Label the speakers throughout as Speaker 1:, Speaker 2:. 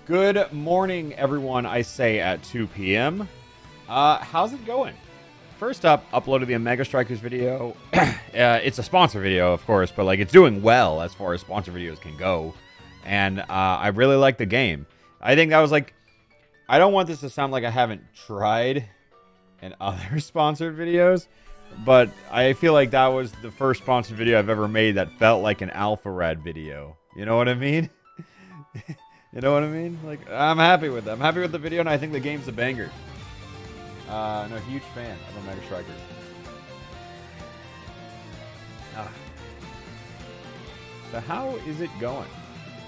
Speaker 1: Good morning, everyone, I say at 2 p.m. How's it going? First up, uploaded the Omega Strikers video. It's a sponsor video, of course, but like it's doing well as far as sponsor videos can go. And I really like the game. I think that was like... I don't want this to sound like I haven't tried in other sponsored videos, but I feel like that was the first sponsored video I've ever made that felt like an Alpharad video. You know what I mean? You know what I mean? Like, I'm happy with that. I'm happy with the video, and I think the game's a banger. I'm a huge fan of Omega Strikers. So how is it going?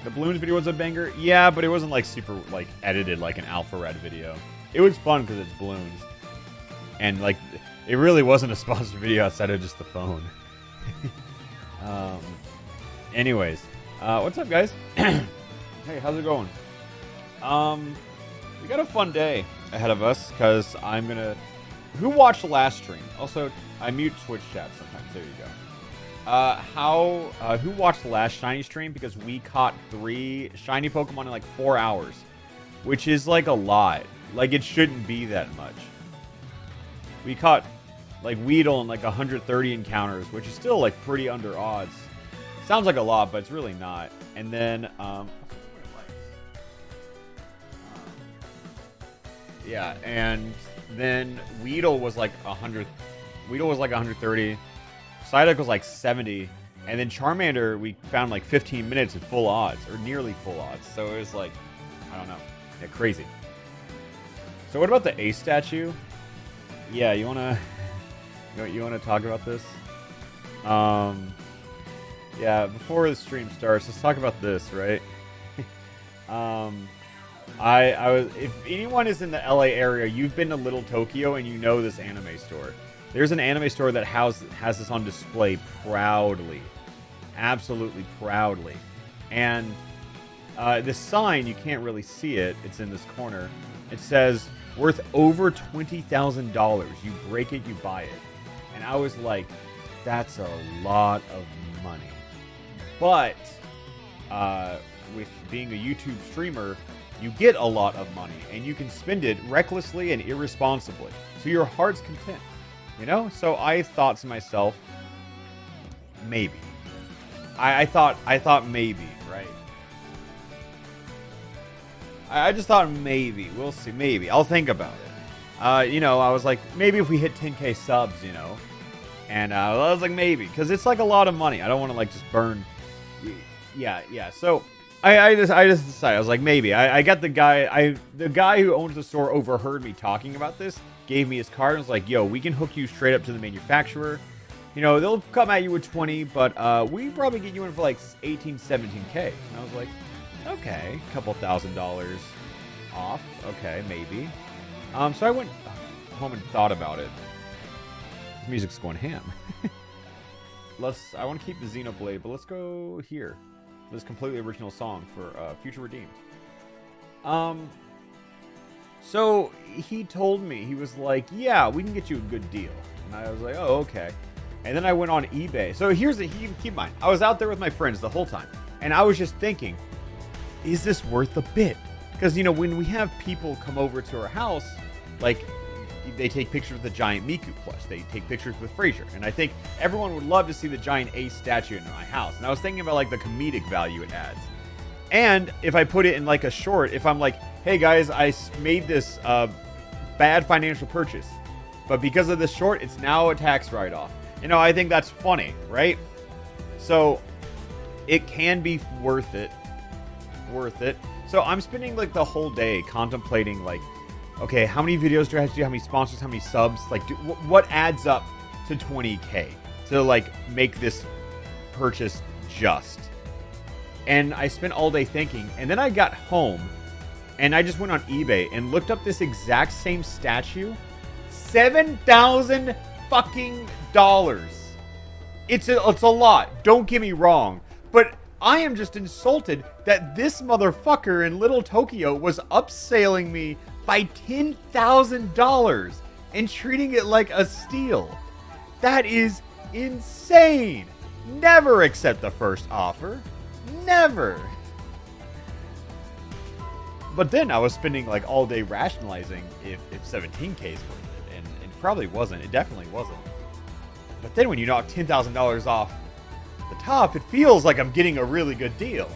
Speaker 1: The Balloons video was a banger? Yeah, but it wasn't like super like edited like an Alpharad video. It was fun because it's balloons. And like, it really wasn't a sponsored video outside of just the phone. Anyways, what's up, guys? Hey, how's it going? We got a fun day ahead of us because I'm gonna... Who watched the last stream? Also, I mute Twitch chat sometimes. There you go. Who watched the last shiny stream? Because we caught 3 shiny Pokemon in like 4 hours, which is like a lot. Like, it shouldn't be that much. We caught like Weedle in like 130 encounters, which is still like pretty under odds. Sounds like a lot, but it's really not. And then, yeah, and then Weedle was like 100. Weedle was like 130. Psyduck was like 70. And then Charmander, we found like 15 minutes at full odds, or nearly full odds. So it was like, I don't know. Yeah, crazy. So what about the Ace statue? Yeah, you wanna talk about this? Yeah, before the stream starts, let's talk about this, right? If anyone is in the LA area, you've been to Little Tokyo and you know this anime store. There's an anime store that has this on display proudly. Absolutely proudly. And this sign, you can't really see it. It's in this corner. It says, worth over $20,000. You break it, you buy it. And I was like, that's a lot of money. But with being a YouTube streamer, you get a lot of money, and you can spend it recklessly and irresponsibly. So your heart's content, you know? So I thought to myself, maybe. I thought maybe, right? I just thought maybe. We'll see. Maybe. I'll think about it. You know, I was like, maybe if we hit 10K subs, you know? And I was like, maybe. Because it's like a lot of money. I don't want to, like, just burn... Yeah. So... I just decided, I was like, maybe. I got the guy who owns the store overheard me talking about this, gave me his card, and was like, yo, we can hook you straight up to the manufacturer. You know, they'll come at you with 20, but we probably get you in for like 18, 17K. And I was like, okay, a couple $1,000 off. Okay, maybe. So I went home and thought about it. This music's going ham. I want to keep the Xenoblade, but let's go here. This completely original song for Future Redeemed. So he told me, he was like, yeah, we can get you a good deal. And I was like, oh, okay. And then I went on eBay. So keep in mind, I was out there with my friends the whole time. And I was just thinking, is this worth a bit? Because, you know, when we have people come over to our house, like, they take pictures with the giant Miku plush. They take pictures with Fraser. And I think everyone would love to see the giant Ace statue in my house. And I was thinking about, like, the comedic value it adds. And if I put it in, like, a short, if I'm like, hey, guys, I made this bad financial purchase. But because of this short, it's now a tax write-off. You know, I think that's funny, right? So it can be worth it. So I'm spending, like, the whole day contemplating, like, okay, how many videos do I have to do? How many sponsors? How many subs? Like, what adds up to 20K to, like, make this purchase just? And I spent all day thinking. And then I got home, and I just went on eBay and looked up this exact same statue. $7,000 fucking dollars. It's a lot. Don't get me wrong. But I am just insulted that this motherfucker in Little Tokyo was upselling me by $10,000 and treating it like a steal. That is insane. Never accept the first offer. Never. But then I was spending like all day rationalizing if 17K is worth it, and it probably wasn't. It definitely wasn't. But then when you knock $10,000 off the top, it feels like I'm getting a really good deal.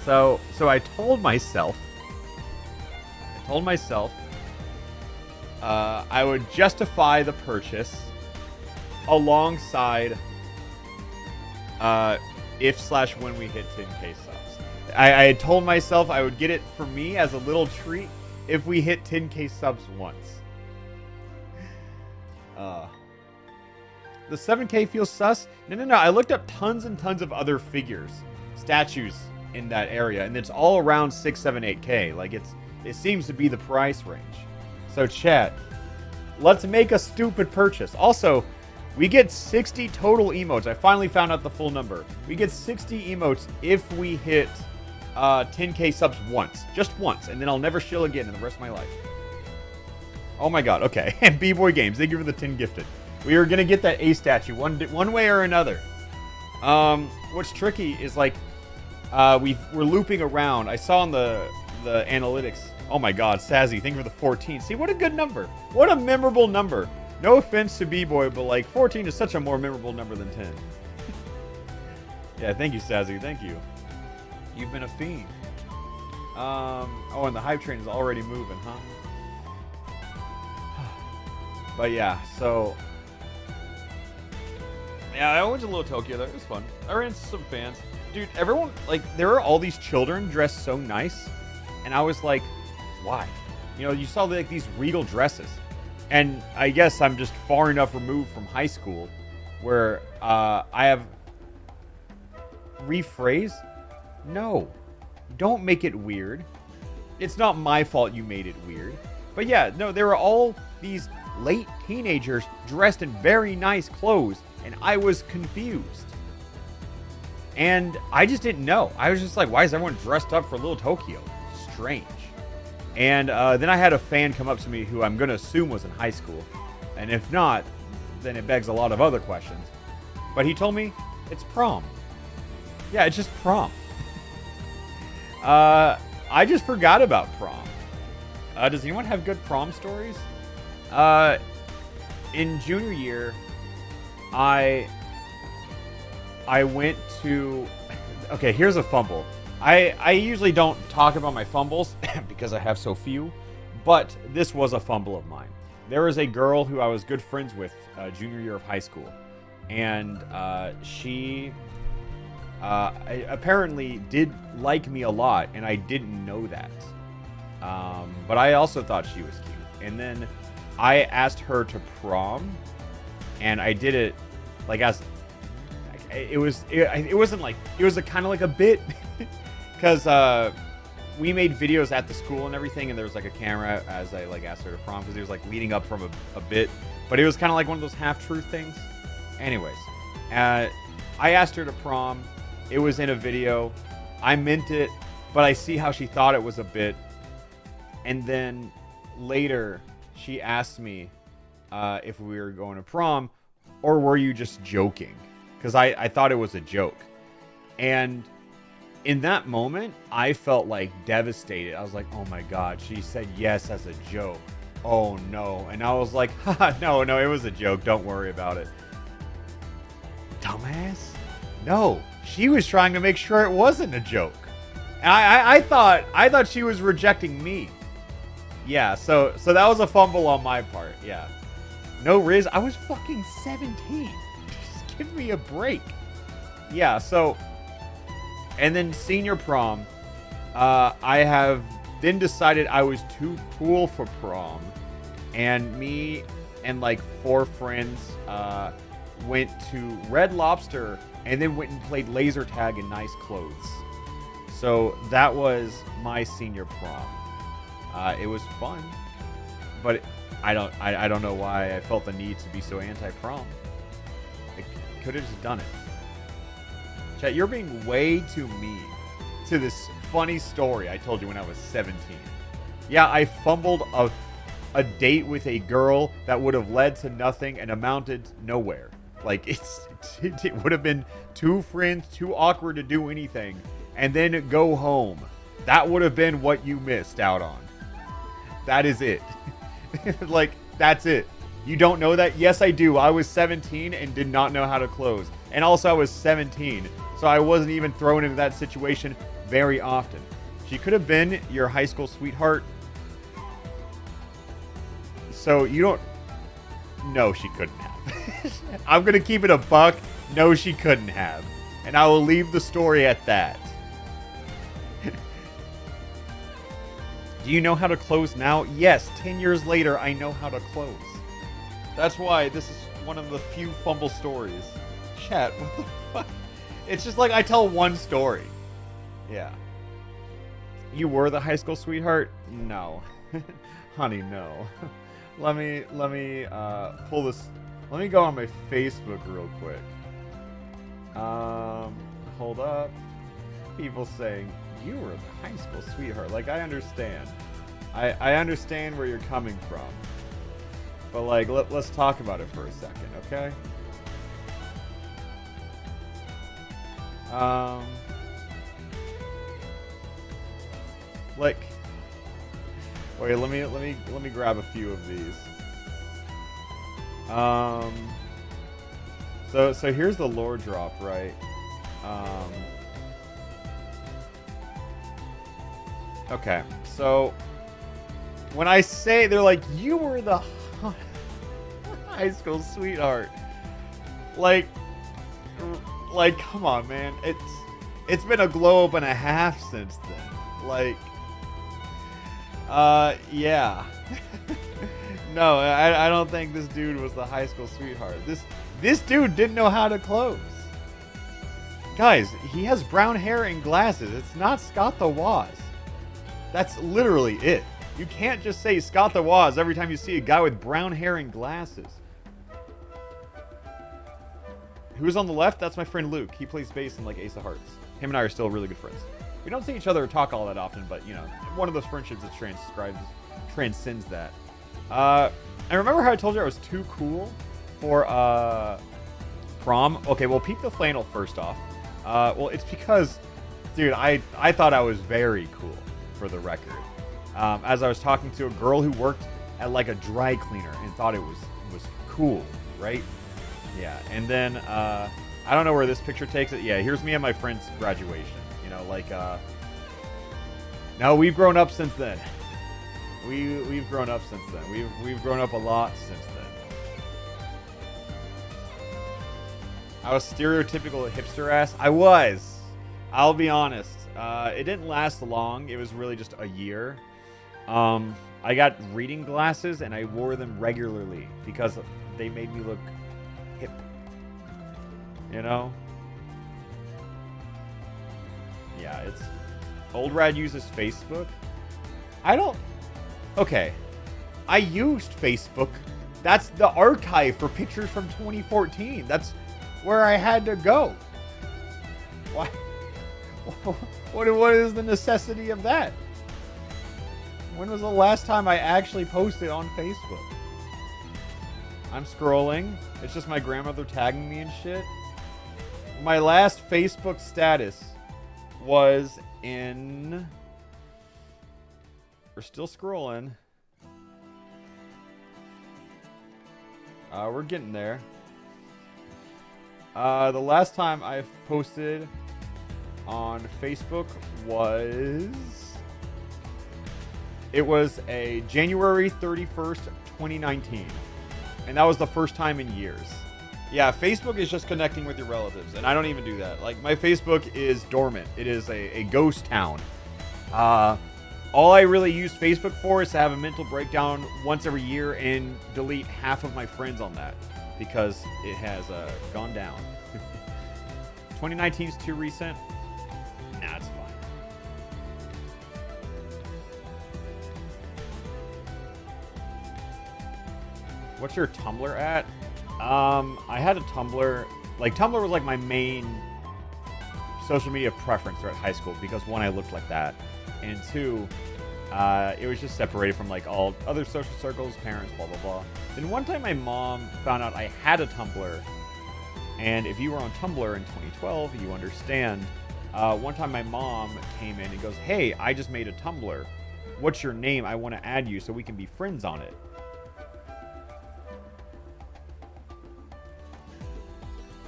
Speaker 1: So I told myself, I would justify the purchase alongside if/when we hit 10K subs. I had told myself I would get it for me as a little treat if we hit 10K subs once. The 7K feels sus. No. I looked up tons and tons of other figures, statues in that area, and it's all around 6, 7, 8K. Like it seems to be the price range. So chat, let's make a stupid purchase. Also, we get 60 total emotes. I finally found out the full number. We get 60 emotes if we hit 10K subs once. Just once. And then I'll never shill again in the rest of my life. Oh my god. Okay. And B-Boy Games, thank you for the 10 gifted. We are going to get that A statue one way or another. What's tricky is like we're looping around. I saw on the analytics. Oh my god, Sazzy, thank you for the 14. See, what a good number. What a memorable number. No offense to B-Boy, but like 14 is such a more memorable number than 10. Yeah, thank you, Sazzy. Thank you. You've been a fiend. Oh, and the hype train is already moving, huh? But yeah, so... Yeah, I went to Little Tokyo there. It was fun. I ran into some fans. Dude, everyone... Like, there are all these children dressed so nice. And I was like, why? You know, you saw like these regal dresses. And I guess I'm just far enough removed from high school where I have... Rephrase? No. Don't make it weird. It's not my fault you made it weird. But yeah, no, there were all these late teenagers dressed in very nice clothes, and I was confused. And I just didn't know. I was just like, why is everyone dressed up for Little Tokyo? Strange. And then I had a fan come up to me who I'm going to assume was in high school. And if not, then it begs a lot of other questions. But he told me it's prom. Yeah, it's just prom. I just forgot about prom. Does anyone have good prom stories? In junior year, I went to... Okay, here's a fumble. I usually don't talk about my fumbles because I have so few, but this was a fumble of mine. There was a girl who I was good friends with junior year of high school, and she apparently did like me a lot, and I didn't know that. But I also thought she was cute. And then I asked her to prom, and I did it like as it wasn't like it was kind of like a bit because we made videos at the school and everything, and there was like a camera as I like asked her to prom because it was like leading up from a bit, but it was kind of like one of those half-truth things. Anyways, I asked her to prom. It was in a video. I meant it, but I see how she thought it was a bit. And then later, she asked me if we were going to prom, or were you just joking? Because I thought it was a joke. And in that moment, I felt like devastated. I was like, oh my God, she said yes as a joke. Oh no. And I was like, haha, no, it was a joke. Don't worry about it. Dumbass. No, she was trying to make sure it wasn't a joke. And I thought she was rejecting me. Yeah, so that was a fumble on my part. Yeah. No Riz, I was fucking 17. Just give me a break. Yeah, so and then senior prom, I have then decided I was too cool for prom, and me and like 4 friends went to Red Lobster and then went and played laser tag in nice clothes. So that was my senior prom. It was fun, but I don't know why I felt the need to be so anti-prom. I could have just done it. Chat, you're being way too mean to this funny story I told you when I was 17. Yeah, I fumbled a date with a girl that would have led to nothing and amounted nowhere. Like, it would have been 2 friends, too awkward to do anything, and then go home. That would have been what you missed out on. That is it. Like, that's it. You don't know that? Yes, I do. I was 17 and did not know how to close. And also, I was 17, so I wasn't even thrown into that situation very often. She could have been your high school sweetheart. So you don't... No, she couldn't have. I'm going to keep it a buck. No, she couldn't have. And I will leave the story at that. Do you know how to close now? Yes, 10 years later, I know how to close. That's why this is one of the few fumble stories. Chat, what the fuck? It's just like I tell one story. Yeah. You were the high school sweetheart? No. Honey, no. Let me pull this. Let me go on my Facebook real quick. Hold up. People saying, you were the high school sweetheart. Like, I understand. I understand where you're coming from. But, like, let's talk about it for a second, okay? Like, wait, let me grab a few of these. So here's the lore drop, right? Okay, so when I say, they're like, you were the high school sweetheart. Like, come on, man. It's been a globe and a half since then. Like, yeah. No, I don't think this dude was the high school sweetheart. This dude didn't know how to close. Guys, he has brown hair and glasses. It's not Scott the Woz. That's literally it. You can't just say Scott the Woz every time you see a guy with brown hair and glasses. Who's on the left? That's my friend Luke. He plays bass in like Ace of Hearts. Him and I are still really good friends. We don't see each other or talk all that often, but you know, one of those friendships that transcends that. I remember how I told you I was too cool for prom. Okay, well, peep the flannel first off. Well, it's because, dude, I thought I was very cool, for the record. As I was talking to a girl who worked at like a dry cleaner and thought it was cool, right? Yeah, and then I don't know where this picture takes it. Yeah, here's me at my friend's graduation. You know, like no, we've grown up since then. We've grown up since then. We've grown up a lot since then. I was stereotypical hipster ass. I was. I'll be honest. It didn't last long. It was really just a year. I got reading glasses and I wore them regularly because they made me look hip. You know? Yeah, it's... Old Rad uses Facebook. I don't... Okay. I used Facebook. That's the archive for pictures from 2014. That's where I had to go. Why? What is the necessity of that? When was the last time I actually posted on Facebook? I'm scrolling. It's just my grandmother tagging me and shit. My last Facebook status was in... We're still scrolling. We're getting there. The last time I've posted on Facebook was... It was a January 31st, 2019. And that was the first time in years. Yeah, Facebook is just connecting with your relatives, and I don't even do that. Like, my Facebook is dormant. It is a ghost town. All I really use Facebook for is to have a mental breakdown once every year and delete half of my friends on that because it has gone down. 2019 is too recent. Nah, it's fine. What's your Tumblr at? I had a Tumblr. Like, Tumblr was like my main social media preference throughout high school because one, I looked like that, and two, it was just separated from like all other social circles, parents, blah blah blah. Then one time my mom found out I had a Tumblr, and if you were on Tumblr in 2012, you understand One time my mom came in and goes, "Hey, I just made a Tumblr. What's your name? I want to add you so we can be friends on it."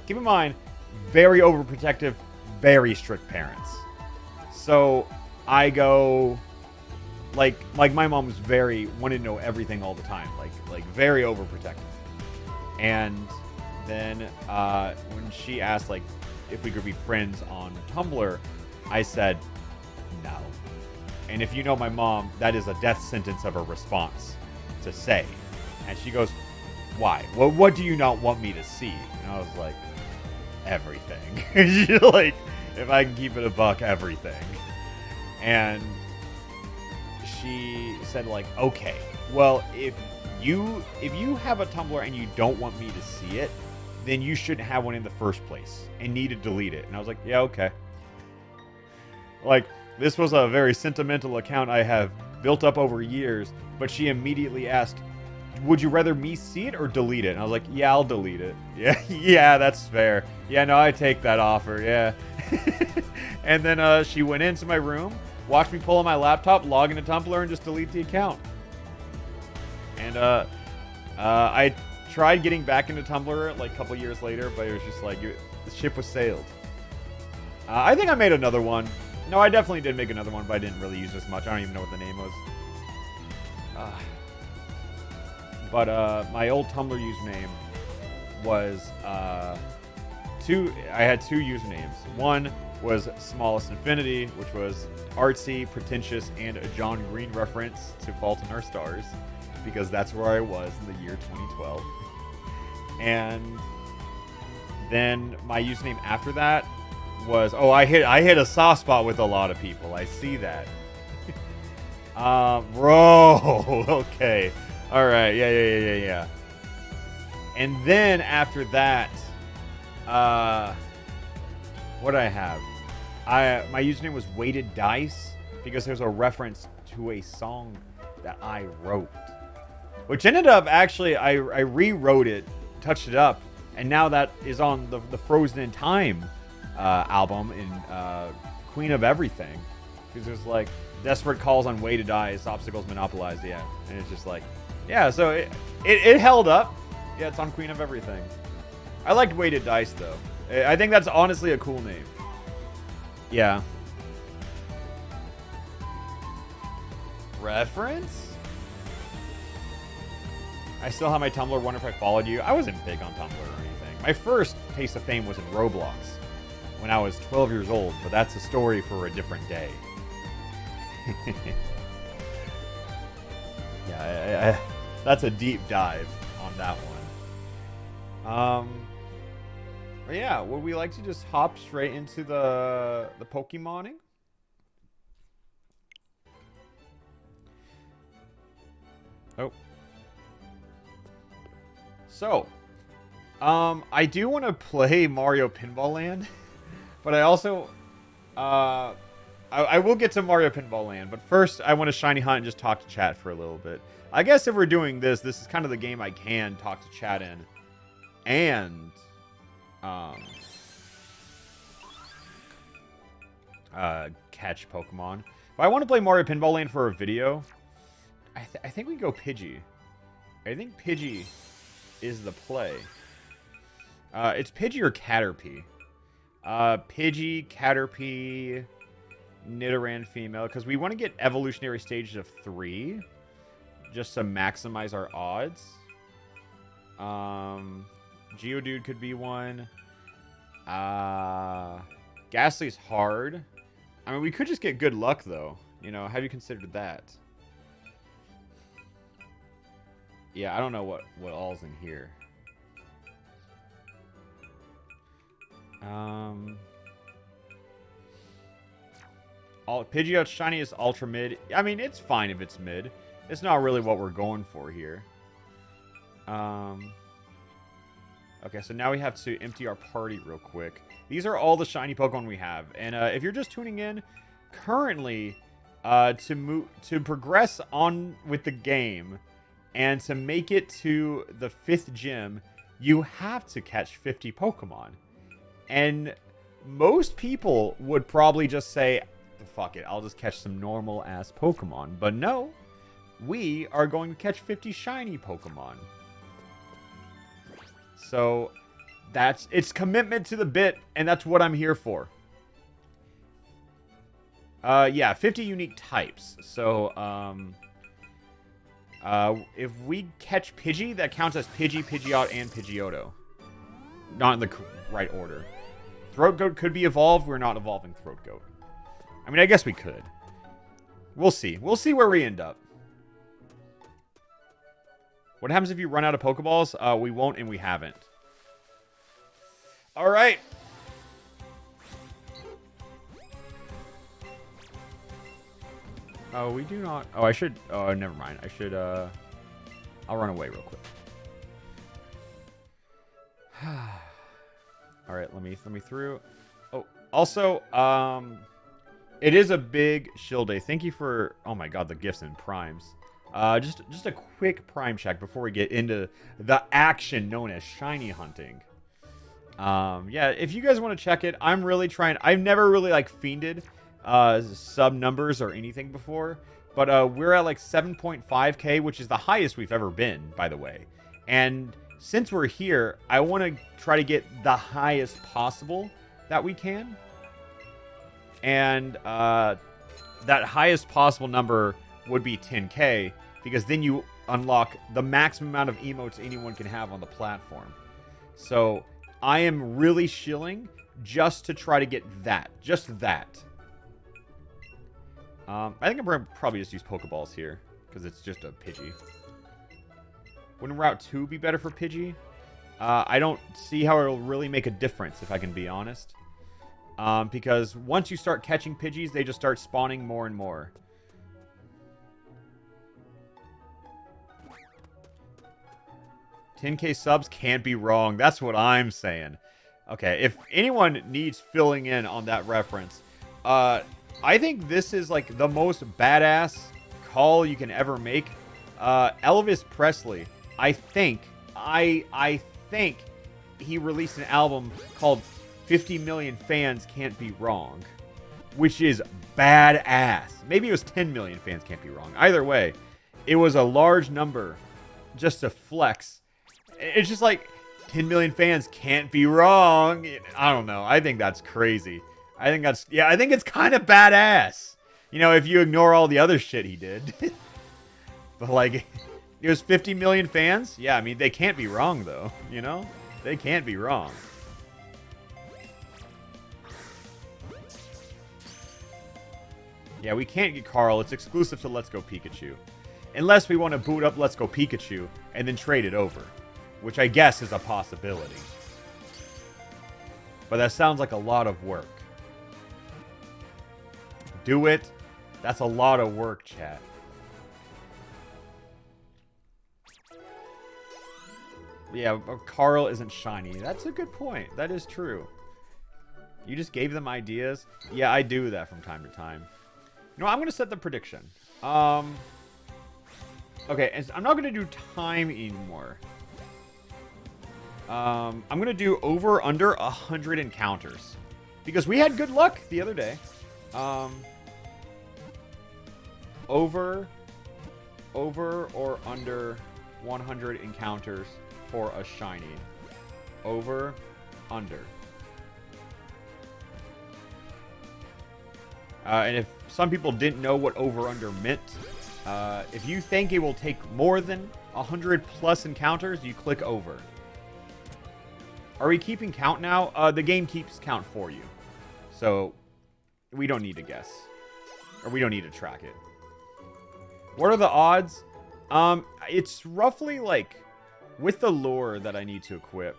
Speaker 1: Keep in mind, very overprotective, very strict parents. So I go, like my mom was wanted to know everything all the time, like very overprotective. And then when she asked like if we could be friends on Tumblr, I said no. And if you know my mom, that is a death sentence of a response to say. And she goes, "Why? Well, what do you not want me to see?" And I was like, "Everything." She's like, if I can keep it a buck, everything. And she said like, "Okay, well, if you have a Tumblr and you don't want me to see it, then you shouldn't have one in the first place and need to delete it." And I was like, "Yeah, okay." Like, this was a very sentimental account I have built up over years, but she immediately asked, "Would you rather me see it or delete it?" And I was like, "Yeah, I'll delete it." Yeah, yeah, that's fair. Yeah, no, I take that offer, yeah. And then she went into my room, watched me pull on my laptop, log into Tumblr, and just delete the account. And I tried getting back into Tumblr like a couple years later, but it was just like, the ship was sailed. I think I made another one. No, I definitely did make another one, but I didn't really use this much. I don't even know what the name was. But my old Tumblr username was I had two usernames. One was Smallest Infinity, which was artsy, pretentious, and a John Green reference to Fault in Our Stars, because that's where I was in the year 2012. And then my username after that was, I hit a soft spot with a lot of people. I see that. Bro, okay. All right, yeah. And then after that, what did I have? My username was Weighted Dice, because there's a reference to a song that I wrote, which ended up actually, I rewrote it, touched it up, and now that is on the Frozen in Time album in Queen of Everything, because there's like desperate calls on Weighted Dice, obstacles monopolized, yeah, and it's just like, yeah, so it held up. Yeah, it's on Queen of Everything. I liked Weighted Dice, though. I think that's honestly a cool name. Yeah. Reference? I still have my Tumblr. Wonder if I followed you. I wasn't big on Tumblr or anything. My first taste of fame was in Roblox when I was 12 years old, but that's a story for a different day. Yeah, that's a deep dive on that one. But yeah, would we like to just hop straight into the Pokemoning? Oh. So, I do want to play Mario Pinball Land, but I also, I will get to Mario Pinball Land, but first I want to shiny hunt and just talk to chat for a little bit. I guess if we're doing this is kind of the game I can talk to chat in, and catch Pokemon. If I want to play Mario Pinball Land for a video, I think we go Pidgey. I think Pidgey is the play. It's Pidgey or Caterpie. Pidgey, Caterpie, Nidoran female, because we want to get evolutionary stages of 3 just to maximize our odds. Geodude could be one. Ghastly's hard. I mean, we could just get good luck, though. You know, have you considered that? Yeah, I don't know what all's in here. Pidgeot's shiny is ultra mid. I mean, it's fine if it's mid. It's not really what we're going for here. Okay, so now we have to empty our party real quick. These are all the shiny Pokemon we have. And if you're just tuning in, currently, to progress on with the game and to make it to the 5th gym, you have to catch 50 Pokemon. And most people would probably just say, fuck it, I'll just catch some normal-ass Pokemon. But no, we are going to catch 50 shiny Pokemon. So, it's commitment to the bit, and that's what I'm here for. Yeah, 50 unique types. So, if we catch Pidgey, that counts as Pidgey, Pidgeot, and Pidgeotto. Not in the right order. Throat Goat could be evolved. We're not evolving Throat Goat. I mean, I guess we could. We'll see. We'll see where we end up. What happens if you run out of Pokeballs? We won't, and we haven't. All right. Oh, we do not. Oh, I should. Oh, never mind. I should. I'll run away real quick. All right. Let me through. Oh, also, it is a big shill day. Thank you for. Oh my God, the gifts and primes. Just a quick prime check before we get into the action known as shiny hunting. Yeah, if you guys want to check it, I'm really trying. I've never really like fiended sub numbers or anything before, but we're at like 7.5k, which is the highest we've ever been, by the way. And since we're here, I want to try to get the highest possible that we can. And that highest possible number would be 10k, because then you unlock the maximum amount of emotes anyone can have on the platform. So I am really shilling just to try to get that. Just that. I think I'm going to probably just use Pokeballs here, because it's just a Pidgey. Wouldn't Route 2 be better for Pidgey? I don't see how it'll really make a difference, if I can be honest. Because once you start catching Pidgeys, they just start spawning more and more. $10k subs can't be wrong. That's what I'm saying. Okay, if anyone needs filling in on that reference, I think this is like the most badass call you can ever make. Elvis Presley, I think he released an album called 50 Million Fans Can't Be Wrong, which is badass. Maybe it was 10 million fans can't be wrong. Either way, it was a large number just to flex. It's just like 10 million fans can't be wrong. I don't know. I think that's crazy. I think it's kind of badass. You know, if you ignore all the other shit he did. But like, it was 50 million fans. Yeah, I mean, they can't be wrong though, you know? They can't be wrong. Yeah, we can't get Carl. It's exclusive to Let's Go Pikachu. Unless we want to boot up Let's Go Pikachu and then trade it over. Which I guess is a possibility. But that sounds like a lot of work. Do it. That's a lot of work, chat. Yeah, Carl isn't shiny. That's a good point. That is true. You just gave them ideas? Yeah, I do that from time to time. You know, I'm going to set the prediction. Okay, and I'm not going to do time anymore. I'm going to do over under 100 encounters. Because we had good luck the other day. Over or under 100 encounters for a shiny. Over, under. And if some people didn't know what over under meant, if you think it will take more than 100 plus encounters, you click over. Are we keeping count now? The game keeps count for you. So, we don't need to guess. Or we don't need to track it. What are the odds? It's roughly like, with the lure that I need to equip.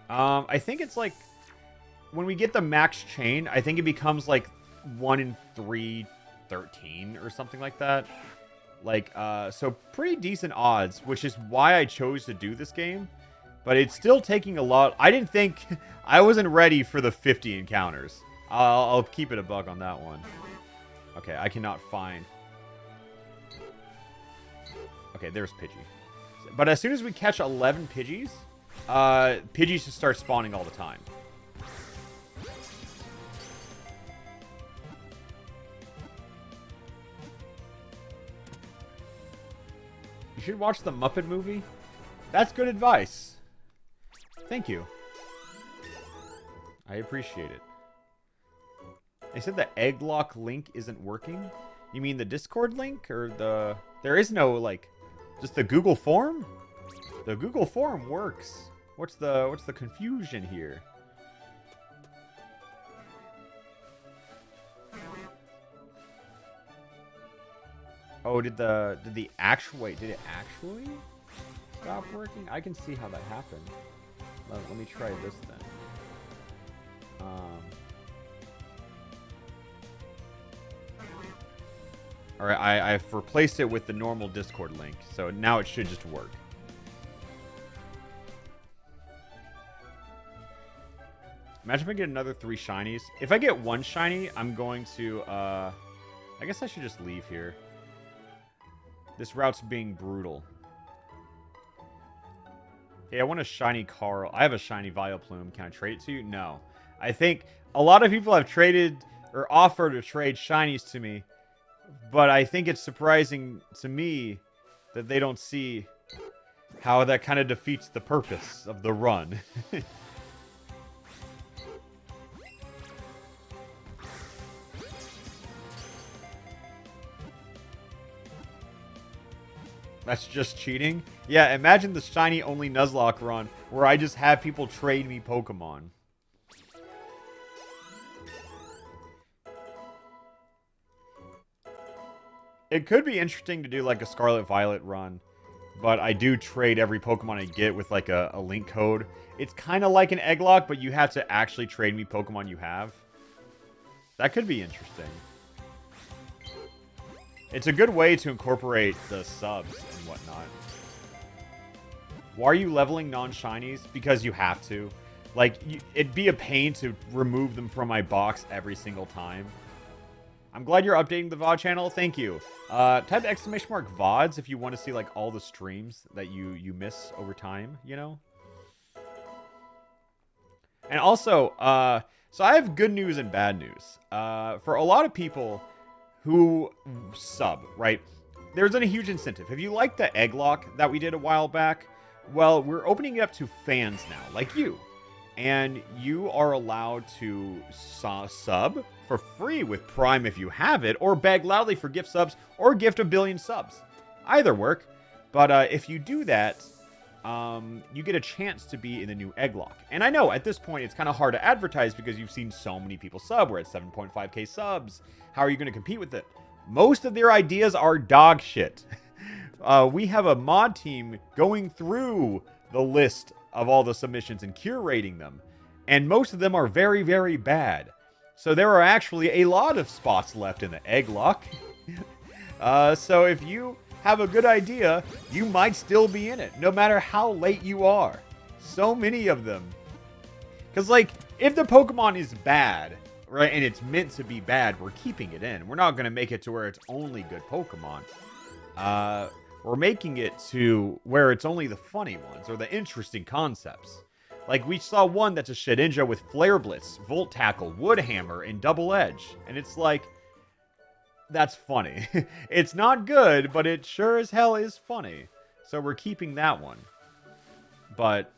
Speaker 1: I think it's like, when we get the max chain, I think it becomes like 1 in 313 or something like that. Like, so pretty decent odds, which is why I chose to do this game. But it's still taking a lot. I didn't think... I wasn't ready for the 50 encounters. I'll keep it a buck on that one. Okay, I cannot find... Okay, there's Pidgey. But as soon as we catch 11 Pidgeys, Pidgeys just start spawning all the time. You should watch the Muppet movie. That's good advice. Thank you. I appreciate it. They said the egg lock link isn't working. You mean the Discord link or the... There is no, like, just the Google form? The Google form works. What's the confusion here? Oh, did it actually stop working? I can see how that happened. Let me try this then. Alright, I've replaced it with the normal Discord link, so now it should just work. Imagine if I get another 3 shinies. If I get 1 shiny, I'm going to, I guess I should just leave here. This route's being brutal. Hey, I want a shiny Carl. I have a shiny Vileplume. Can I trade it to you? No. I think a lot of people have traded or offered to trade shinies to me. But I think it's surprising to me that they don't see how that kind of defeats the purpose of the run. That's just cheating? Yeah, imagine the shiny only Nuzlocke run where I just have people trade me Pokemon. It could be interesting to do like a Scarlet Violet run, but I do trade every Pokemon I get with like a link code. It's kind of like an Egglock, but you have to actually trade me Pokemon you have. That could be interesting. It's a good way to incorporate the subs and whatnot. Why are you leveling non-shinies? Because you have to. Like, it'd be a pain to remove them from my box every single time. I'm glad you're updating the VOD channel. Thank you. Type !VODs if you want to see, like, all the streams that you miss over time, you know? And also, so I have good news and bad news. For a lot of people who sub, right? There's a huge incentive. If you like the Egglock that we did a while back, well, we're opening it up to fans now, like you. And you are allowed to sub for free with Prime if you have it, or beg loudly for gift subs, or gift a billion subs. Either work. But if you do that, you get a chance to be in the new Egglock. And I know, at this point, it's kind of hard to advertise because you've seen so many people sub. We're at 7.5k subs. How are you going to compete with it? Most of their ideas are dog shit. We have a mod team going through the list of all the submissions and curating them. And most of them are very, very bad. So there are actually a lot of spots left in the Egglock. So if you have a good idea, you might still be in it, no matter how late you are. So many of them. Because, like, if the Pokemon is bad, right, and it's meant to be bad, we're keeping it in. We're not going to make it to where it's only good Pokemon. We're making it to where it's only the funny ones, or the interesting concepts. Like, we saw one that's a Shedinja with Flare Blitz, Volt Tackle, Wood Hammer, and Double Edge. And it's like, that's funny. It's not good, but it sure as hell is funny. So we're keeping that one. But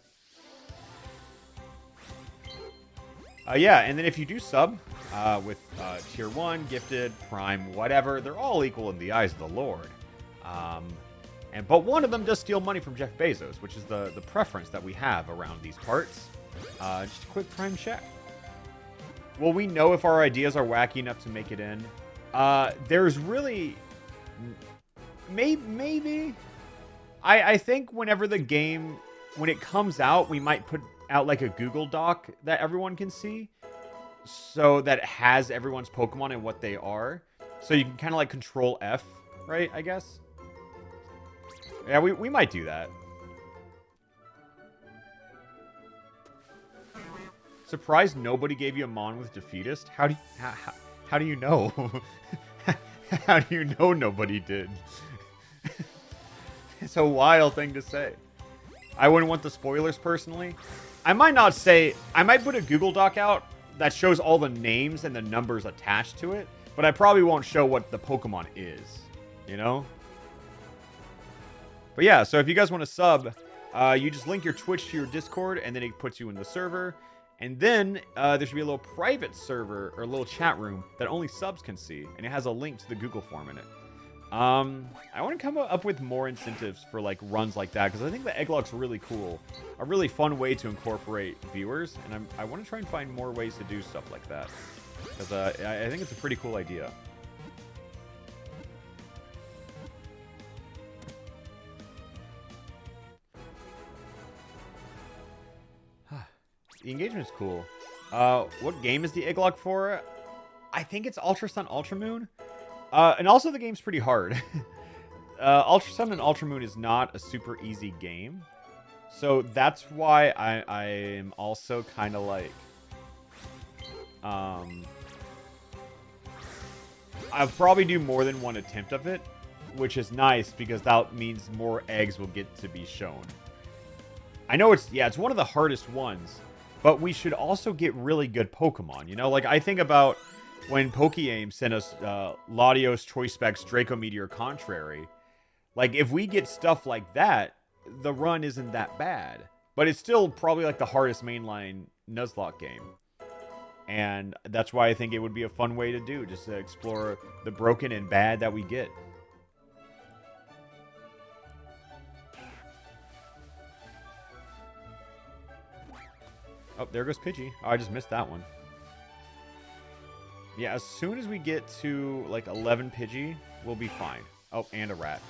Speaker 1: yeah, and then if you do sub with Tier 1, Gifted, Prime, whatever, they're all equal in the eyes of the Lord. But one of them does steal money from Jeff Bezos, which is the preference that we have around these parts. Just a quick Prime check. Will we know if our ideas are wacky enough to make it in? There's really... Maybe. I think whenever the game... When it comes out, we might put out like a Google Doc that everyone can see. So that it has everyone's Pokemon and what they are. So you can kind of like Control F, right? I guess. Yeah, we might do that. Surprised nobody gave you a Mon with Defeatist? How do you know? How do you know nobody did? It's a wild thing to say. I wouldn't want the spoilers personally. I might not say... I might put a Google Doc out that shows all the names and the numbers attached to it, but I probably won't show what the Pokemon is, you know? But yeah, so if you guys want to sub, you just link your Twitch to your Discord, and then it puts you in the server. And then there should be a little private server or a little chat room that only subs can see, and it has a link to the Google form in it. I want to come up with more incentives for like runs like that, because I think the Eggloc's really cool, a really fun way to incorporate viewers, and I want to try and find more ways to do stuff like that, because I think it's a pretty cool idea. The engagement's cool. What game is the Egglock for? I think it's Ultra Sun, Ultra Moon. And also the game's pretty hard. Ultra Sun and Ultra Moon is not a super easy game. So that's why I am also kind of like... I'll probably do more than one attempt of it, which is nice because that means more eggs will get to be shown. I know it's one of the hardest ones, but we should also get really good Pokemon. You know, like I think about when PokeAim sent us Latios, Choice Specs, Draco Meteor, Contrary. Like if we get stuff like that, the run isn't that bad. But it's still probably like the hardest mainline Nuzlocke game. And that's why I think it would be a fun way to do, just to explore the broken and bad that we get. Oh, there goes Pidgey. Oh, I just missed that one. Yeah, as soon as we get to like 11 Pidgey, we'll be fine. Oh, and a rat.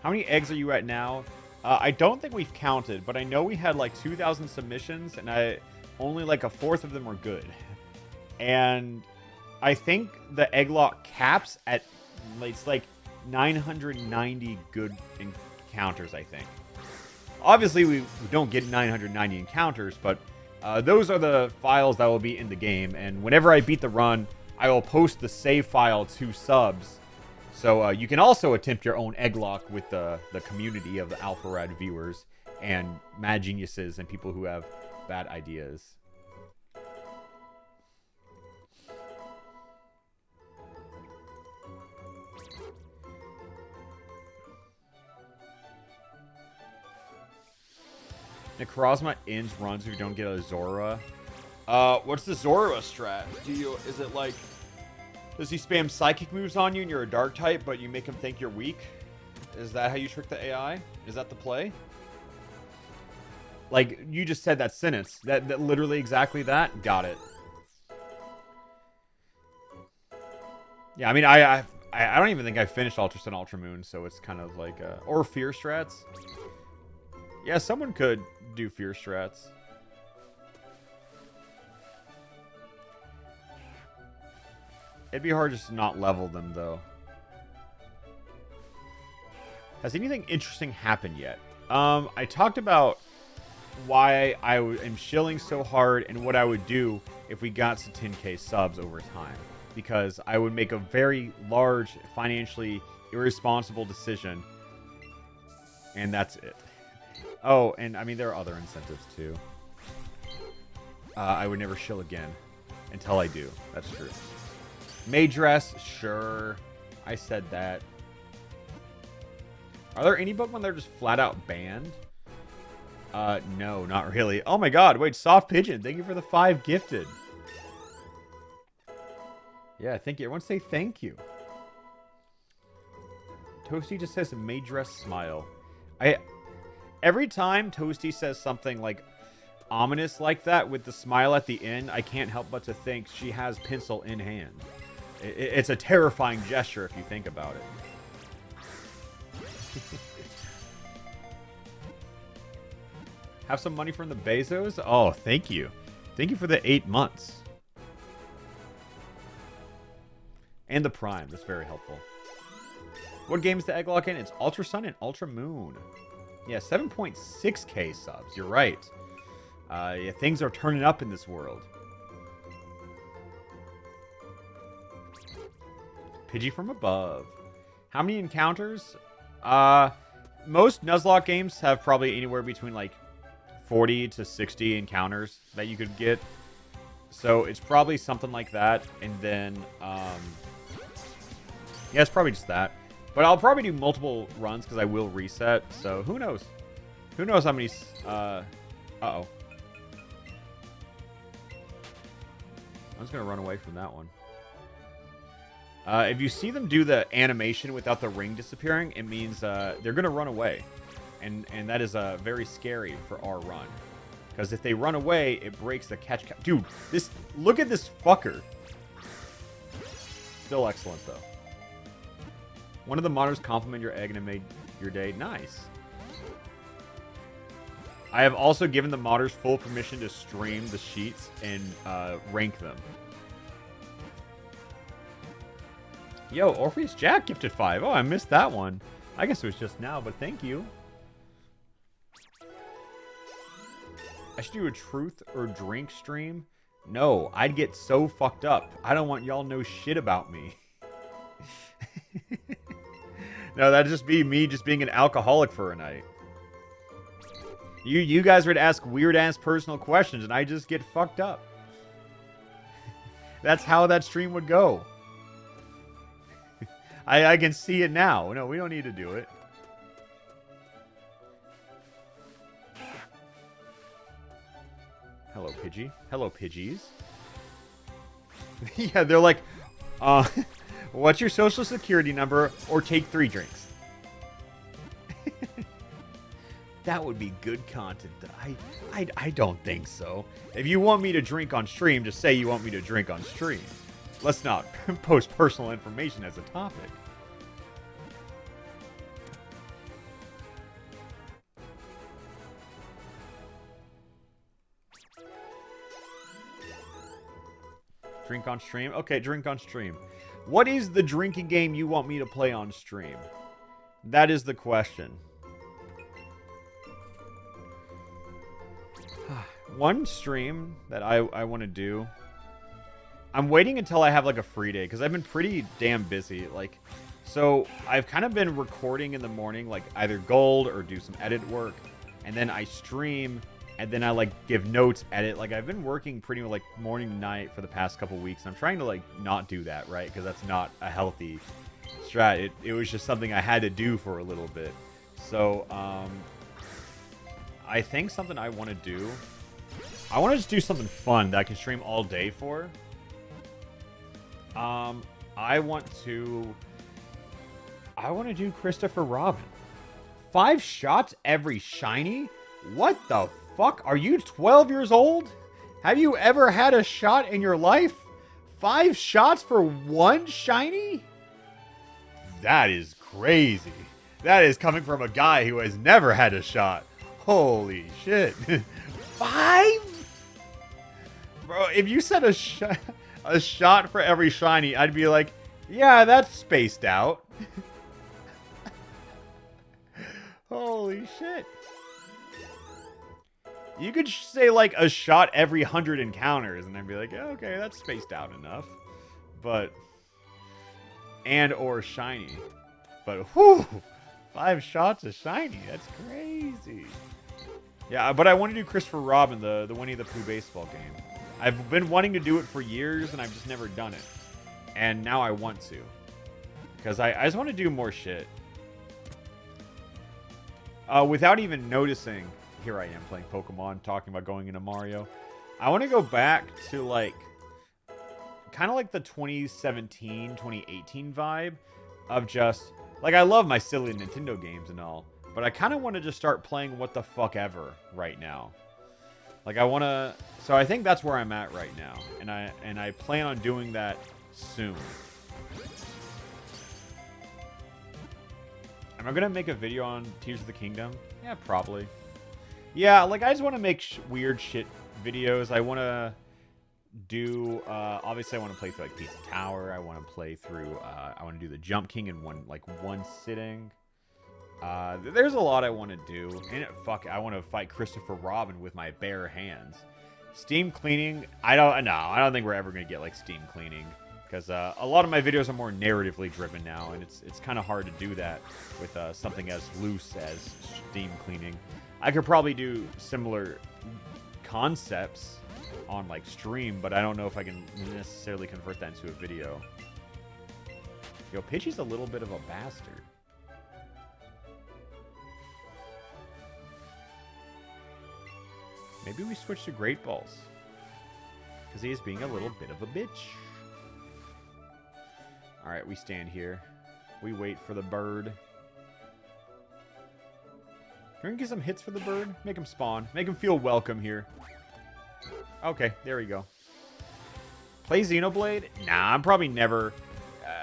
Speaker 1: How many eggs are you at now? I don't think we've counted, but I know we had like 2,000 submissions, and only like a fourth of them were good. And I think the Egglock caps at, it's like 990 good encounters, I think. Obviously, we don't get 990 encounters, but those are the files that will be in the game. And whenever I beat the run, I will post the save file to subs. So you can also attempt your own Egglock with the community of the Alpharad viewers and mad geniuses and people who have bad ideas. Necrozma ends runs if you don't get a Zora. What's the Zora strat? Is it like, does he spam psychic moves on you and you're a dark type, but you make him think you're weak? Is that how you trick the AI? Is that the play? Like, you just said that sentence. That literally exactly that? Got it. Yeah, I mean, I don't even think I finished Ultra Sun, Ultra Moon, so it's kind of like, or Fear strats. Yeah, someone could do Fear strats. It'd be hard just to not level them, though. Has anything interesting happened yet? I talked about why I am shilling so hard and what I would do if we got to 10k subs over time. Because I would make a very large, financially irresponsible decision. And that's it. Oh, and I mean, there are other incentives, too. I would never shill again. Until I do. That's true. Maydress, sure. I said that. Are there any Pokemon that are just flat out banned? No, not really. Oh my god, wait, Soft Pigeon, thank you for the 5 gifted. Yeah, thank you. Everyone say thank you. Toasty just says Maydress smile. Every time Toasty says something like ominous like that with the smile at the end, I can't help but to think she has pencil in hand. It's a terrifying gesture if you think about it. Have some money from the Bezos? Oh, thank you. Thank you for the 8 months. And the Prime. That's very helpful. What game is the Egglock in? It's Ultra Sun and Ultra Moon. Yeah, 7.6k subs. You're right. Yeah, things are turning up in this world. Pidgey from above. How many encounters? Most Nuzlocke games have probably anywhere between like 40 to 60 encounters that you could get. So it's probably something like that. And then, yeah, it's probably just that. But I'll probably do multiple runs because I will reset. So who knows? Who knows how many... Uh-oh. I'm just going to run away from that one. If you see them do the animation without the ring disappearing, it means they're going to run away. And that is very scary for our run. Because if they run away, it breaks the catch... Dude, look at this fucker. Still excellent, though. One of the modders compliment your egg and it made your day. Nice. I have also given the modders full permission to stream the sheets and rank them. Yo, Orpheus Jack gifted 5. Oh, I missed that one. I guess it was just now, but thank you. I should do a truth or drink stream. No, I'd get so fucked up. I don't want y'all to know shit about me. No, that'd just be me just being an alcoholic for a night. You guys would ask weird-ass personal questions, and I just get fucked up. That's how that stream would go. I can see it now. No, we don't need to do it. Hello, Pidgey. Hello, Pidgeys. Yeah, they're like, what's your social security number or take 3 drinks? That would be good content. I don't think so. If you want me to drink on stream, just say you want me to drink on stream. Let's not post personal information as a topic. Drink on stream? Okay, drink on stream. What is the drinking game you want me to play on stream? That is the question. One stream that I want to do. I'm waiting until I have like a free day because I've been pretty damn busy. Like, so I've kind of been recording in the morning, like either gold or do some edit work, and then I stream, and then I like give notes, edit. Like I've been working pretty like morning to night for the past couple weeks. I'm trying to like not do that, right? Because that's not a healthy strat. It was just something I had to do for a little bit. So I think something I want to do. I want to just do something fun that I can stream all day for. I want to do Christopher Robin. 5 shots every shiny? What the fuck? Are you 12 years old? Have you ever had a shot in your life? 5 shots for 1 shiny? That is crazy. That is coming from a guy who has never had a shot. Holy shit. 5? Bro, if you said a shot for every shiny, I'd be like, yeah, that's spaced out. Holy shit. You could say like a shot every 100 encounters, and I'd be like, okay, that's spaced out enough. But, and or shiny. But, whew, 5 shots of shiny, that's crazy. Yeah, but I want to do Christopher Robin, the Winnie the Pooh baseball game. I've been wanting to do it for years, and I've just never done it. And now I want to. Because I just want to do more shit. Without even noticing, here I am playing Pokemon, talking about going into Mario. I want to go back to, like, kind of like the 2017, 2018 vibe of just, like, I love my silly Nintendo games and all, but I kind of want to just start playing what the fuck ever right now. Like, I want to... So I think that's where I'm at right now. And I plan on doing that soon. Am I going to make a video on Tears of the Kingdom? Yeah, probably. Yeah, like, I just want to make weird shit videos. I want to do... obviously, I want to play through, like, Pizza Tower. I want to play through... I want to do the Jump King in one sitting. There's a lot I want to do. And fuck, I want to fight Christopher Robin with my bare hands. Steam cleaning, I don't think we're ever going to get like steam cleaning, because a lot of my videos are more narratively driven now, and it's kind of hard to do that with something as loose as steam cleaning. I could probably do similar concepts on like stream, but I don't know if I can necessarily convert that into a video. Yo, Pidgey's a little bit of a bastard. Maybe we switch to Great Balls. Because he is being a little bit of a bitch. Alright, we stand here. We wait for the bird. Can we get some hits for the bird? Make him spawn. Make him feel welcome here. Okay, there we go. Play Xenoblade? Nah, I'm probably never...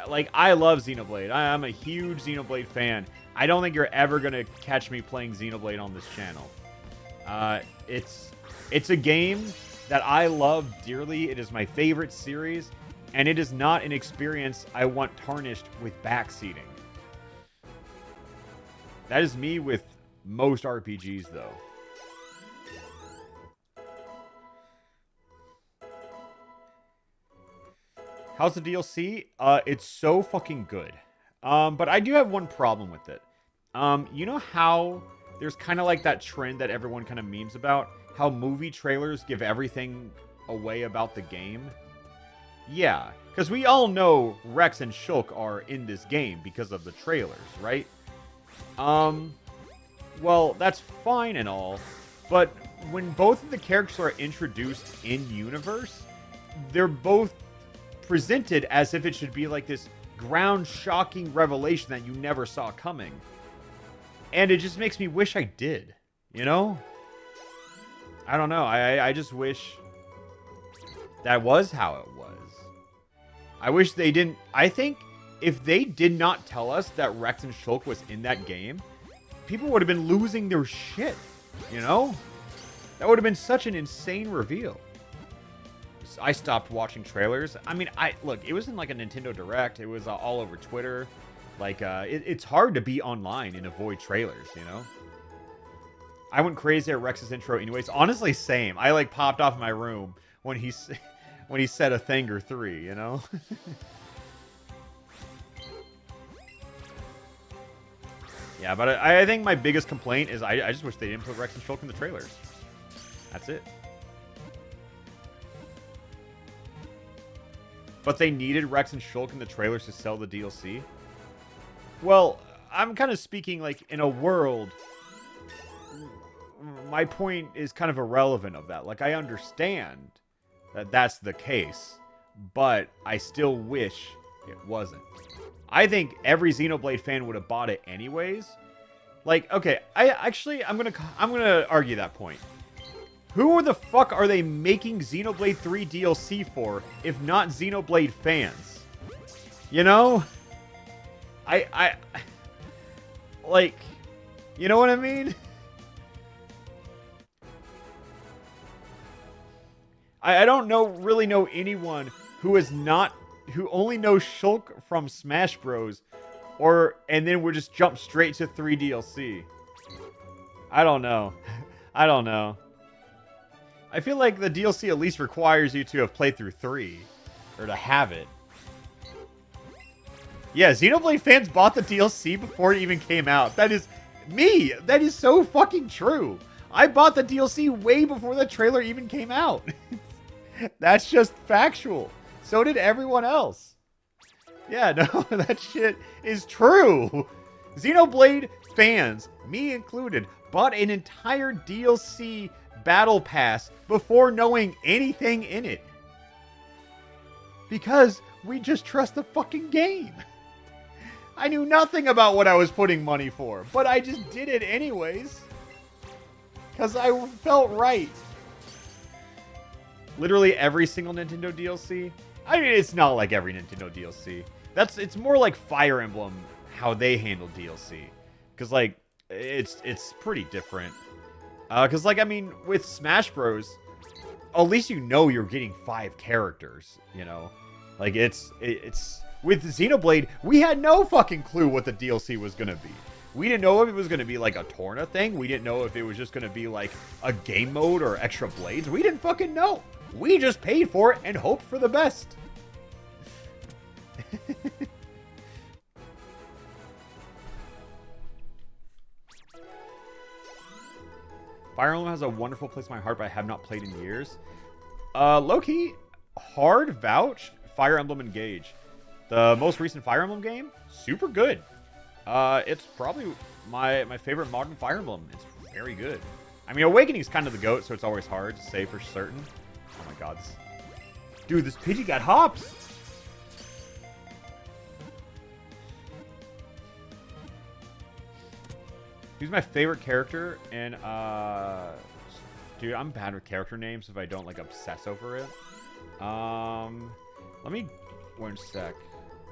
Speaker 1: like, I love Xenoblade. I'm a huge Xenoblade fan. I don't think you're ever going to catch me playing Xenoblade on this channel. It's a game that I love dearly. It is my favorite series. And it is not an experience I want tarnished with backseating. That is me with most RPGs, though. How's the DLC? It's so fucking good. But I do have one problem with it. You know how there's kind of like that trend that everyone kind of memes about? How movie trailers give everything away about the game? Yeah, because we all know Rex and Shulk are in this game because of the trailers, right? Well, that's fine and all, but when both of the characters are introduced in-universe, they're both presented as if it should be like this ground-shocking revelation that you never saw coming. And it just makes me wish I did, you know? I don't know, I just wish that was how it was. I wish they didn't... I think if they did not tell us that Rex and Shulk was in that game, people would have been losing their shit, you know? That would have been such an insane reveal. I stopped watching trailers. I mean, look, it wasn't like a Nintendo Direct. It was all over Twitter. Like, it's hard to be online and avoid trailers, you know? I went crazy at Rex's intro anyways. Honestly, same. I, like, popped off my room when he said a thing or three, you know? Yeah, but I think my biggest complaint is I just wish they didn't put Rex and Shulk in the trailers. That's it. But they needed Rex and Shulk in the trailers to sell the DLC? Well, I'm kind of speaking like in a world... My point is kind of irrelevant of that. Like, I understand that that's the case, but I still wish it wasn't. I think every Xenoblade fan would have bought it anyways. Like, okay, I'm gonna argue that point. Who the fuck are they making Xenoblade 3 DLC for, if not Xenoblade fans? You know? Like, you know what I mean? I don't really know anyone who only knows Shulk from Smash Bros. And then would just jump straight to 3 DLC. I don't know. I don't know. I feel like the DLC at least requires you to have played through 3. Or to have it. Yeah, Xenoblade fans bought the DLC before it even came out. That is me. That is so fucking true. I bought the DLC way before the trailer even came out. That's just factual. So did everyone else. Yeah, no, that shit is true. Xenoblade fans, me included, bought an entire DLC battle pass before knowing anything in it. Because we just trust the fucking game. I knew nothing about what I was putting money for, but I just did it anyways. Because I felt right. Literally every single Nintendo DLC. I mean, it's not like every Nintendo DLC. It's more like Fire Emblem, how they handle DLC. Because, like, it's pretty different. Because, like, I mean, with Smash Bros., at least you know you're getting 5 characters, you know? Like, it's... With Xenoblade, we had no fucking clue what the DLC was going to be. We didn't know if it was going to be, like, a Torna thing. We didn't know if it was just going to be, like, a game mode or extra blades. We didn't fucking know. We just paid for it and hoped for the best. Fire Emblem has a wonderful place in my heart, but I have not played in years. Low-key, hard vouch, Fire Emblem Engage. The most recent Fire Emblem game, super good. It's probably my favorite modern Fire Emblem. It's very good. I mean, Awakening's kind of the GOAT, so it's always hard to say for certain. Oh my god. Dude, this Pidgey got hops! Who's my favorite character? And, dude, I'm bad with character names if I don't, like, obsess over it. Let me... One sec.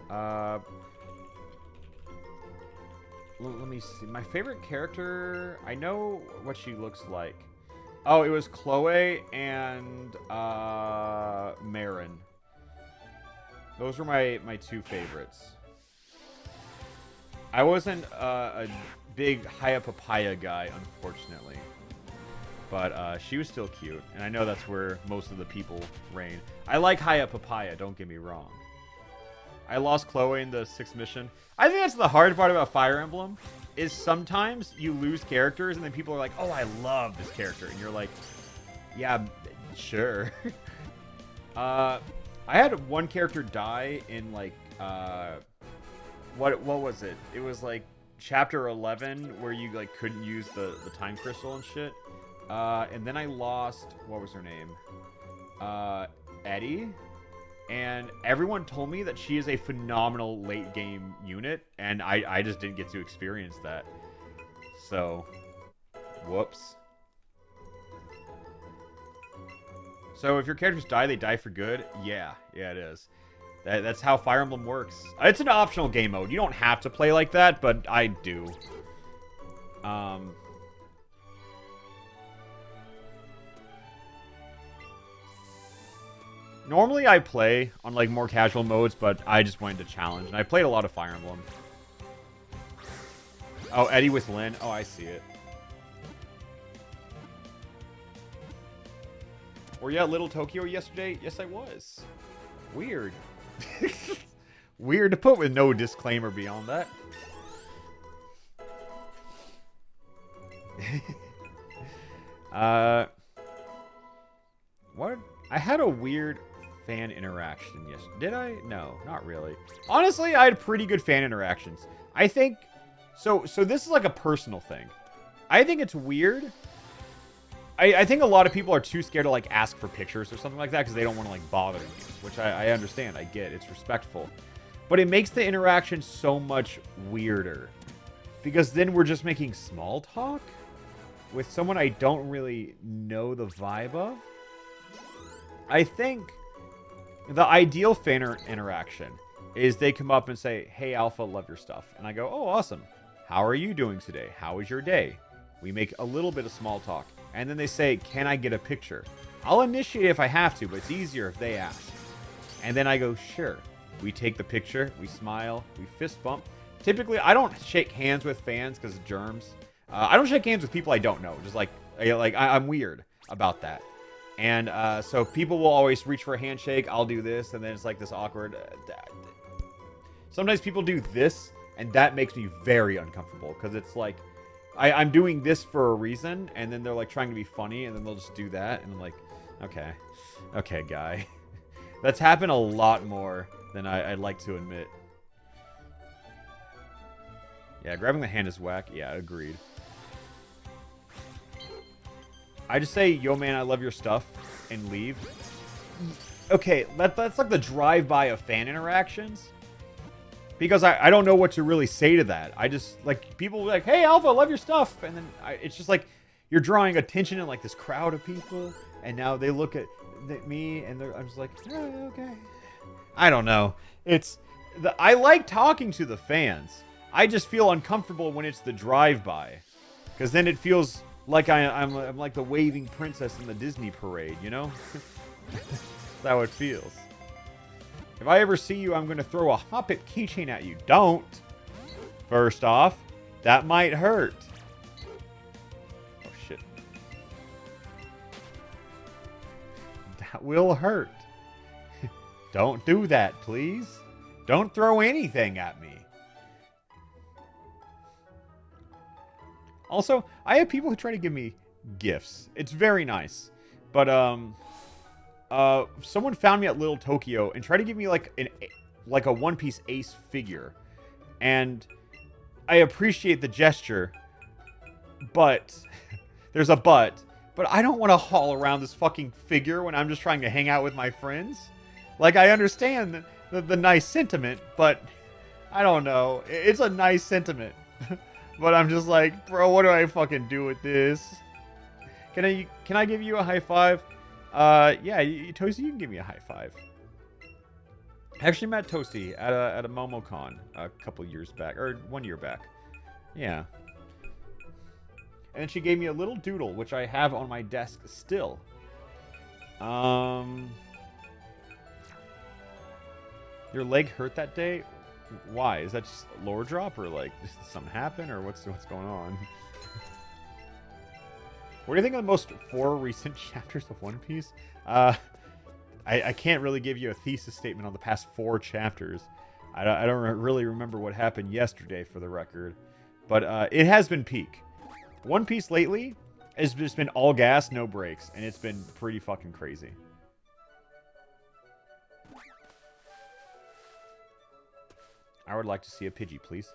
Speaker 1: Let me see. My favorite character... I know what she looks like. Oh, it was Chloe and, Marin. Those were my two favorites. I wasn't, a big Haya Papaya guy, unfortunately. But she was still cute, and I know that's where most of the people reign. I like Haya Papaya, don't get me wrong. I lost Chloe in the 6th mission. I think that's the hard part about Fire Emblem, is sometimes you lose characters, and then people are like, oh, I love this character. And you're like, yeah, sure. I had one character die in, like, what was it? It was, like, chapter 11 where you like couldn't use the time crystal and shit. And then I lost, what was her name? Eddie. And everyone told me that she is a phenomenal late game unit, and I just didn't get to experience that. So, whoops. So if your characters die, they die for good? Yeah, it is. That's how Fire Emblem works. It's an optional game mode. You don't have to play like that, but I do. Normally I play on like more casual modes, but I just wanted to challenge. And I played a lot of Fire Emblem. Oh, Eddie with Lynn. Oh, I see it. Were you at Little Tokyo yesterday? Yes, I was. Weird. Weird to put with no disclaimer beyond that. What? I had a weird fan interaction yesterday. Did I? No, not really. Honestly, I had pretty good fan interactions. I think... So this is like a personal thing. I think it's weird. I think a lot of people are too scared to like ask for pictures or something like that because they don't want to like bother you, which I understand. I get it's respectful, but it makes the interaction so much weirder because then we're just making small talk with someone I don't really know the vibe of. I think the ideal fan interaction is they come up and say, "Hey Alpha, love your stuff," and I go, "Oh, awesome. How are you doing today? How was your day?" We make a little bit of small talk. And then they say, "Can I get a picture?" I'll initiate if I have to, but it's easier if they ask. And then I go, "Sure." We take the picture, we smile, we fist bump. Typically, I don't shake hands with fans because of germs. I don't shake hands with people I don't know. Just like I'm weird about that. And so people will always reach for a handshake. I'll do this, and then it's like this awkward... Sometimes people do this, and that makes me very uncomfortable because it's like... I'm doing this for a reason, and then they're like trying to be funny, and then they'll just do that, and I'm like, okay, guy. That's happened a lot more than I'd like to admit. Yeah, grabbing the hand is whack. Yeah, agreed. I just say, "Yo, man, I love your stuff," and leave. Okay, that's like the drive-by of fan interactions. Because I don't know what to really say to that. I just, like, people will be like, "Hey, Alpha, I love your stuff." And then it's just like, you're drawing attention in, like, this crowd of people. And now they look at me, and I'm just like, "Oh, okay." I don't know. I like talking to the fans. I just feel uncomfortable when it's the drive-by. Because then it feels like I'm like the waving princess in the Disney parade, you know? That's how it feels. If I ever see you, I'm going to throw a Hoppip keychain at you. Don't. First off, that might hurt. Oh, shit. That will hurt. Don't do that, please. Don't throw anything at me. Also, I have people who try to give me gifts. It's very nice. But, someone found me at Little Tokyo and tried to give me like like a One Piece Ace figure. And I appreciate the gesture, but there's a but I don't want to haul around this fucking figure when I'm just trying to hang out with my friends. Like, I understand the nice sentiment, but I don't know. It's a nice sentiment. But I'm just like, bro, what do I fucking do with this? Can I give you a high five? Yeah, Toasty, you can give me a high five. I actually met Toasty at a MomoCon a couple years back, or 1 year back. Yeah. And she gave me a little doodle, which I have on my desk still. Your leg hurt that day? Why? Is that just a lore drop, or like did something happen, or what's going on? What do you think of the most 4 recent chapters of One Piece? I can't really give you a thesis statement on the past 4 chapters. I don't really remember what happened yesterday, for the record, but it has been peak. One Piece lately has just been all gas, no brakes, and it's been pretty fucking crazy. I would like to see a Pidgey, please.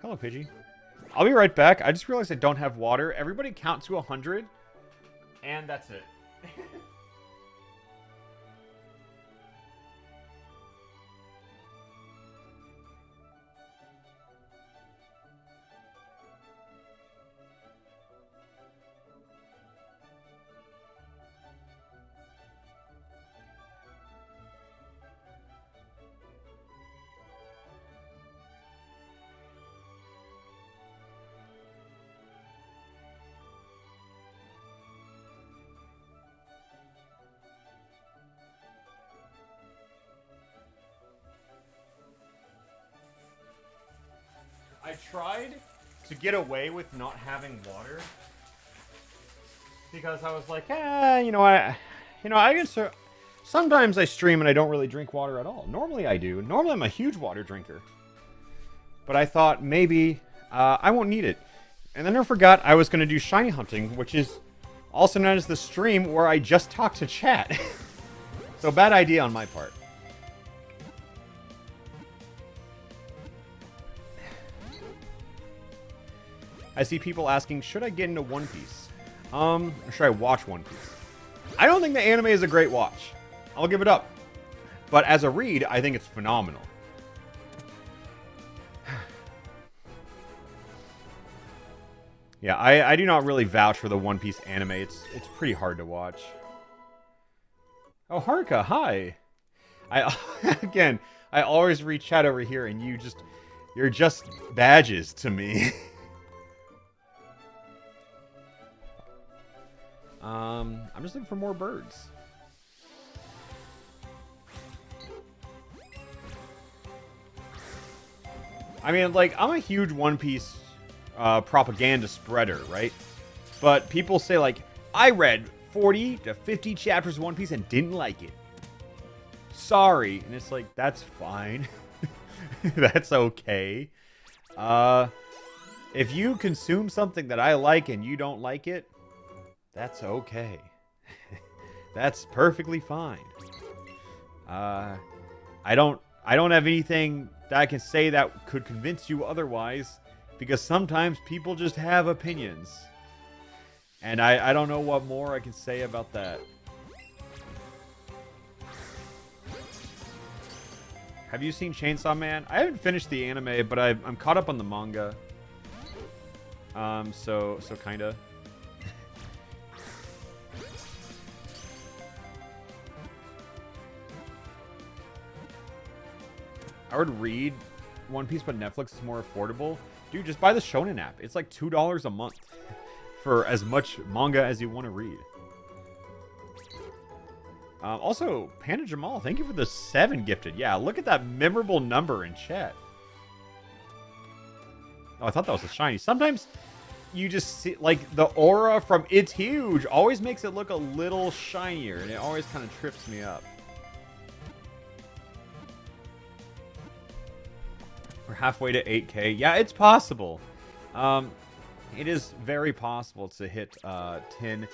Speaker 1: Hello, Pidgey. I'll be right back. I just realized I don't have water. Everybody count to 100, and that's it. I tried to get away with not having water because I was like, I guess sometimes I stream and I don't really drink water at all. Normally I do. Normally I'm a huge water drinker. But I thought maybe I won't need it. And then I forgot I was going to do shiny hunting, which is also known as the stream where I just talk to chat. So bad idea on my part. I see people asking, should I get into One Piece? Or should I watch One Piece? I don't think the anime is a great watch. I'll give it up. But as a read, I think it's phenomenal. Yeah, I do not really vouch for the One Piece anime. It's pretty hard to watch. Oh, Haruka, hi. Again, I always read chat over here, and you're just badges to me. I'm just looking for more birds. I mean, like, I'm a huge One Piece propaganda spreader, right? But people say, like, I read 40 to 50 chapters of One Piece and didn't like it. Sorry. And it's like, that's fine. That's okay. If you consume something that I like and you don't like it, that's okay. That's perfectly fine. I don't have anything that I can say that could convince you otherwise, because sometimes people just have opinions. And I don't know what more I can say about that. Have you seen Chainsaw Man? I haven't finished the anime, but I'm caught up on the manga. So kinda. I would read One Piece, but Netflix is more affordable. Dude, just buy the Shonen app. It's like $2 a month for as much manga as you want to read. Also, Panda Jamal, thank you for the 7 gifted. Yeah, look at that memorable number in chat. Oh, I thought that was a shiny. Sometimes you just see, like, the aura from It's Huge always makes it look a little shinier, and it always kind of trips me up. We're halfway to 8K. Yeah, it's possible. It is very possible to hit 10.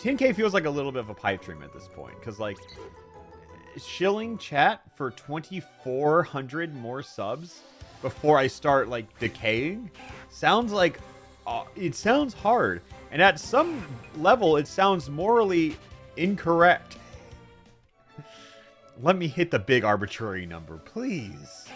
Speaker 1: 10K feels like a little bit of a pipe dream at this point, because, like, shilling chat for 2,400 more subs before I start like decaying sounds like it sounds hard, and at some level it sounds morally incorrect. Let me hit the big arbitrary number, please.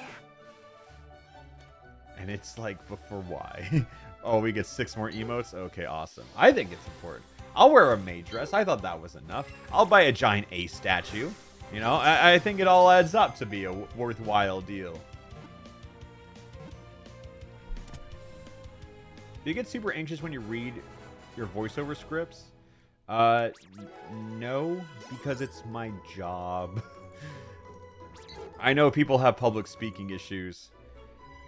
Speaker 1: And it's like, before why? Oh, we get 6 more emotes? Okay, awesome. I think it's important. I'll wear a maid dress. I thought that was enough. I'll buy a giant ace statue. You know, I think it all adds up to be a worthwhile deal. Do you get super anxious when you read your voiceover scripts? No, because it's my job. I know people have public speaking issues,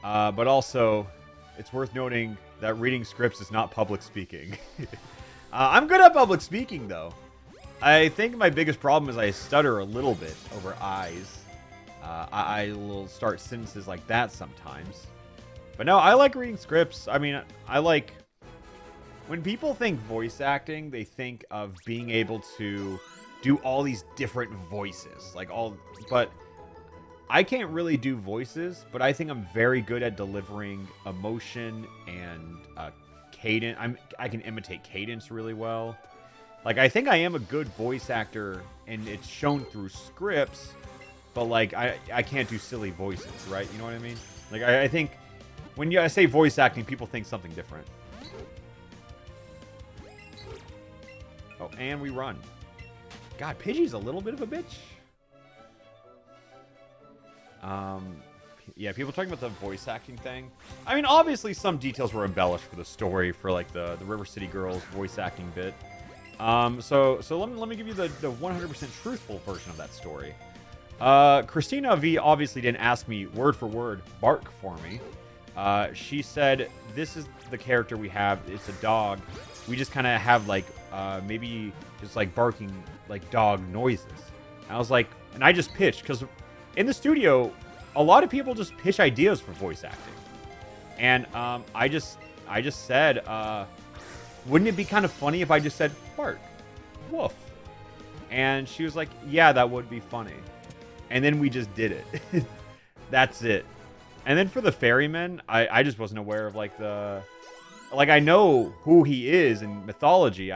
Speaker 1: but also it's worth noting that reading scripts is not public speaking. I'm good at public speaking, though. I think my biggest problem is I stutter a little bit over I's. I will start sentences like that sometimes. But no, I like reading scripts. I mean, I like... When people think voice acting, they think of being able to do all these different voices. But I can't really do voices, but I think I'm very good at delivering emotion and cadence. I can imitate cadence really well. Like, I think I am a good voice actor, and it's shown through scripts, but, like, I can't do silly voices, right? You know what I mean? Like, I think when I say voice acting, people think something different. Oh, and we run. God, Pidgey's a little bit of a bitch. Yeah, people talking about the voice acting thing. I mean, obviously some details were embellished for the story, for like the River City Girls voice acting bit. So let me give you the 100% truthful version of that story. Christina V obviously didn't ask me word for word bark for me. She said, this is the character we have. It's a dog. We just kind of have like maybe just like barking like dog noises. And I was like, and I just pitched, because in the studio, a lot of people just pitch ideas for voice acting. And I just said, wouldn't it be kind of funny if I just said, bark, woof? And she was like, yeah, that would be funny. And then we just did it. That's it. And then for the ferryman, I just wasn't aware of like the... Like, I know who he is in mythology.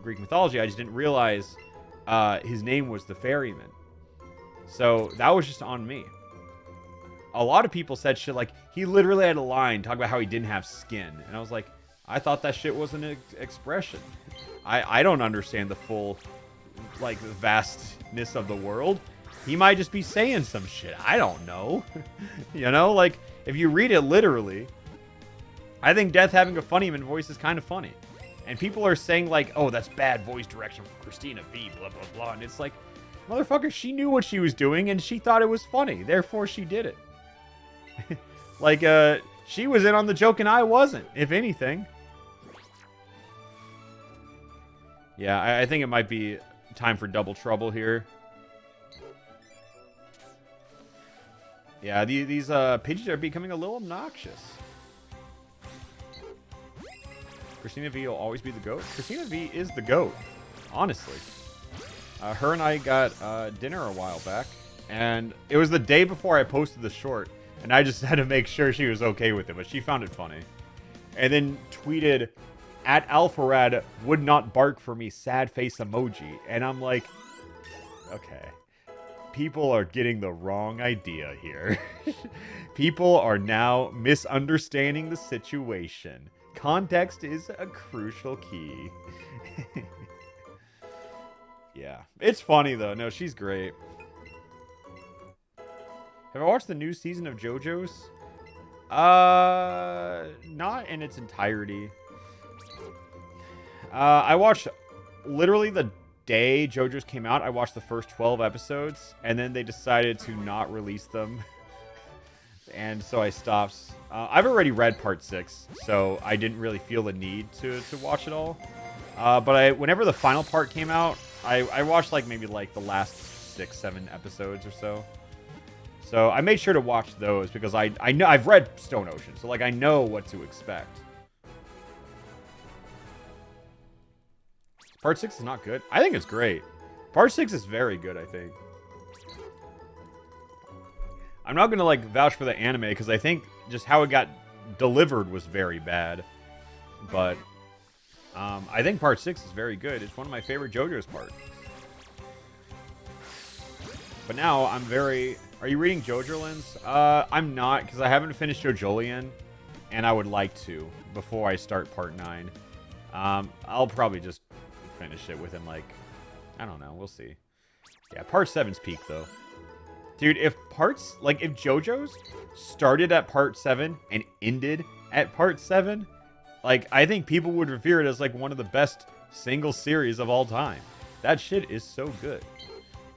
Speaker 1: Greek mythology, I just didn't realize his name was the ferryman. So that was just on me. A lot of people said shit like, he literally had a line talking about how he didn't have skin. And I was like, I thought that shit was an expression. I don't understand the full, like, vastness of the world. He might just be saying some shit. I don't know. You know, like, if you read it literally, I think Death having a funnyman voice is kind of funny. And people are saying, like, oh, that's bad voice direction from Christina V, blah, blah, blah. And it's like, motherfucker, she knew what she was doing, and she thought it was funny. Therefore, she did it. Like, she was in on the joke, and I wasn't, if anything. Yeah, I think it might be time for double trouble here. Yeah, these Pidgeys are becoming a little obnoxious. Christina V will always be the GOAT. Christina V is the GOAT, honestly. Her and I got dinner a while back, and it was the day before I posted the short, and I just had to make sure she was okay with it, but she found it funny. And then tweeted, at Alpharad, would not bark for me, sad face emoji. And I'm like, okay. People are getting the wrong idea here. People are now misunderstanding the situation. Context is a crucial key. Yeah. It's funny, though. No, she's great. Have I watched the new season of JoJo's? Not in its entirety. I watched literally the day JoJo's came out. I watched the first 12 episodes, and then they decided to not release them. And so I stopped. I've already read part 6, so I didn't really feel the need to watch it all. But whenever the final part came out, I watched like maybe like the last 6-7 episodes or so. So I made sure to watch those because I know I've read Stone Ocean, so like I know what to expect. Part 6 is not good. I think it's great. Part 6 is very good, I think. I'm not gonna like vouch for the anime because I think just how it got delivered was very bad. But I think part 6 is very good. It's one of my favorite JoJo's parts. But now I'm very... Are you reading JoJolands? I'm not, because I haven't finished JoJolion, and I would like to before I start part 9. I'll probably just finish it within, like... I don't know. We'll see. Yeah, part 7's peak, though. Dude, if parts... Like, if JoJo's started at part 7 and ended at part 7... Like, I think people would revere it as, like, one of the best single series of all time. That shit is so good.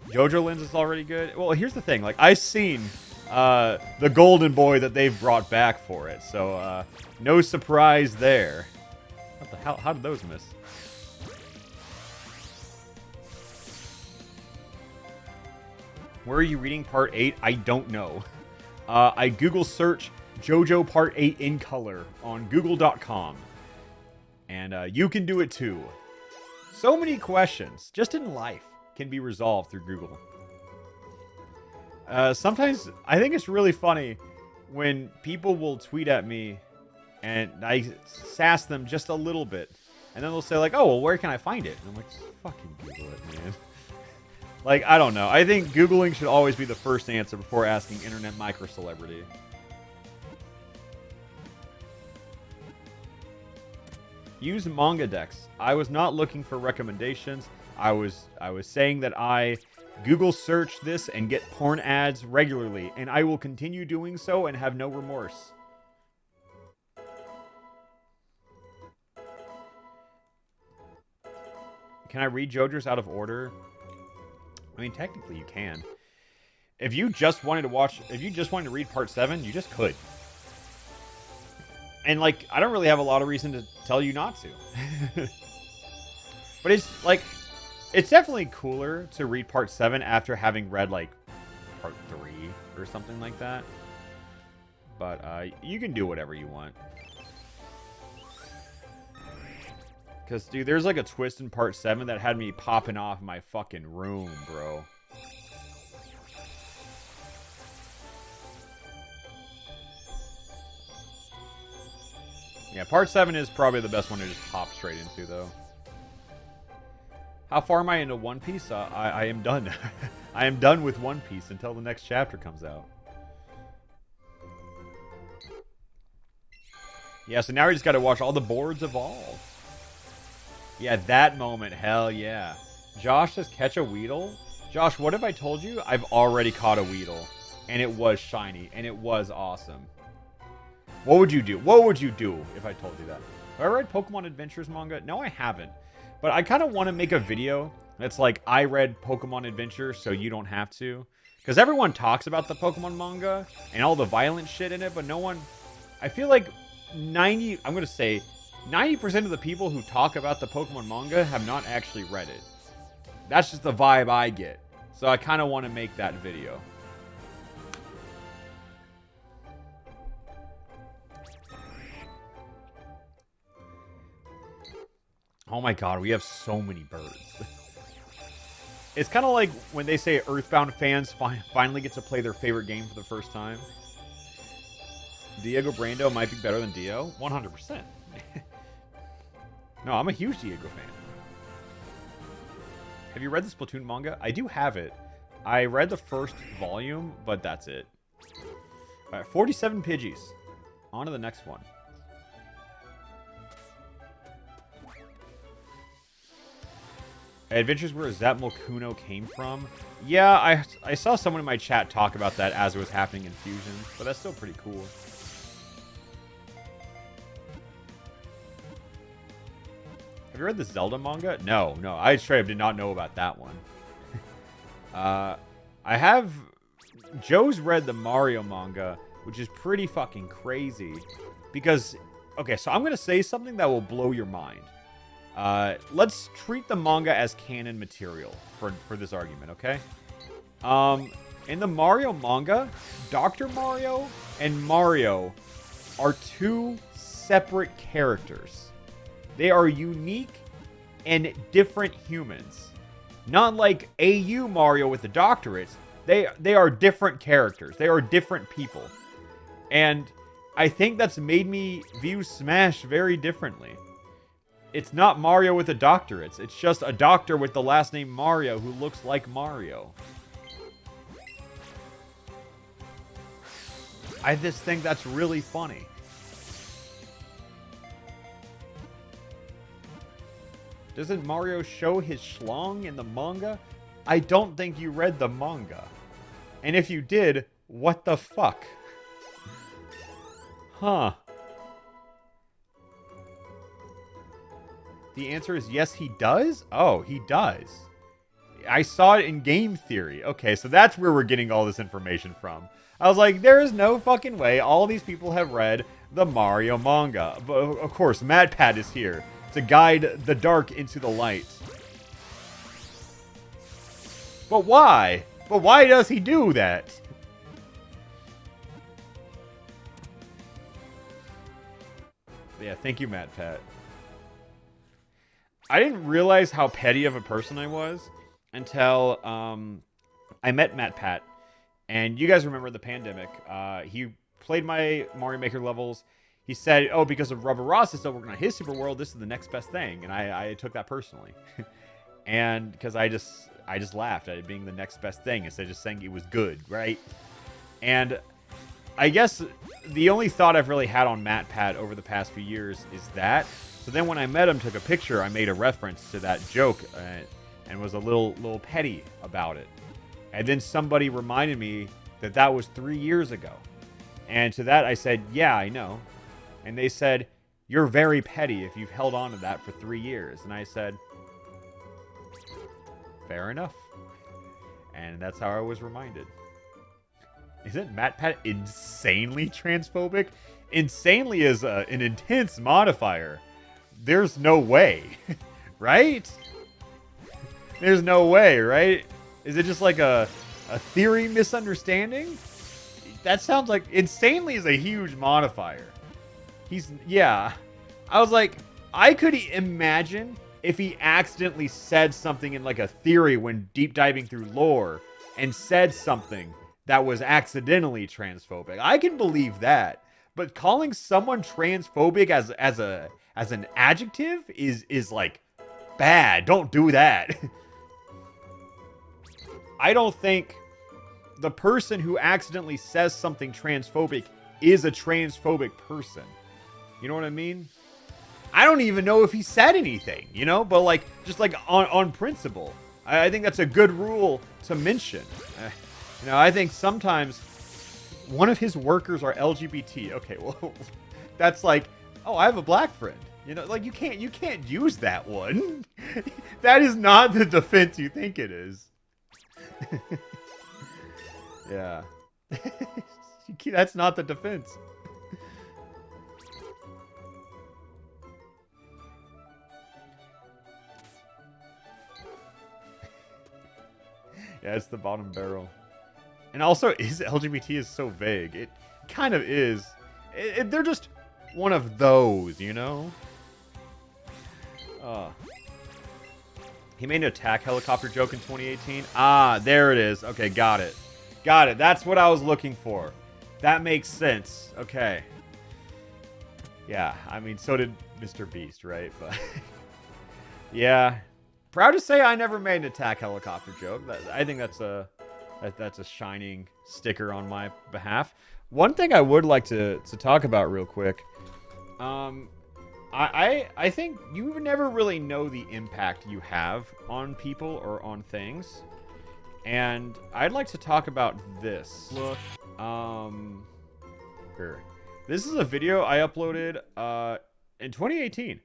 Speaker 1: JoJolands is already good. Well, here's the thing. Like, I've seen the Golden Boy that they've brought back for it. So, no surprise there. What the hell? How did those miss? Where are you reading part 8? I don't know. I Google search JoJo Part 8 in color on google.com. And you can do it too. So many questions, just in life, can be resolved through Google. Sometimes, I think it's really funny when people will tweet at me and I sass them just a little bit. And then they'll say like, oh, well, where can I find it? And I'm like, just fucking Google it, man. Like, I don't know. I think Googling should always be the first answer before asking internet micro-celebrity. Use manga decks. I was not looking for recommendations. I was saying that I Google search this and get porn ads regularly, and I will continue doing so and have no remorse. Can I read JoJo's out of order? I mean, technically you can. If you just wanted to read part 7, you just could. And, like, I don't really have a lot of reason to tell you not to. But it's, like, it's definitely cooler to read part 7 after having read, like, part 3 or something like that. But, you can do whatever you want. Because, dude, there's, like, a twist in part 7 that had me popping off my fucking room, bro. Yeah, part 7 is probably the best one to just hop straight into, though. How far am I into One Piece? I am done. I am done with One Piece until the next chapter comes out. Yeah, so now we just gotta watch all the boards evolve. Yeah, that moment, hell yeah. Josh says, catch a Weedle? Josh, what if I told you I've already caught a Weedle? And it was shiny, and it was awesome. What would you do? What would you do if I told you that? Have I read Pokemon Adventures manga? No, I haven't. But I kind of want to make a video that's like, I read Pokemon Adventure, so you don't have to. Because everyone talks about the Pokemon manga and all the violent shit in it, but no one... I feel like I'm going to say 90% of the people who talk about the Pokemon manga have not actually read it. That's just the vibe I get. So I kind of want to make that video. Oh my god, we have so many birds. It's kind of like when they say Earthbound fans finally get to play their favorite game for the first time. Diego Brando might be better than Dio. 100%. No, I'm a huge Diego fan. Have you read the Splatoon manga? I do have it. I read the first volume, but that's it. All right, 47 Pidgeys. On to the next one. Adventures where Zatmel Kuno came from? Yeah, I saw someone in my chat talk about that as it was happening in Fusion, but that's still pretty cool. Have you read the Zelda manga? No, I straight up did not know about that one. I have... Joe's read the Mario manga, which is pretty fucking crazy. Because, okay, so I'm going to say something that will blow your mind. Let's treat the manga as canon material for this argument, okay? In the Mario manga, Dr. Mario and Mario are two separate characters. They are unique and different humans. Not like AU Mario with the doctorates. They are different characters. They are different people. And I think that's made me view Smash very differently. It's not Mario with a doctorate. It's just a doctor with the last name Mario who looks like Mario. I just think that's really funny. Doesn't Mario show his schlong in the manga? I don't think you read the manga. And if you did, what the fuck? Huh. The answer is yes, he does? Oh, he does. I saw it in game theory. Okay, so that's where we're getting all this information from. I was like, there is no fucking way all these people have read the Mario manga. But of course, MatPat is here to guide the dark into the light. But why? But why does he do that? Yeah, thank you, MatPat. I didn't realize how petty of a person I was until I met MatPat. And you guys remember the pandemic. He played my Mario Maker levels. He said, oh, because of Rubber Ross is still working on his Super World, this is the next best thing. And I took that personally. And because I just laughed at it being the next best thing instead of just saying it was good, right? And I guess the only thought I've really had on MatPat over the past few years is that. So then when I met him, took a picture, I made a reference to that joke and was a little petty about it. And then somebody reminded me that that was 3 years ago. And to that I said, yeah, I know. And they said, you're very petty if you've held on to that for 3 years. And I said, fair enough. And that's how I was reminded. Isn't MatPat insanely transphobic? Insanely is an intense modifier. There's no way. Right? There's no way, right? Is it just like a theory misunderstanding? That sounds like... Insanely is a huge modifier. Yeah. I was like, I could imagine if he accidentally said something in like a theory when deep diving through lore and said something that was accidentally transphobic. I can believe that. But calling someone transphobic as an adjective is like bad. Don't do that. I don't think the person who accidentally says something transphobic is a transphobic person. You know what I mean? I don't even know if he said anything, you know? But like, just like on principle. I think that's a good rule to mention. You know, I think sometimes one of his workers are LGBT. Okay, well, that's like, oh, I have a black friend. You know, like you can't use that one. That is not the defense you think it is. Yeah. That's not the defense. Yeah, it's the bottom barrel. And also, LGBT is so vague. It kind of is. They're just one of those, you know? He made an attack helicopter joke in 2018. Ah, there it is. Okay, got it. Got it. That's what I was looking for. That makes sense. Okay. Yeah, I mean, so did Mr. Beast, right? But yeah. Proud to say I never made an attack helicopter joke. I think that's a shining sticker on my behalf. One thing I would like to talk about real quick. I think you never really know the impact you have on people or on things. And I'd like to talk about this. Look, here. This is a video I uploaded in 2018.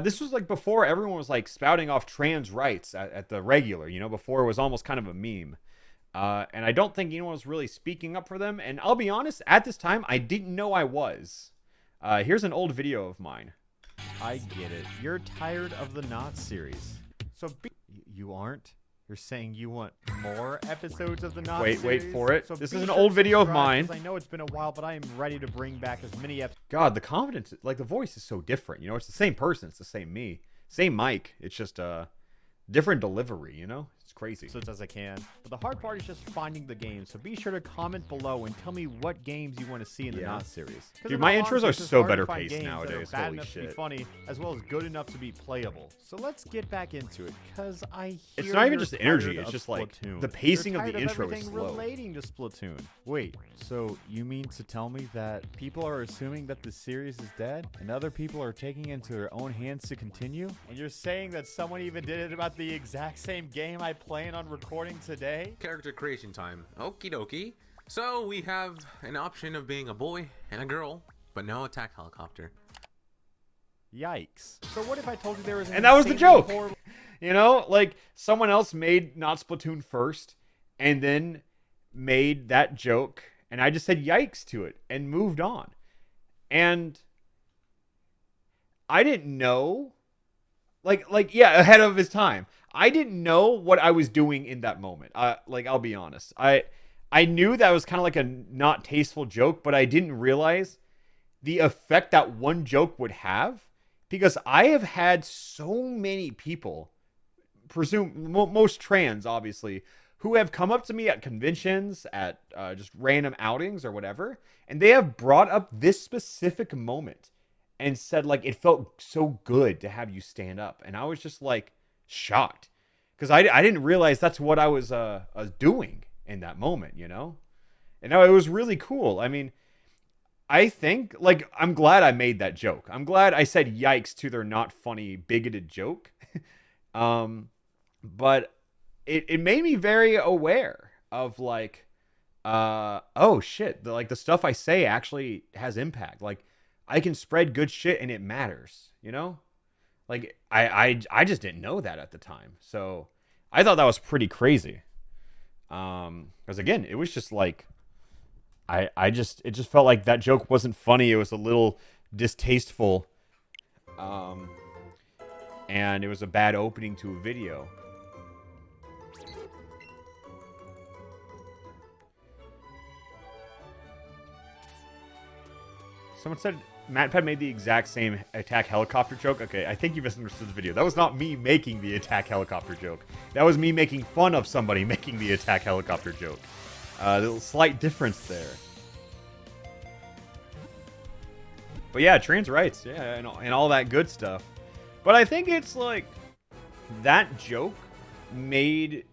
Speaker 1: This was like before everyone was like spouting off trans rights at the regular, you know, before it was almost kind of a meme. And I don't think anyone was really speaking up for them. And I'll be honest, at this time, I didn't know I was. Here's an old video of mine. I get it. You're tired of the Not series. So you aren't? You're saying you want more episodes of the Not series? Wait for it. So this is an old video of mine. I know it's been a while, but I am ready to bring back as many episodes. God, the confidence, like the voice is so different. You know, it's the same person. It's the same me. Same mic. It's just a different delivery, you know? It's It's crazy.
Speaker 2: As I can. But the hard part is just finding the games. So be sure to comment below and tell me what games you want to see in the Not series.
Speaker 1: Dude, my intros are so better paced nowadays.
Speaker 2: Bad
Speaker 1: Holy
Speaker 2: enough to be
Speaker 1: shit.
Speaker 2: funny, as well as good enough to be playable. So let's get back into it, because I hear
Speaker 1: it's not even
Speaker 2: you're
Speaker 1: just the energy.
Speaker 2: tired
Speaker 1: It's
Speaker 2: of
Speaker 1: just like
Speaker 2: Splatoon.
Speaker 1: the pacing
Speaker 2: You're
Speaker 1: of the
Speaker 2: tired
Speaker 1: intro is
Speaker 2: everything
Speaker 1: slow.
Speaker 2: relating to Splatoon. Wait, so you mean to tell me that people are assuming that the series is dead, and other people are taking it into their own hands to continue? And you're saying that someone even did it about the exact same game I plan on recording today?
Speaker 3: Character creation time. Okie dokie. So we have an option of being a boy and a girl, but no attack helicopter.
Speaker 2: Yikes. So what if I told you there was an
Speaker 1: And that was the
Speaker 2: insanely
Speaker 1: joke.
Speaker 2: horrible-
Speaker 1: You know, like someone else made Not Splatoon first and then made that joke, and I just said yikes to it and moved on. And I didn't know, yeah, ahead of his time. I didn't know what I was doing in that moment. I'll be honest. I knew that was kind of like a not tasteful joke, but I didn't realize the effect that one joke would have, because I have had so many people, most trans, obviously, who have come up to me at conventions, at just random outings or whatever, and they have brought up this specific moment and said, like, it felt so good to have you stand up. And I was just, like, shocked, because I didn't realize that's what I was doing in that moment, you know? And it was really cool. I mean, I think, like, I'm glad I made that joke. I'm glad I said yikes to their not funny, bigoted joke. But it made me very aware of, like, oh shit, the stuff I say actually has impact. Like, I can spread good shit and it matters, you know? Like, I just didn't know that at the time. So I thought that was pretty crazy. Because again, it was just like, it just felt like that joke wasn't funny. It was a little distasteful. And it was a bad opening to a video. Someone said MatPad made the exact same attack helicopter joke. Okay, I think you misunderstood the video. That was not me making the attack helicopter joke. That was me making fun of somebody making the attack helicopter joke. Little slight difference there. But yeah, trans rights, yeah, and all that good stuff. But I think it's like that joke made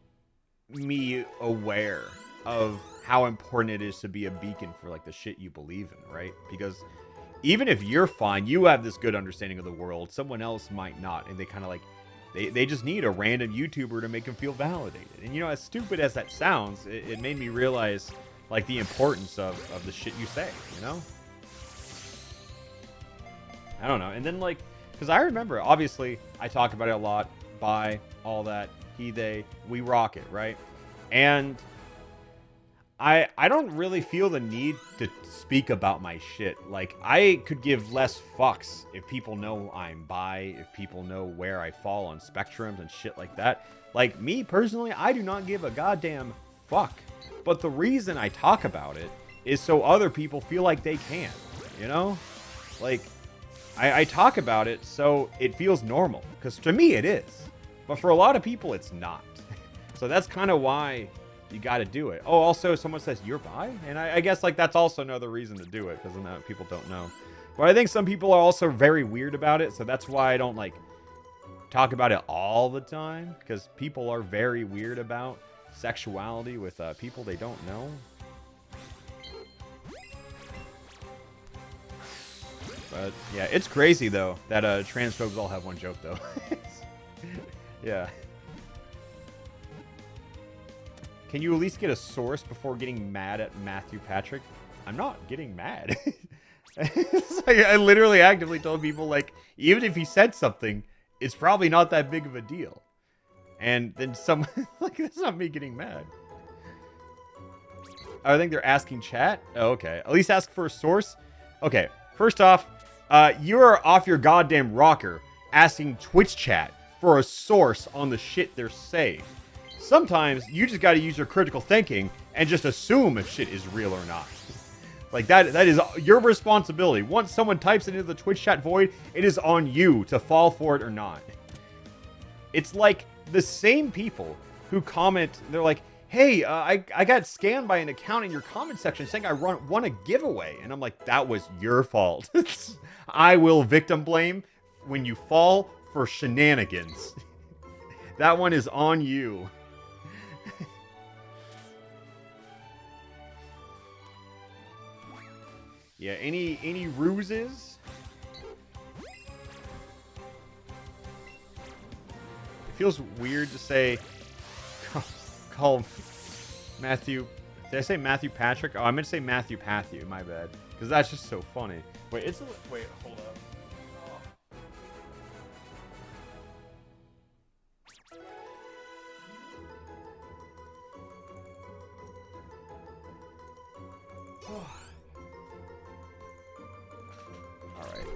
Speaker 1: me aware of how important it is to be a beacon for like the shit you believe in, right? Because even if you're fine, you have this good understanding of the world, someone else might not, and they kind of like they just need a random YouTuber to make them feel validated. And you know, as stupid as that sounds, it made me realize like the importance of the shit you say, you know? I don't know. And then like, because I remember, obviously, I talk about it a lot, bi, all that, he, they, we rock it, right? And I don't really feel the need to speak about my shit. Like, I could give less fucks if people know I'm bi, if people know where I fall on spectrums and shit like that. Like, me, personally, I do not give a goddamn fuck. But the reason I talk about it is so other people feel like they can, you know? Like, I talk about it so it feels normal. Because to me, it is. But for a lot of people, it's not. So that's kind of why you got to do it. Oh, also, someone says, you're bi? And I guess, like, that's also another reason to do it, because then people don't know. But I think some people are also very weird about it, so that's why I don't, like, talk about it all the time, because people are very weird about sexuality with people they don't know. But, yeah, it's crazy, though, that transphobes all have one joke, though. Yeah. Can you at least get a source before getting mad at Matthew Patrick? I'm not getting mad. It's like, I literally actively told people, like, even if he said something, it's probably not that big of a deal. And then some, like, that's not me getting mad. I think they're asking chat. Oh, okay. At least ask for a source. Okay. First off, you're off your goddamn rocker asking Twitch chat for a source on the shit they're saying. Sometimes you just got to use your critical thinking and just assume if shit is real or not. Like, that is your responsibility. Once someone types it into the Twitch chat void, it is on you to fall for it or not. It's like the same people who comment, they're like, hey, I got scammed by an account in your comment section saying I won a giveaway. And I'm like, that was your fault. I will victim blame when you fall for shenanigans. That one is on you. Yeah, any ruses? It feels weird to say call Matthew. Did I say Matthew Patrick? Oh, I meant to say Matthew Patthew. My bad. Because that's just so funny. Wait, wait, hold up. Oh. All right.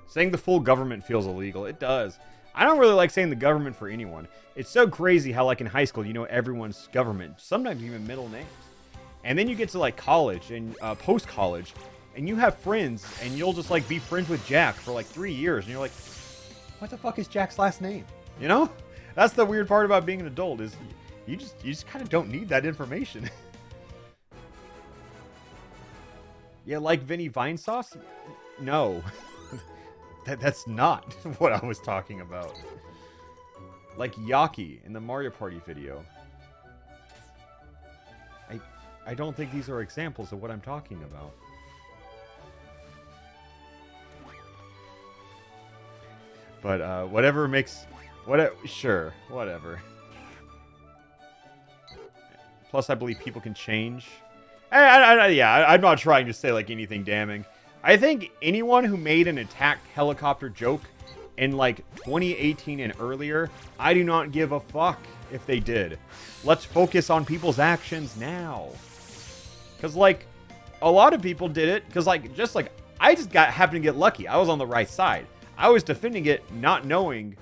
Speaker 1: Saying the full government feels illegal. It does. I don't really like saying the government for anyone. It's so crazy how, like, in high school, you know everyone's government, sometimes even middle names. And then you get to, like, college and post-college, and you have friends, and you'll just, like, be friends with Jack for, like, 3 years, and you're like, what the fuck is Jack's last name? You know? That's the weird part about being an adult, is you just kind of don't need that information. Yeah, like Vinny Vine Sauce? No. That's not what I was talking about. Like Yaki in the Mario Party video. I don't think these are examples of what I'm talking about. But whatever makes... Sure, whatever. Plus, I believe people can change. Yeah, I'm not trying to say like anything damning. I think anyone who made an attack helicopter joke in like 2018 and earlier, I do not give a fuck if they did. Let's focus on people's actions now. Because like a lot of people did it because I just happened to get lucky. I was on the right side. I was defending it not knowing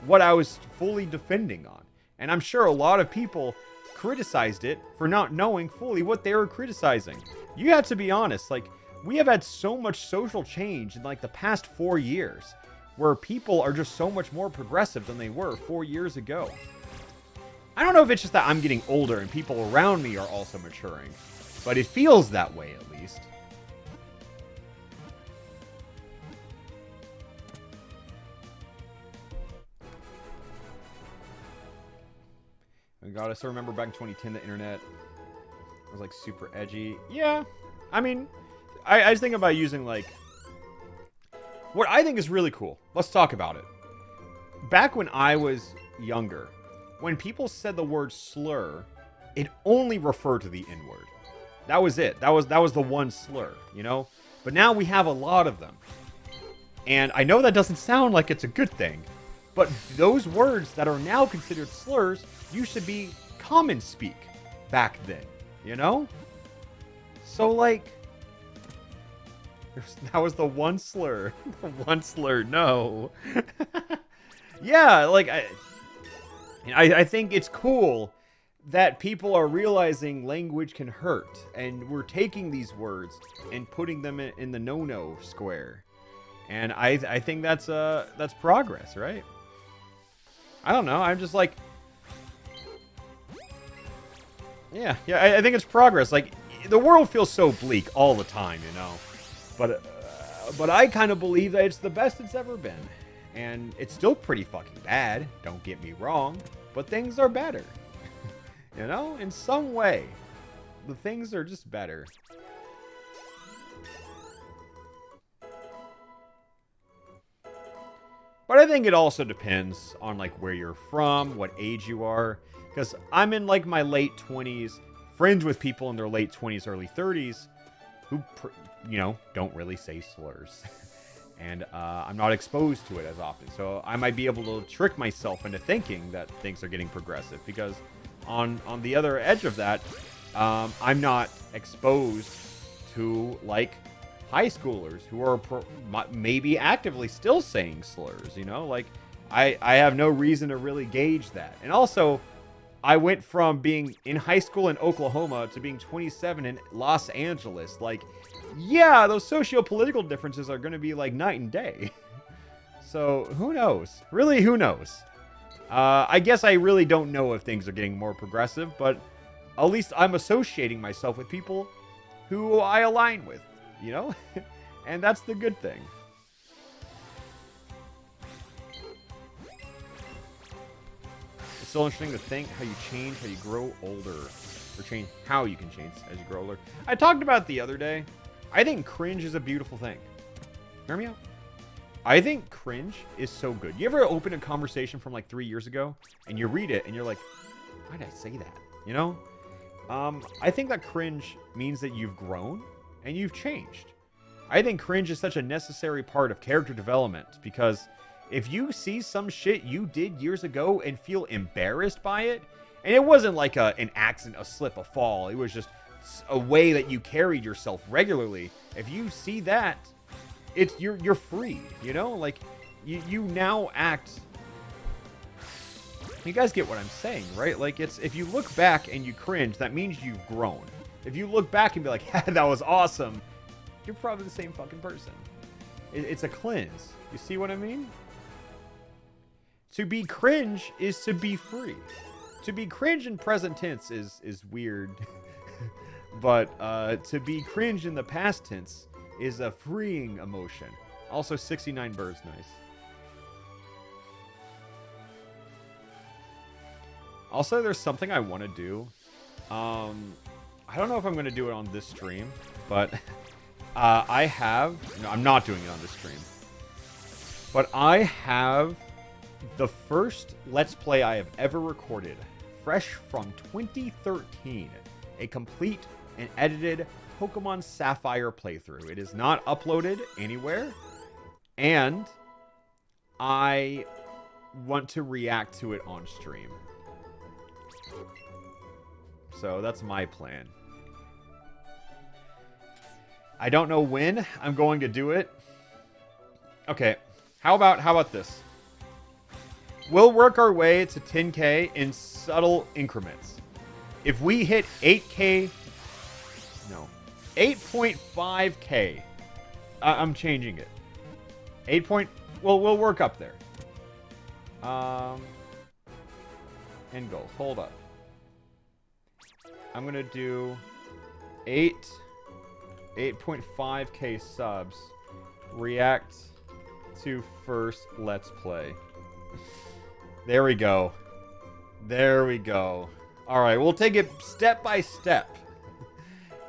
Speaker 1: what I was fully defending on. And I'm sure a lot of people criticized it for not knowing fully what they were criticizing. You have to be honest, like, we have had so much social change in like the past 4 years where people are just so much more progressive than they were 4 years ago. I don't know if it's just that I'm getting older and people around me are also maturing, but it feels that way at least. I gotta still remember back in 2010 the internet was like super edgy. Yeah, I mean, I just think about using like what I think is really cool. Let's talk about it. Back when I was younger, when people said the word slur, it only referred to the N-word. That was it. That was the one slur, you know? But now we have a lot of them. And I know that doesn't sound like it's a good thing, but those words that are now considered slurs used to be common speak back then, you know? So like, that was the one slur. The one slur, no. Yeah, like, I think it's cool that people are realizing language can hurt, and we're taking these words and putting them in the no-no square. And I think that's progress, right? I don't know. I'm just like, yeah. I think it's progress. Like, the world feels so bleak all the time, you know. But I kind of believe that it's the best it's ever been. And it's still pretty fucking bad, don't get me wrong, but things are better. You know, in some way, the things are just better. But I think it also depends on like where you're from, what age you are. Because I'm in like my late 20s, friends with people in their late 20s, early 30s, who, you know, don't really say slurs. And I'm not exposed to it as often. So I might be able to trick myself into thinking that things are getting progressive. Because on the other edge of that, I'm not exposed to, like, high schoolers who are maybe actively still saying slurs, you know? Like, I have no reason to really gauge that. And also, I went from being in high school in Oklahoma to being 27 in Los Angeles. Like, yeah, those socio-political differences are going to be like night and day. So, who knows? Really, who knows? I guess I really don't know if things are getting more progressive, but at least I'm associating myself with people who I align with, you know? And that's the good thing. It's still interesting to think how you change, how you grow older. Or change how you can change as you grow older. I talked about it the other day. I think cringe is a beautiful thing. Hear me out. I think cringe is so good. You ever open a conversation from like 3 years ago and you read it and you're like, why did I say that? You know? I think that cringe means that you've grown and you've changed. I think cringe is such a necessary part of character development because if you see some shit you did years ago and feel embarrassed by it, and it wasn't like an accident, a slip, a fall. It was just a way that you carried yourself regularly. If you see that, you're free, you know? Like, you now act... You guys get what I'm saying, right? Like, it's if you look back and you cringe, that means you've grown. If you look back and be like, that was awesome, you're probably the same fucking person. It's a cleanse. You see what I mean? To be cringe is to be free. To be cringe in present tense is weird. But to be cringe in the past tense is a freeing emotion. Also, 69 birds, nice. Also, there's something I want to do. I don't know if I'm going to do it on this stream, but I have... No, I'm not doing it on this stream. But I have the first Let's Play I have ever recorded, fresh from 2013. A complete and edited Pokemon Sapphire playthrough. It is not uploaded anywhere. And I want to react to it on stream. So that's my plan. I don't know when I'm going to do it. Okay, how about this? We'll work our way to 10K in subtle increments. If we hit 8K, no, 8.5K, I'm changing it. We'll work up there. End goals. Hold up. I'm gonna do 8.5K subs. React to first Let's Play. There we go. There we go. All right, we'll take it step by step.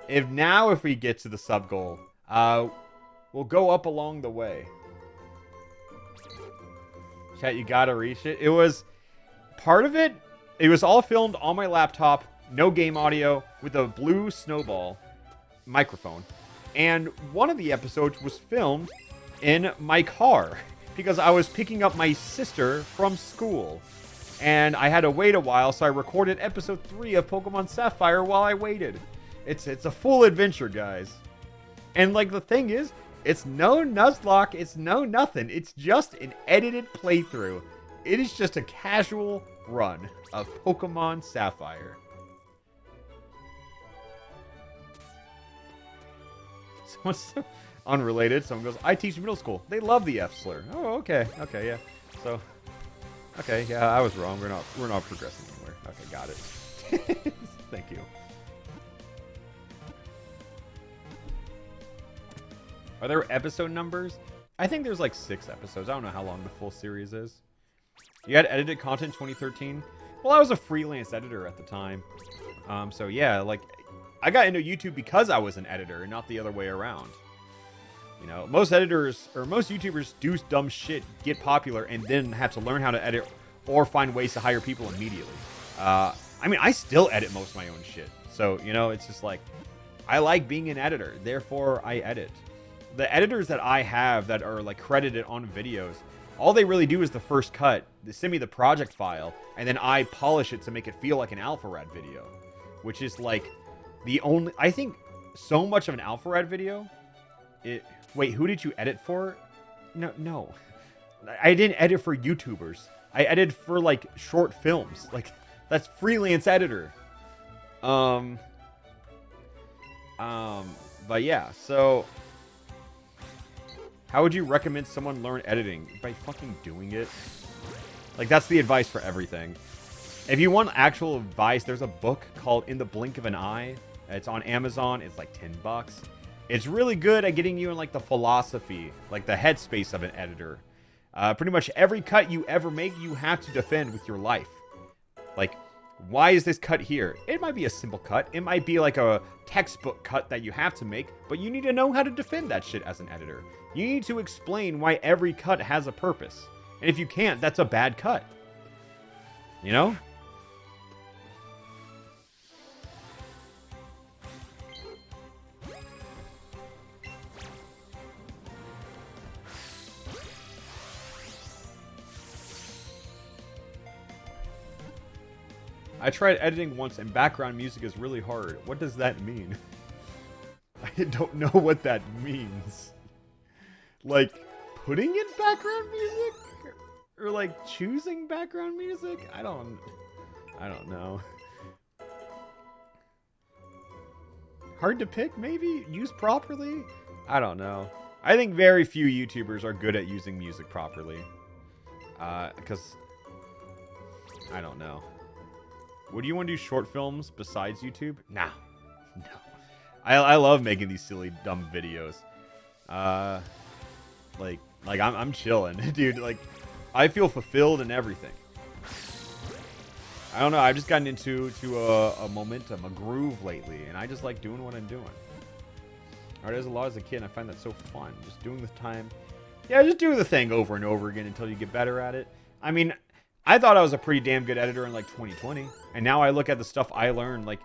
Speaker 1: If we get to the sub goal, we'll go up along the way. Chat, you gotta reach it. It was part of it. It was all filmed on my laptop, no game audio, with a blue snowball microphone. And one of the episodes was filmed in my car because I was picking up my sister from school. And I had to wait a while, so I recorded episode 3 of Pokemon Sapphire while I waited. It's a full adventure, guys. And, like, the thing is, it's no Nuzlocke, it's no nothing. It's just an edited playthrough. It is just a casual run of Pokemon Sapphire. Someone's unrelated. Someone goes, I teach middle school. They love the F slur. Oh, okay. Okay, yeah. So, okay, yeah, I was wrong. We're not progressing anywhere. Okay, got it. Thank you. Are there episode numbers? I think there's like 6 episodes. I don't know how long the full series is. You had edited content 2013? Well, I was a freelance editor at the time. So yeah, like, I got into YouTube because I was an editor and not the other way around. You know, most editors, or most YouTubers do dumb shit, get popular, and then have to learn how to edit or find ways to hire people immediately. I mean, I still edit most of my own shit. So, you know, it's just like, I like being an editor, therefore I edit. The editors that I have that are like credited on videos, all they really do is the first cut. They send me the project file, and then I polish it to make it feel like an Alpharad video. Which is like the only... I think so much of an Alpharad video... Wait, who did you edit for? No. I didn't edit for YouTubers. I edited for, like, short films. Like, that's freelance editor. But yeah, so... How would you recommend someone learn editing? By fucking doing it. Like, that's the advice for everything. If you want actual advice, there's a book called In the Blink of an Eye. It's on Amazon. It's like $10. It's really good at getting you in like the philosophy, like the headspace of an editor. Pretty much every cut you ever make, you have to defend with your life. Like, why is this cut here? It might be a simple cut. It might be like a textbook cut that you have to make, but you need to know how to defend that shit as an editor. You need to explain why every cut has a purpose. And if you can't, that's a bad cut. You know? I tried editing once and background music is really hard. What does that mean? I don't know what that means. Like, putting in background music? Or like choosing background music? I don't know. Hard to pick, maybe? Used properly? I don't know. I think very few YouTubers are good at using music properly. Because I don't know. Would you want to do short films besides YouTube? Nah. No. I love making these silly, dumb videos. Like I'm chilling, dude. Like, I feel fulfilled in everything. I don't know. I've just gotten into a momentum, a groove lately, and I just like doing what I'm doing. I did a lot as a kid, and I find that so fun. Just doing the time. Yeah, just do the thing over and over again until you get better at it. I mean, I thought I was a pretty damn good editor in like 2020, and now I look at the stuff I learned. Like,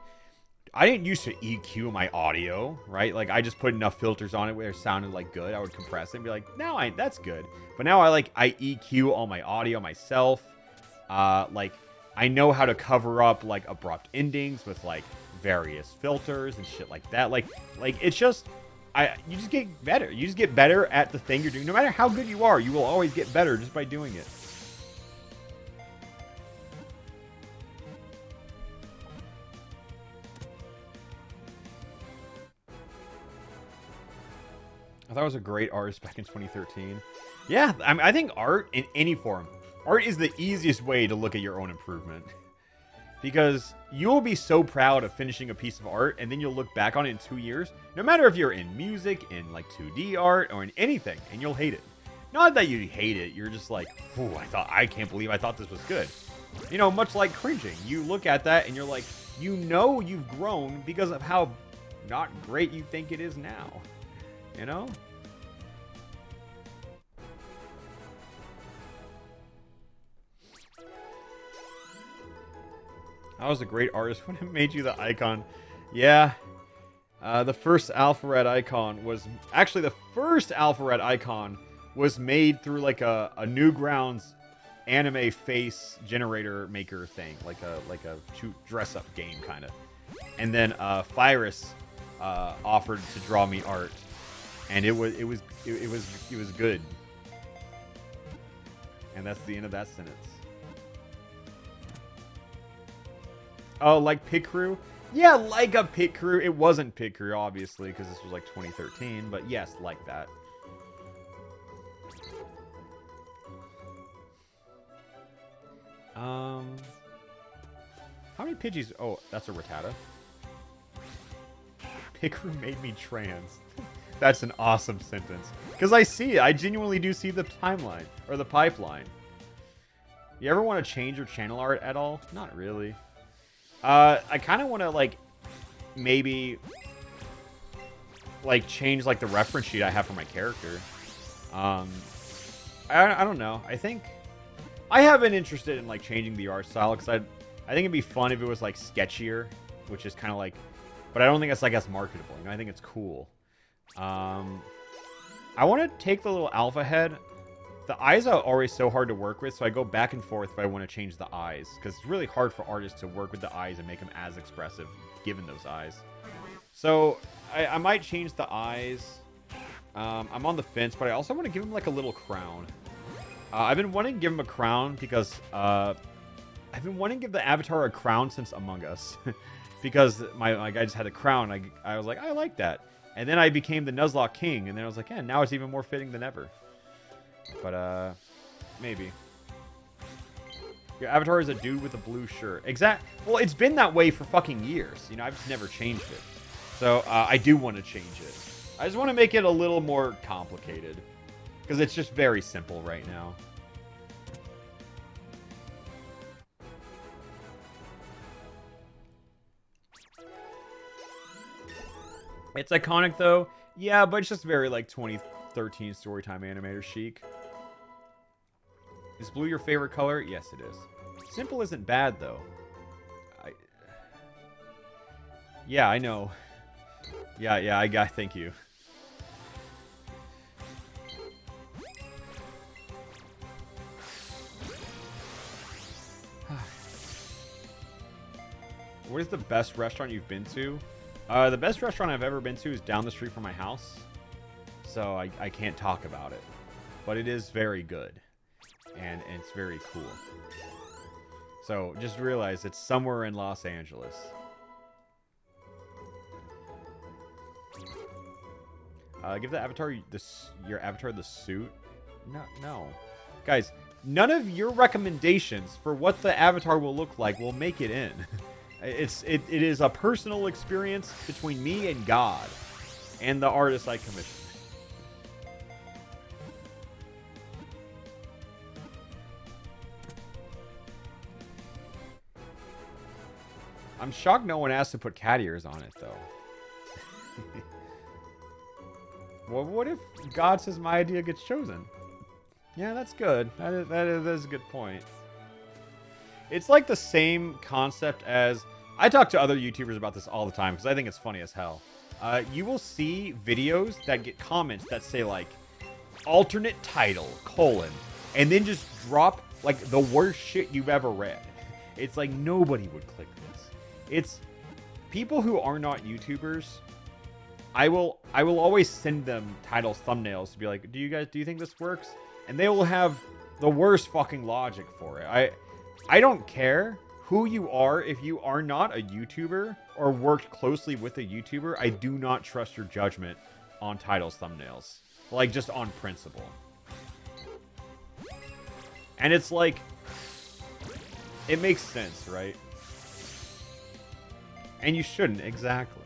Speaker 1: I didn't used to EQ my audio, right? Like, I just put enough filters on it where it sounded like good. I would compress it and be like, no, that's good. But now I EQ all my audio myself. Like, I know how to cover up like abrupt endings with like various filters and shit like that. Like it's just, you just get better. You just get better at the thing you're doing. No matter how good you are, you will always get better just by doing it. I thought I was a great artist back in 2013. Yeah, I think art in any form. Art is the easiest way to look at your own improvement. Because you'll be so proud of finishing a piece of art, and then you'll look back on it in 2 years, no matter if you're in music, in like 2D art, or in anything, and you'll hate it. Not that you hate it, you're just like, ooh, I can't believe I thought this was good. You know, much like cringing. You look at that, and you're like, you know you've grown because of how not great you think it is now. You know? I was a great artist when it made you the icon. Yeah. The first Alpharad icon was... Actually, the first Alpharad icon was made through like a Newgrounds anime face generator maker thing. Like a dress-up game, kind of. And then Fyrus offered to draw me art. And it was good. And that's the end of that sentence. Oh, like Pit Crew? Yeah, like a Pit Crew. It wasn't Pit Crew, obviously, because this was like 2013. But yes, like that. How many Pidgeys? Oh, that's a Rattata. Pit Crew made me trans. That's an awesome sentence. Because I see it. I genuinely do see the timeline. Or the pipeline. You ever want to change your channel art at all? Not really. I kind of want to, like, maybe, like, change, like, the reference sheet I have for my character. I don't know. I think I have been interested in, like, changing the art style, because I think it'd be fun if it was, like, sketchier, which is kind of like, but I don't think it's, like, as marketable. You know, I think it's cool. I want to take the little alpha head. The eyes are always so hard to work with, so I go back and forth if I want to change the eyes. Because it's really hard for artists to work with the eyes and make them as expressive, given those eyes. So, I might change the eyes. I'm on the fence, but I also want to give him, like, a little crown. I've been wanting to give him a crown because, I've been wanting to give the avatar a crown since Among Us. Because my guy just had a crown, I was like, I like that. And then I became the Nuzlocke King, and then I was like, yeah, now it's even more fitting than ever. But, maybe. Your avatar is a dude with a blue shirt. Well, it's been that way for fucking years. You know, I've just never changed it. So I do want to change it. I just want to make it a little more complicated. Because it's just very simple right now. It's iconic, though. Yeah, but it's just very, like, 2013 Storytime animator chic. Is blue your favorite color? Yes, it is. Simple isn't bad, though. Yeah, I know. Yeah, thank you. What is the best restaurant you've been to? The best restaurant I've ever been to is down the street from my house. So I can't talk about it. But it is very good. And it's very cool. So just realize it's somewhere in Los Angeles. Give the avatar your avatar the suit. No. Guys, none of your recommendations for what the avatar will look like will make it in. It is a personal experience between me and God and the artist I commissioned. I'm shocked no one asked to put cat ears on it, though. Well, what if God says my idea gets chosen? Yeah, that's good. That is a good point. It's like the same concept as... I talk to other YouTubers about this all the time because I think it's funny as hell. You will see videos that get comments that say, like, alternate title, : and then just drop, like, the worst shit you've ever read. It's like nobody would click this. It's people who are not YouTubers. I will always send them titles, thumbnails to be like, do you think this works? And they will have the worst fucking logic for it. I don't care who you are. If you are not a YouTuber or worked closely with a YouTuber, I do not trust your judgment on titles, thumbnails. Like, just on principle. And it's like, it makes sense, right? And you shouldn't, exactly.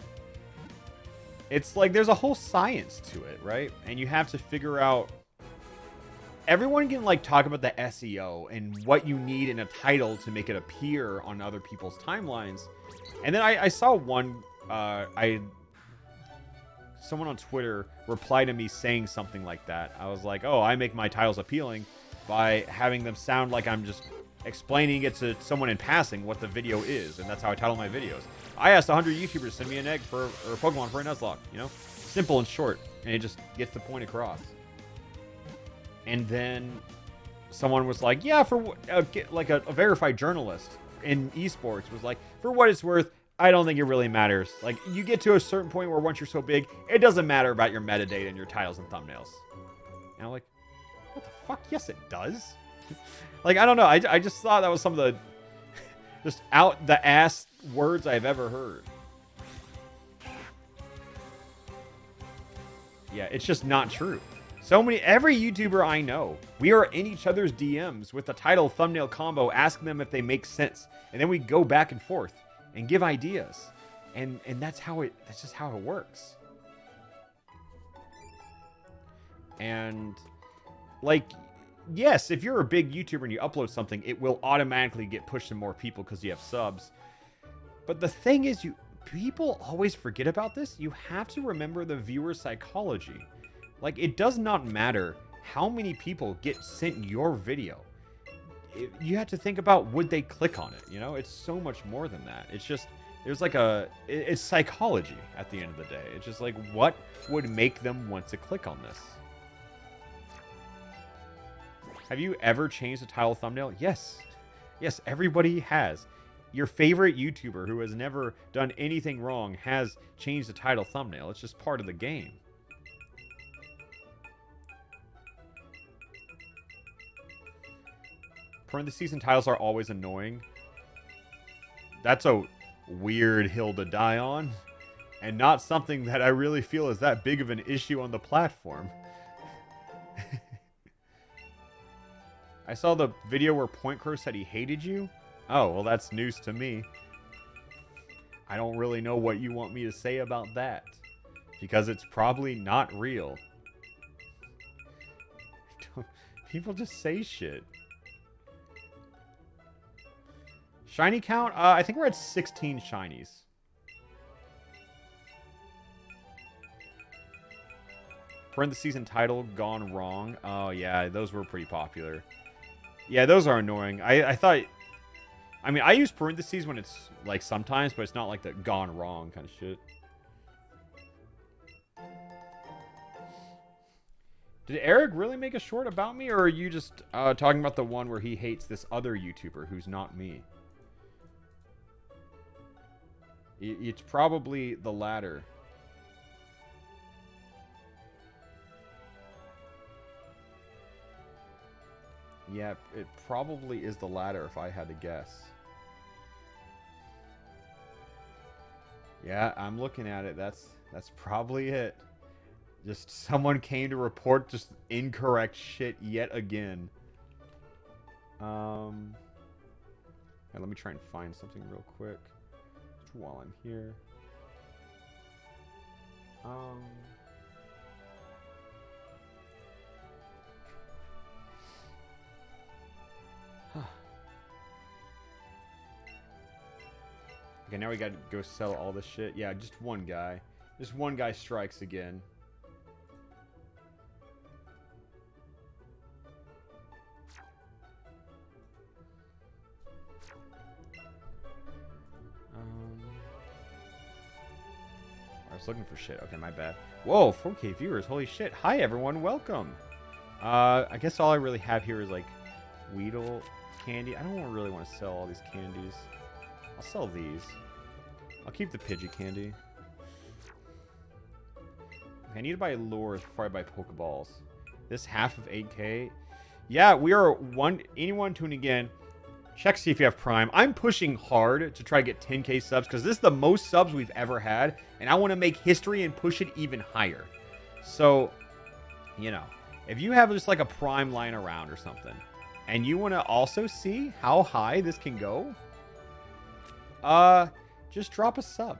Speaker 1: It's like there's a whole science to it, right? And you have to figure out... Everyone can, like, talk about the SEO and what you need in a title to make it appear on other people's timelines. And then I saw one... someone on Twitter reply to me saying something like that. I was like, oh, I make my titles appealing by having them sound like I'm just explaining it to someone in passing what the video is, and that's how I title my videos. I asked 100 YouTubers to send me an egg or a Pokemon for a Nuzlocke, you know? Simple and short, and it just gets the point across. And then someone was like, yeah, for like a verified journalist in esports was like, for what it's worth, I don't think it really matters. Like, you get to a certain point where once you're so big, it doesn't matter about your metadata and your titles and thumbnails. And I'm like, what the fuck? Yes, it does. Like, I don't know. I just thought that was some of the just out the ass words I've ever heard. Yeah, it's just not true. Every YouTuber I know, we are in each other's DMs with the title thumbnail combo, asking them if they make sense. And then we go back and forth and give ideas. And that's just how it works. And like, yes, if you're a big YouTuber and you upload something, it will automatically get pushed to more people because you have subs. But the thing is, people always forget about this. You have to remember the viewer psychology. Like, it does not matter how many people get sent your video. You have to think about, would they click on it? You know, it's so much more than that. It's just, there's like it's psychology at the end of the day. It's just like, what would make them want to click on this? Have you ever changed a title thumbnail? Yes. Yes, everybody has. Your favorite YouTuber who has never done anything wrong has changed the title thumbnail. It's just part of the game. Parentheses and titles are always annoying. That's a weird hill to die on. And not something that I really feel is that big of an issue on the platform. I saw the video where Point Crow said he hated you. Oh, well, that's news to me. I don't really know what you want me to say about that. Because it's probably not real. People just say shit. Shiny count? I think we're at 16 shinies. Parentheses and title gone wrong. Oh, yeah, those were pretty popular. Yeah, those are annoying. I thought... I mean, I use parentheses when it's, like, sometimes, but it's not like the gone wrong kind of shit. Did Eric really make a short about me, or are you just talking about the one where he hates this other YouTuber who's not me? It's probably the latter. Yeah, it probably is the latter if I had to guess. Yeah, I'm looking at it. That's probably it. Just someone came to report just incorrect shit yet again. Let me try and find something real quick just while I'm here. Okay, now we gotta go sell all this shit. Yeah, just one guy. Just one guy strikes again. I was looking for shit. Okay, my bad. Whoa, 4K viewers. Holy shit. Hi, everyone. Welcome. I guess all I really have here is, like, Weedle candy. I don't really want to sell all these candies. I'll sell these. I'll keep the Pidgey candy. Okay, I need to buy lures before I buy Pokeballs. This half of 8K. Yeah, we are anyone tuning in. Check see if you have Prime. I'm pushing hard to try to get 10K subs because this is the most subs we've ever had, and I want to make history and push it even higher. So, you know, if you have just like a Prime lying around or something, and you want to also see how high this can go, just drop a sub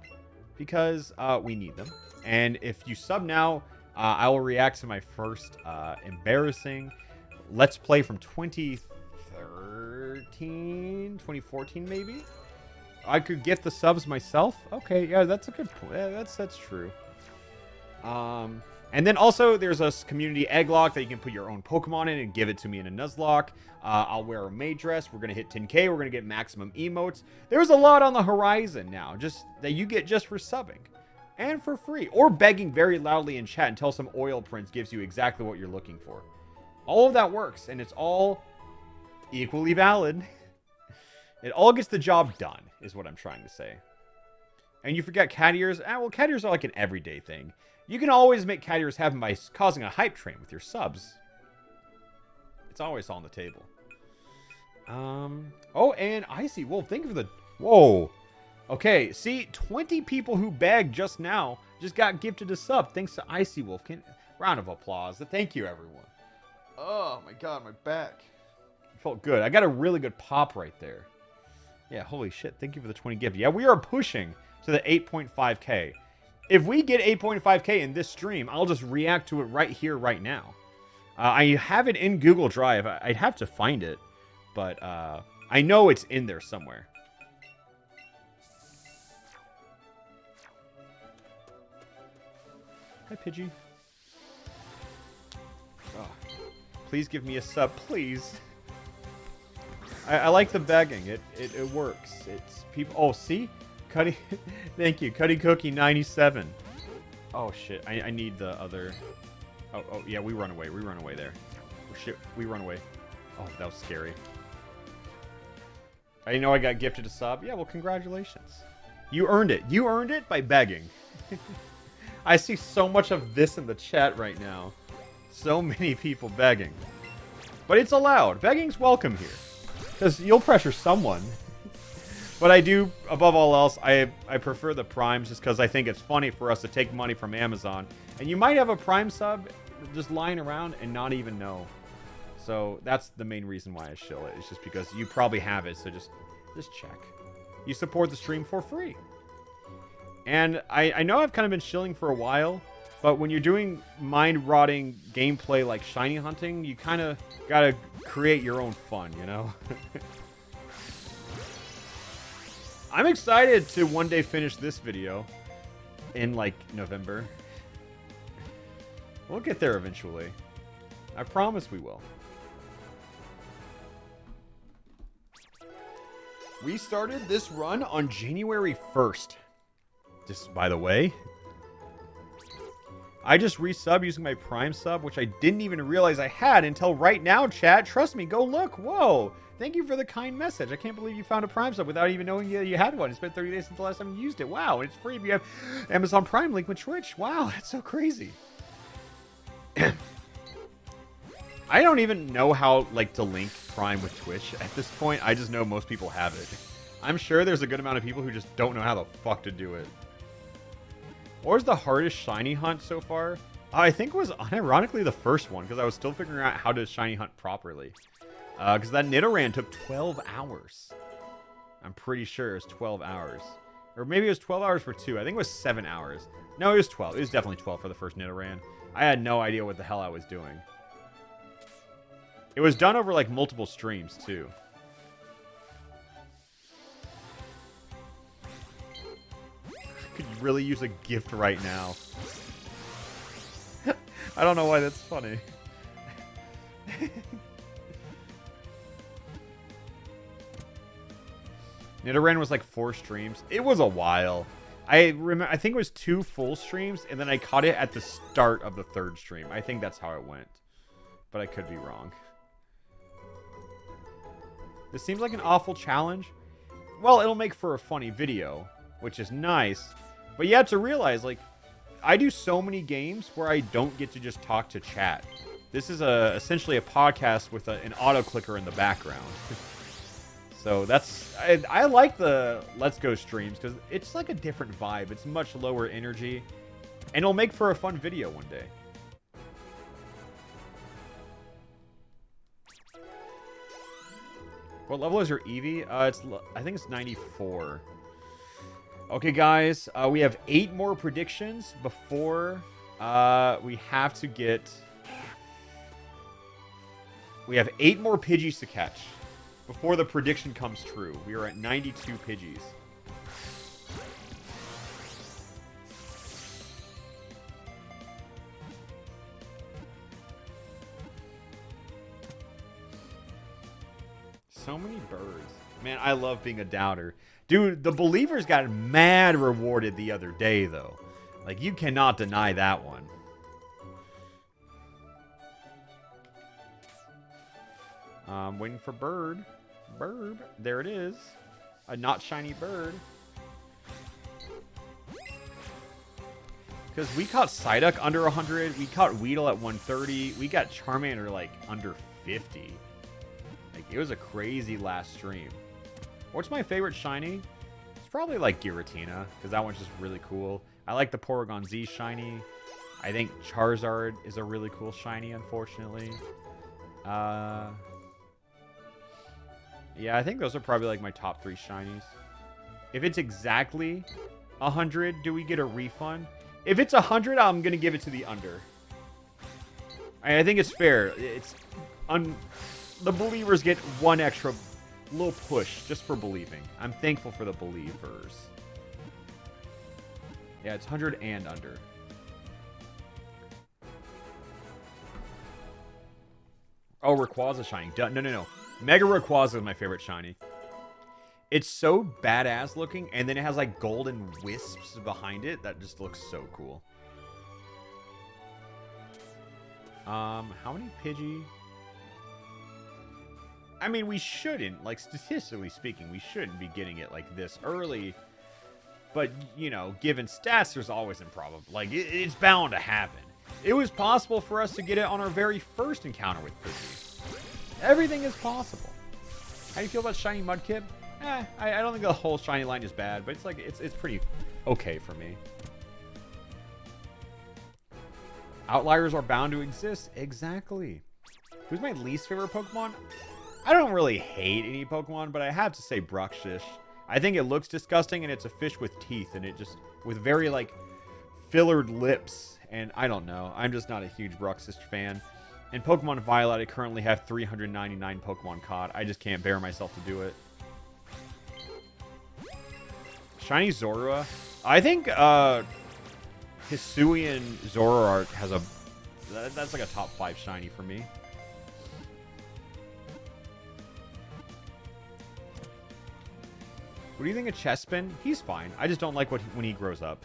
Speaker 1: because we need them. And if you sub now, I will react to my first embarrassing Let's Play from 2014 maybe. I could get the subs myself. Okay, yeah, that's a good point. Yeah, that's true. And then also there's a community egg lock that you can put your own Pokemon in and give it to me in a Nuzlocke. I'll wear a maid dress. We're gonna hit 10K. We're gonna get maximum emotes. There's a lot on the horizon now, just that you get just for subbing and for free, or begging very loudly in chat until some oil prince gives you exactly what you're looking for. All of that works, and it's all equally valid. It all gets the job done, is what I'm trying to say. And you forget cat ears. Well, cat ears are like an everyday thing. You can always make cat ears happen by causing a hype train with your subs. It's always on the table. Oh, and Icy Wolf, thank you for the... Whoa. Okay, see, 20 people who begged just now just got gifted a sub thanks to Icy Wolf. Round of applause. Thank you, everyone. Oh, my God, my back. It felt good. I got a really good pop right there. Yeah, holy shit. Thank you for the 20 gift. Yeah, we are pushing to the 8.5K. If we get 8.5K in this stream, I'll just react to it right here, right now. I have it in Google Drive. I'd have to find it, but I know it's in there somewhere. Hi, Pidgey. Oh, please give me a sub, please. I like the begging. It works. It's people. Oh, see, Cuddy. Thank you, Cuddy Cookie 97. Oh shit! I need the other. Oh yeah, we run away. We run away there. Oh shit, we run away. Oh, that was scary. I know I got gifted a sub. Yeah, well, congratulations. You earned it. You earned it by begging. I see so much of this in the chat right now. So many people begging. But it's allowed. Begging's welcome here. Because you'll pressure someone. But I do, above all else, I prefer the Primes just because I think it's funny for us to take money from Amazon. And you might have a Prime sub just lying around and not even know. So that's the main reason why I shill it. It's just because you probably have it, so just check. You support the stream for free. And I know I've kind of been shilling for a while, but when you're doing mind-rotting gameplay like shiny hunting, you kind of gotta create your own fun, you know? I'm excited to one day finish this video in, like, November. We'll get there eventually. I promise we will. We started this run on January 1st. Just by the way. I just resubbed using my Prime sub, which I didn't even realize I had until right now, chat. Trust me, go look. Whoa. Thank you for the kind message. I can't believe you found a Prime sub without even knowing you had one. It's been 30 days since the last time you used it. Wow, and it's free if you have Amazon Prime link with Twitch. Wow, that's so crazy. I don't even know how, like, to link Prime with Twitch at this point. I just know most people have it. I'm sure there's a good amount of people who just don't know how the fuck to do it. What was the hardest shiny hunt so far? I think it was, unironically, the first one, because I was still figuring out how to shiny hunt properly. Because that Nidoran took 12 hours. I'm pretty sure it was 12 hours. Or maybe it was 12 hours for 2. I think it was 7 hours. No, it was 12. It was definitely 12 for the first Nidoran. I had no idea what the hell I was doing. It was done over, like, multiple streams, too. I could really use a gift right now. I don't know why that's funny. Nidoran was like 4 streams. It was a while. I think it was 2 full streams, and then I caught it at the start of the 3rd stream. I think that's how it went. But I could be wrong. This seems like an awful challenge. Well, it'll make for a funny video, which is nice. But you have to realize, like, I do so many games where I don't get to just talk to chat. This is essentially a podcast with an auto clicker in the background. So that's... I like the Let's Go streams because it's like a different vibe. It's much lower energy. And it'll make for a fun video one day. What level is your Eevee? I think it's 94. Okay, guys. We have 8 more predictions before we have to get... We have 8 more Pidgeys to catch before the prediction comes true. We are at 92 Pidgeys. So many birds. Man, I love being a doubter. Dude, the believers got mad rewarded the other day, though. Like, you cannot deny that one. Waiting for bird. Bird. There it is. A not shiny bird. Because we caught Psyduck under 100. We caught Weedle at 130. We got Charmander, like, under 50. Like, it was a crazy last stream. What's my favorite shiny? It's probably, like, Giratina. Because that one's just really cool. I like the Porygon Z shiny. I think Charizard is a really cool shiny, unfortunately. Yeah, I think those are probably, like, my top 3 shinies. If it's exactly 100, do we get a refund? If it's 100, I'm going to give it to the under. I think it's fair. It's the believers get one extra little push just for believing. I'm thankful for the believers. Yeah, it's 100 and under. Oh, Rayquaza shiny. No. Mega Rayquaza is my favorite shiny. It's so badass looking, and then it has like golden wisps behind it. That just looks so cool. How many Pidgey? I mean, we shouldn't, like, statistically speaking, we shouldn't be getting it like this early. But, you know, given stats, there's always improbable. Like, it's bound to happen. It was possible for us to get it on our very first encounter with Pidgey. Everything is possible. How do you feel about shiny Mudkip? I don't think the whole shiny line is bad, but it's like it's pretty okay for me. Outliers are bound to exist. Exactly. Who's my least favorite Pokemon? I don't really hate any Pokemon, but I have to say Bruxish. I think it looks disgusting, and it's a fish with teeth, and it just, with very, like, fillered lips. And I don't know. I'm just not a huge Bruxish fan. In Pokemon Violet, I currently have 399 Pokemon caught. I just can't bear myself to do it. Shiny Zorua. I think Hisuian Zoroark has a... That's like a top 5 shiny for me. What do you think of Chespin? He's fine. I just don't like when he grows up.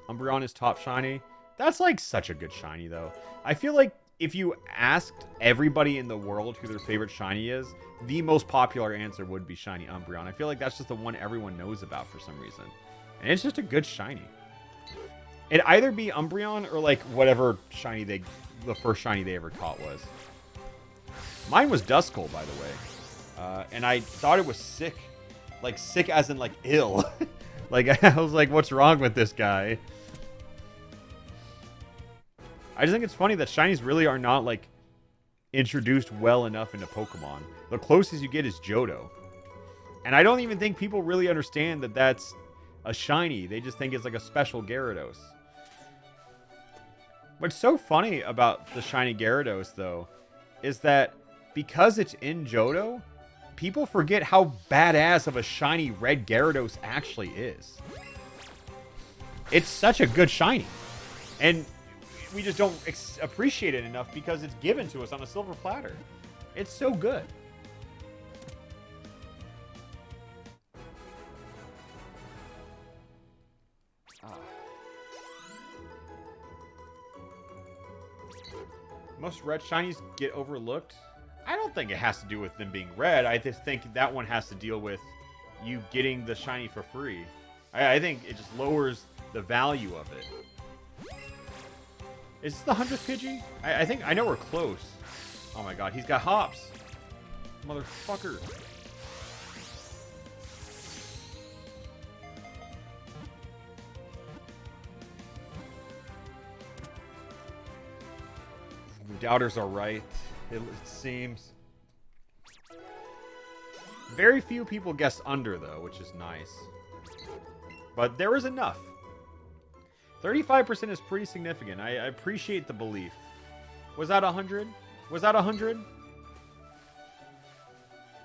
Speaker 1: Umbreon is top shiny. That's like such a good shiny, though. I feel like if you asked everybody in the world who their favorite shiny is, the most popular answer would be shiny Umbreon. I feel like that's just the one everyone knows about for some reason. And it's just a good shiny. It'd either be Umbreon or like whatever shiny the first shiny they ever caught was. Mine was Duskull, by the way. And I thought it was sick. Like, sick as in, like, ill. Like, I was like, what's wrong with this guy? I just think it's funny that shinies really are not, like, introduced well enough into Pokemon. The closest you get is Johto. And I don't even think people really understand that that's a shiny. They just think it's, like, a special Gyarados. What's so funny about the shiny Gyarados, though, is that because it's in Johto, people forget how badass of a shiny red Gyarados actually is. It's such a good shiny. And we just don't appreciate it enough because it's given to us on a silver platter. It's so good. Most red shinies get overlooked. I don't think it has to do with them being red. I just think that one has to deal with you getting the shiny for free. I think it just lowers the value of it. Is this the 100th Pidgey? I think I know we're close. Oh my god, he's got hops. Motherfucker. Doubters are right. It seems. Very few people guessed under, though, which is nice. But there was enough. 35% is pretty significant. I appreciate the belief. Was that 100? Was that 100?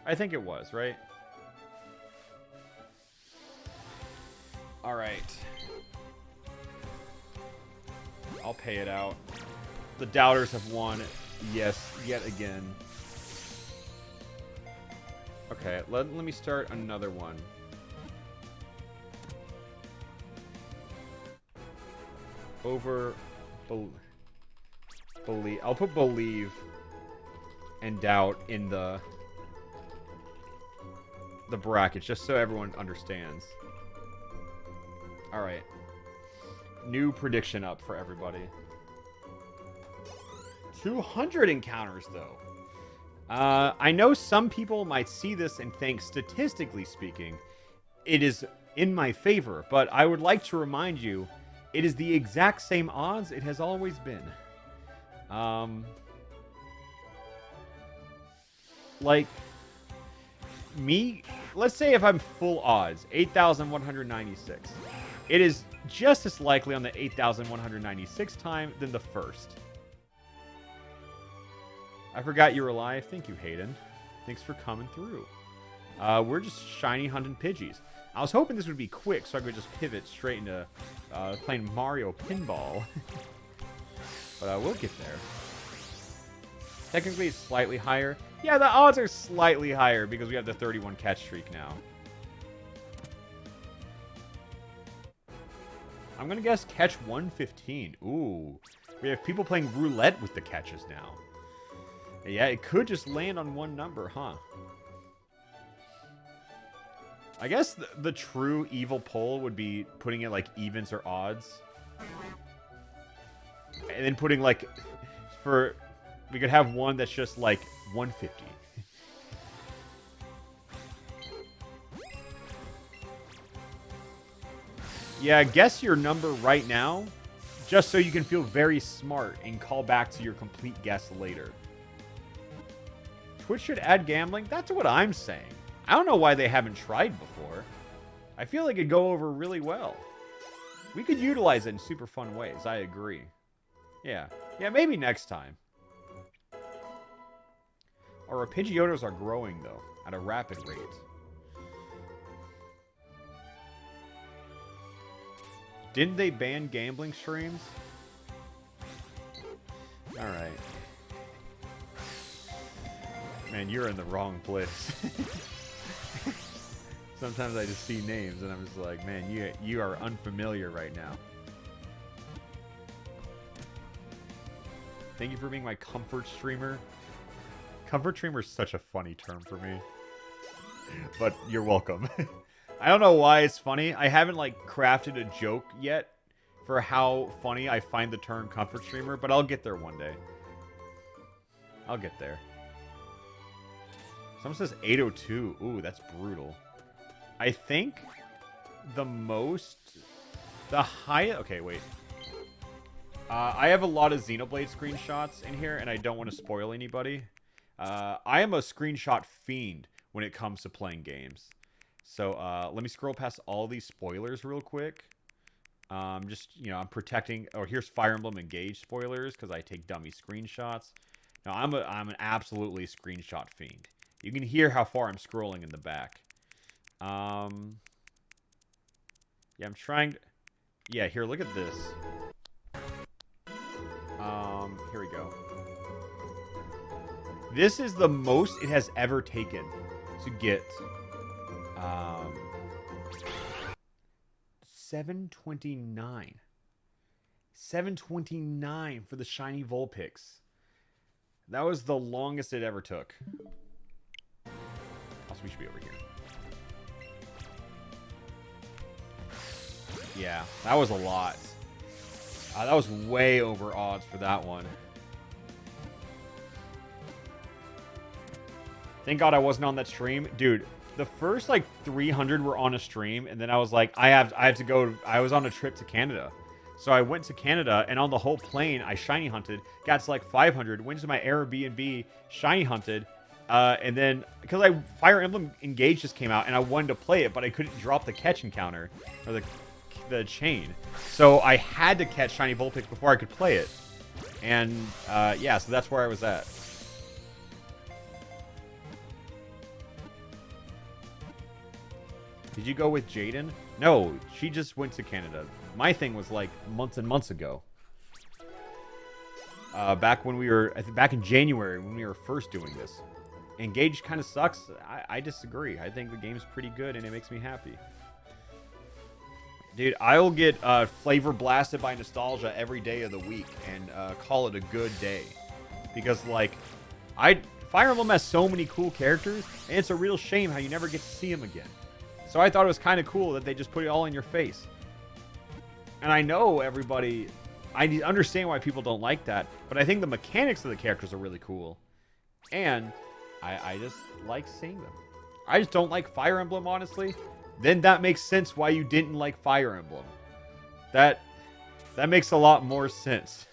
Speaker 1: I think it was, right? All right. I'll pay it out. The doubters have won. Yes, yet again. Okay, let me start another one. Believe. I'll put believe and doubt in the brackets just so everyone understands. All right. New prediction up for everybody. 200 encounters, though. I know some people might see this and think, statistically speaking, it is in my favor, but I would like to remind you, it is the exact same odds it has always been. Like, me, let's say if I'm full odds, 8,196. It is just as likely on the 8,196 time than the first. I forgot you were alive. Thank you, Hayden. Thanks for coming through. We're just shiny hunting Pidgeys. I was hoping this would be quick so I could just pivot straight into playing Mario Pinball. But we'll get there. Technically, it's slightly higher. Yeah, the odds are slightly higher because we have the 31 catch streak now. I'm going to guess catch 115. Ooh. We have people playing roulette with the catches now. Yeah, it could just land on one number, huh? I guess the true evil poll would be putting it like evens or odds. And then putting like, we could have one that's just like 150. Yeah, guess your number right now. just so you can feel very smart and call back to your complete guess later. Twitch should add gambling? That's what I'm saying. I don't know why they haven't tried before. I feel like it'd go over really well. We could utilize it in super fun ways. I agree. Yeah. Yeah, maybe next time. Our Pidgeotos are growing, though, at a rapid rate. Didn't they ban gambling streams? Alright. Man, you're in the wrong place. Sometimes I just see names and I'm just like, man, you are unfamiliar right now. Thank you for being my comfort streamer. Comfort streamer is such a funny term for me. But you're welcome. I don't know why it's funny. I haven't, like, crafted a joke yet for how funny I find the term comfort streamer, but I'll get there one day. I'll get there. Someone says 802. Ooh, that's brutal. I think the highest... Okay, wait. I have a lot of Xenoblade screenshots in here, and I don't want to spoil anybody. I am a screenshot fiend when it comes to playing games. So, let me scroll past all these spoilers real quick. Just, you know, I'm protecting... Oh, here's Fire Emblem Engage spoilers, because I take dummy screenshots. Now, I'm an absolutely screenshot fiend. You can hear how far I'm scrolling in the back. Yeah, I'm trying to... Yeah, here, look at this. Here we go. This is the most it has ever taken to get 729. 729 for the shiny Vulpix. That was the longest it ever took. Also, we should be over here. Yeah, that was a lot. That was way over odds for that one. Thank God I wasn't on that stream. Dude, the first, like, 300 were on a stream, and then I was like, I have to go. I was on a trip to Canada. So I went to Canada, and on the whole plane, I shiny hunted, got to, like, 500, went to my Airbnb, shiny hunted, and then, because Fire Emblem Engage just came out, and I wanted to play it, but I couldn't drop the catch encounter, or the chain. So I had to catch shiny Vulpix before I could play it. And, yeah, so that's where I was at. Did you go with Jaden? No, she just went to Canada. My thing was like months and months ago. Back in January when we were first doing this. Engage kind of sucks. I disagree. I think the game's pretty good and it makes me happy. Dude, I'll get flavor blasted by nostalgia every day of the week and call it a good day. Because, like, Fire Emblem has so many cool characters, and it's a real shame how you never get to see them again. So I thought it was kind of cool that they just put it all in your face. And I know everybody... I understand why people don't like that, but I think the mechanics of the characters are really cool. And I just like seeing them. I just don't like Fire Emblem, honestly. Then that makes sense why you didn't like Fire Emblem. That makes a lot more sense.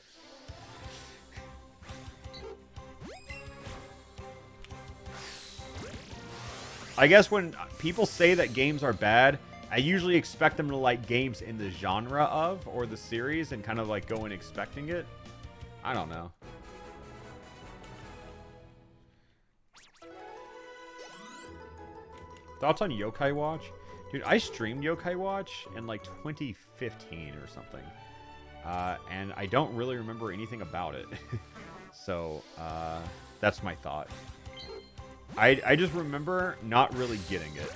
Speaker 1: I guess when people say that games are bad, I usually expect them to like games in the genre of, or the series, and kind of like go in expecting it. I don't know. Thoughts on Yokai Watch? Dude, I streamed Yokai Watch in like 2015 or something. And I don't really remember anything about it. So, that's my thought. I just remember not really getting it.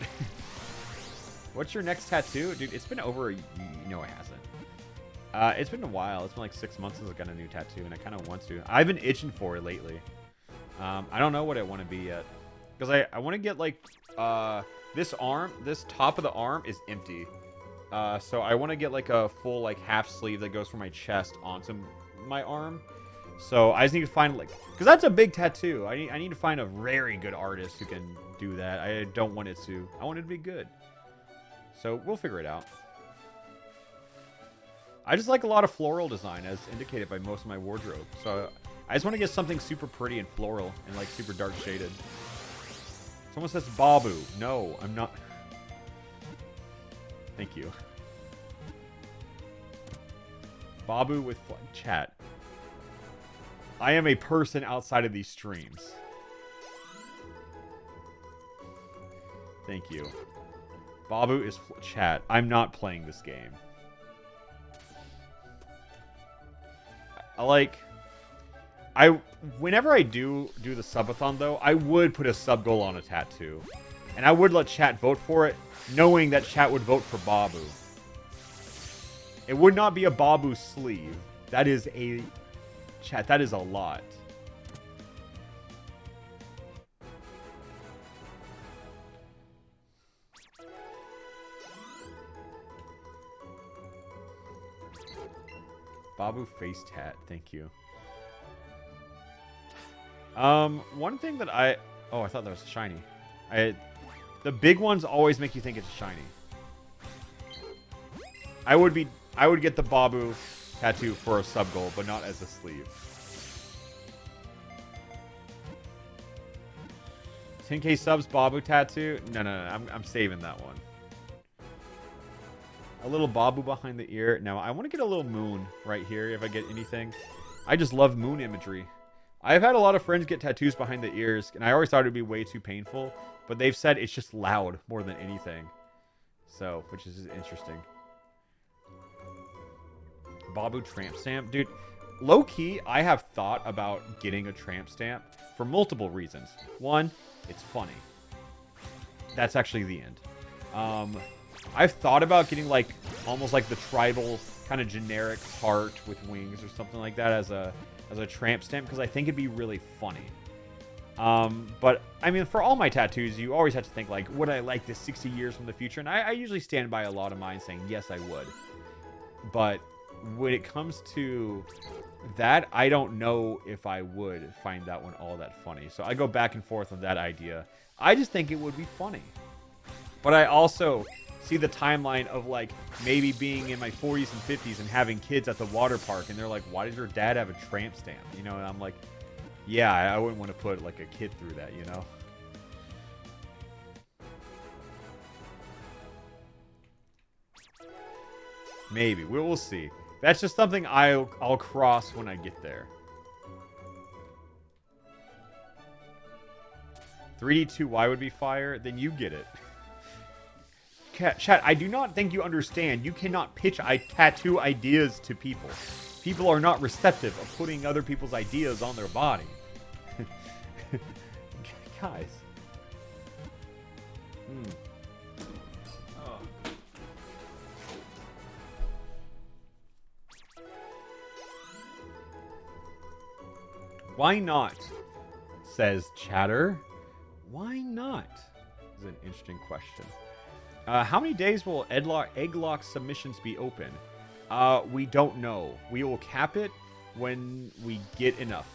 Speaker 1: What's your next tattoo? Dude, it's been over... No, it hasn't. It's been a while. It's been like 6 months since I got a new tattoo, and I kind of want to. I've been itching for it lately. I don't know what I want to be yet. Because I want to get, like... this top of the arm is empty. So I want to get, like, a full, like, half sleeve that goes from my chest onto my arm. So I just need to find, like... Because that's a big tattoo. I need to find a very good artist who can do that. I don't want it to... I want it to be good. So we'll figure it out. I just like a lot of floral design, as indicated by most of my wardrobe. So I just want to get something super pretty and floral and like super dark shaded. Someone says Babu. No, I'm not. Thank you. Babu with chat. I am a person outside of these streams. Thank you. Babu is chat. I'm not playing this game. Whenever I do the subathon though, I would put a sub goal on a tattoo. And I would let chat vote for it, knowing that chat would vote for Babu. It would not be a Babu sleeve. That is a chat, that is a lot. Babu face tat, thank you. One thing that I thought that was shiny. The big ones always make you think it's shiny. I would get the Babu tattoo for a sub goal, but not as a sleeve. 10k subs Babu tattoo? No. I'm saving that one. A little Babu behind the ear. Now, I want to get a little moon right here if I get anything. I just love moon imagery. I've had a lot of friends get tattoos behind the ears, and I always thought it would be way too painful, but they've said it's just loud more than anything. So, which is interesting. Babu tramp stamp. Dude, low-key, I have thought about getting a tramp stamp for multiple reasons. One, it's funny. That's actually the end. I've thought about getting like almost like the tribal kind of generic heart with wings or something like that as a tramp stamp, because I think it'd be really funny. But I mean, for all my tattoos, you always have to think like, would I like this 60 years from the future? And I usually stand by a lot of mine saying yes, I would. But when it comes to that, I don't know if I would find that one all that funny. So I go back and forth on that idea. I just think it would be funny. But I also see the timeline of like maybe being in my 40s and 50s and having kids at the water park, and they're like, why does your dad have a tramp stamp? You know, and I'm like, yeah, I wouldn't want to put like a kid through that, you know? Maybe. We'll see. That's just something I'll cross when I get there. 3D2Y would be fire? Then you get it. Chat, I do not think you understand. You cannot pitch tattoo ideas to people. People are not receptive of putting other people's ideas on their body. Guys. Oh. Why not? Says Chatter. Why not? This is an interesting question. How many days will Egglock submissions be open? We don't know. We will cap it when we get enough.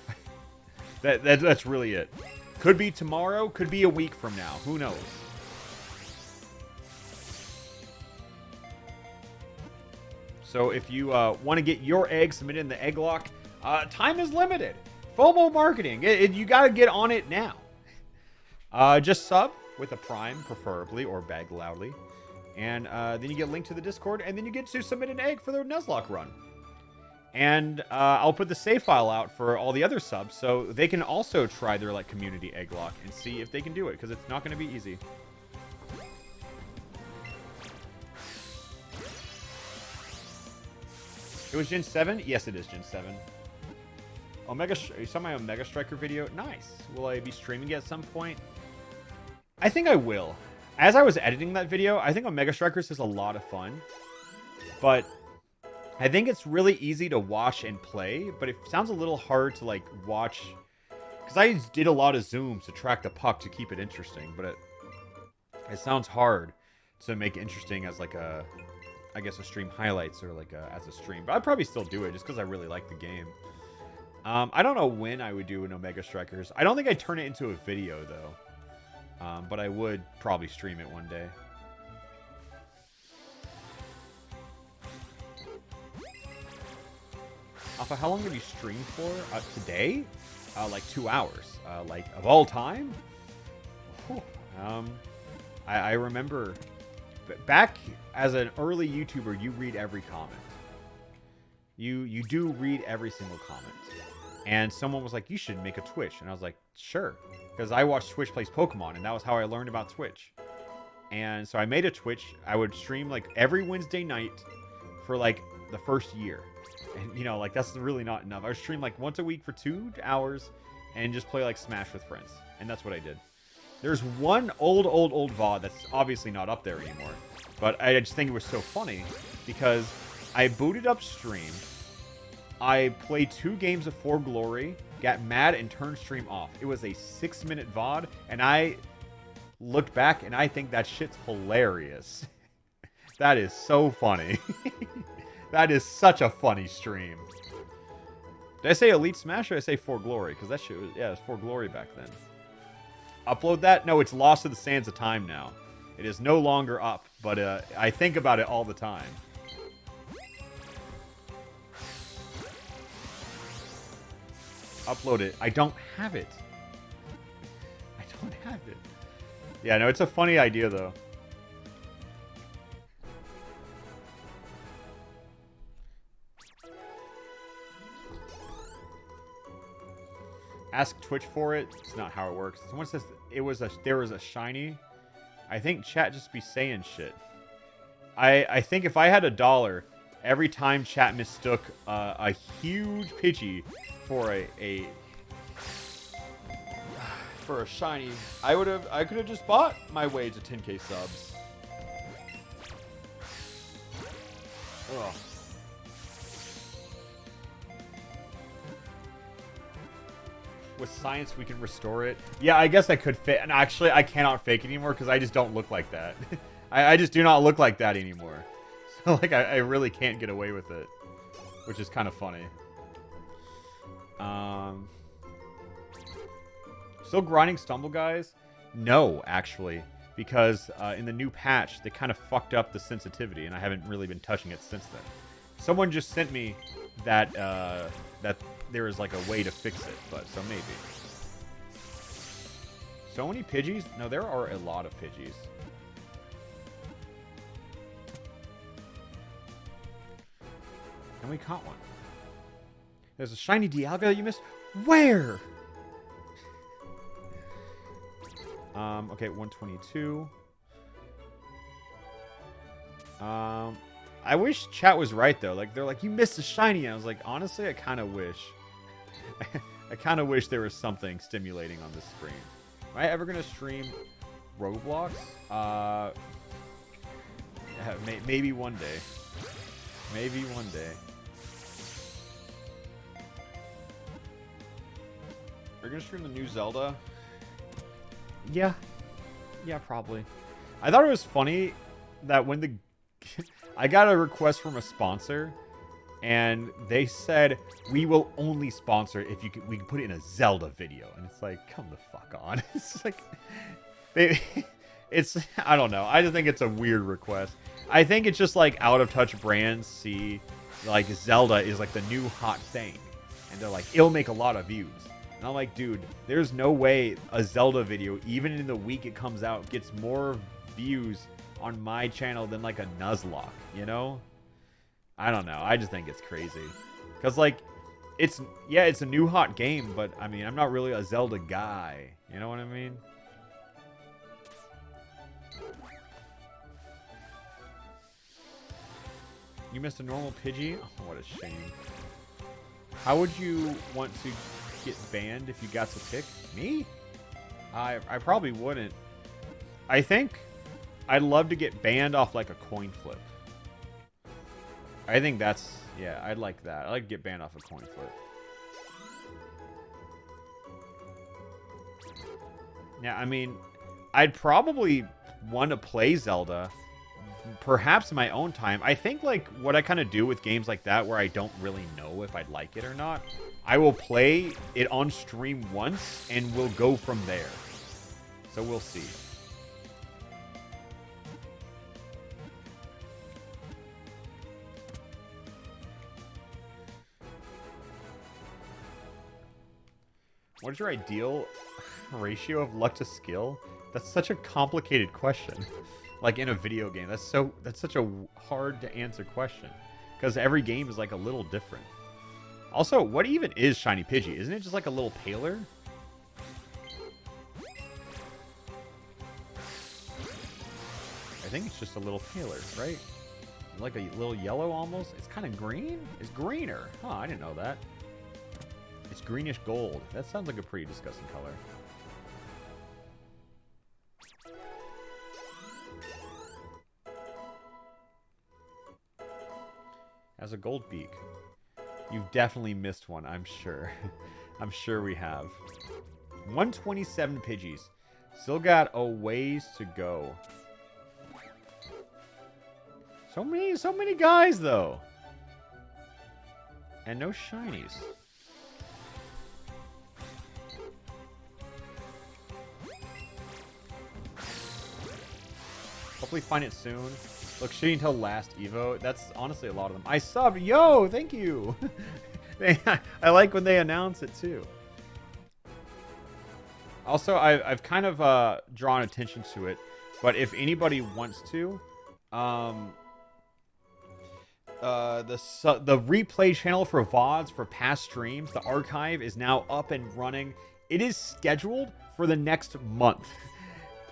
Speaker 1: That's really it. Could be tomorrow. Could be a week from now. Who knows? So if you want to get your egg submitted in the Egglock, time is limited. FOMO marketing. You got to get on it now. Just sub with a Prime, preferably, or bag loudly. And then you get linked to the Discord, and then you get to submit an egg for the Nuzlocke run. And I'll put the save file out for all the other subs, so they can also try their like community Egglock and see if they can do it, because it's not going to be easy. It was Gen 7? Yes, it is Gen 7. You saw my Omega Striker video? Nice. Will I be streaming it at some point? I think I will. As I was editing that video, I think Omega Strikers is a lot of fun. But I think it's really easy to watch and play, but it sounds a little hard to like watch. Because I did a lot of zooms to track the puck to keep it interesting, but it sounds hard to make interesting as like a, I guess, a stream highlights or like as a stream. But I'd probably still do it just because I really like the game. I don't know when I would do an Omega Strikers. I don't think I'd turn it into a video though. But I would probably stream it one day. Alpha, how long have you streamed for? Today? Like 2 hours. Like, of all time? Whew. I remember back as an early YouTuber, you read every comment. You do read every single comment. And someone was like, you should make a Twitch. And I was like, sure. Because I watched Twitch Plays Pokemon, and that was how I learned about Twitch. And so I made a Twitch. I would stream like every Wednesday night for like the first year. And, you know, like that's really not enough. I would stream like once a week for 2 hours and just play like Smash with friends. And that's what I did. There's one old VOD that's obviously not up there anymore. But I just think it was so funny because I booted up stream. I played 2 games of For Glory, got mad, and turned stream off. It was a 6-minute VOD, and I looked back, and I think that shit's hilarious. That is so funny. That is such a funny stream. Did I say Elite Smash or did I say For Glory? Because that shit was, yeah, it was For Glory back then. Upload that? No, it's lost to the sands of time now. It is no longer up, but I think about it all the time. Upload it. I don't have it. I don't have it. Yeah, no, it's a funny idea, though. Ask Twitch for it. It's not how it works. Someone says there was a shiny. I think chat just be saying shit. I think if I had $1, every time chat mistook a huge Pidgey for a shiny, I could have just bought my way to 10k subs. Ugh. With science, we can restore it. Yeah, I guess I could fit. And actually, I cannot fake it anymore because I just don't look like that. I just do not look like that anymore. So, like, I really can't get away with it, which is kind of funny. Still grinding Stumble Guys? No, actually, because in the new patch, they kind of fucked up the sensitivity, and I haven't really been touching it since then. Someone just sent me that that there is like a way to fix it, but so maybe. So many Pidgeys? No, there are a lot of Pidgeys. And we caught one. There's a shiny Dialga that you missed. Where? Okay, 122. I wish chat was right, though. Like, they're like, you missed a shiny. And I was like, honestly, I kind of wish. I kind of wish there was something stimulating on this screen. Am I ever going to stream Roblox? Yeah, maybe one day. Maybe one day. Are you going to stream the new Zelda? Yeah. Yeah, probably. I thought it was funny that when the... I got a request from a sponsor, and they said, we will only sponsor if we can put it in a Zelda video. And it's like, come the fuck on. It's like... it's... I don't know. I just think it's a weird request. I think it's just like out-of-touch brands see, like, Zelda is like the new hot thing. And they're like, it'll make a lot of views. And I'm like, dude, there's no way a Zelda video, even in the week it comes out, gets more views on my channel than like a Nuzlocke, you know? I don't know. I just think it's crazy. Because, like, it's a new hot game, but, I mean, I'm not really a Zelda guy. You know what I mean? You missed a normal Pidgey? Oh, what a shame. How would you want to get banned if you got to pick? Me? I probably wouldn't. I think I'd love to get banned off like a coin flip. I think that's... Yeah, I'd like that. I'd like to get banned off a coin flip. Yeah, I mean, I'd probably want to play Zelda, perhaps in my own time. I think, like, what I kind of do with games like that where I don't really know if I'd like it or not, I will play it on stream once, and we'll go from there. So we'll see. What is your ideal ratio of luck to skill? That's such a complicated question. Like in a video game, that's such a hard to answer question because every game is like a little different. Also, what even is Shiny Pidgey? Isn't it just like a little paler? I think it's just a little paler, right? Like a little yellow almost. It's kind of green. It's greener. Huh, I didn't know that. It's greenish gold. That sounds like a pretty disgusting color. Has a gold beak. You've definitely missed one, I'm sure. I'm sure we have. 127 Pidgeys. Still got a ways to go. So many guys, though. And no shinies. Hopefully find it soon. Look, shooting until last Evo. That's honestly a lot of them. I subbed. Yo, thank you. I like when they announce it, too. Also, I've kind of drawn attention to it. But if anybody wants to, the replay channel for VODs for past streams, the archive is now up and running. It is scheduled for the next month.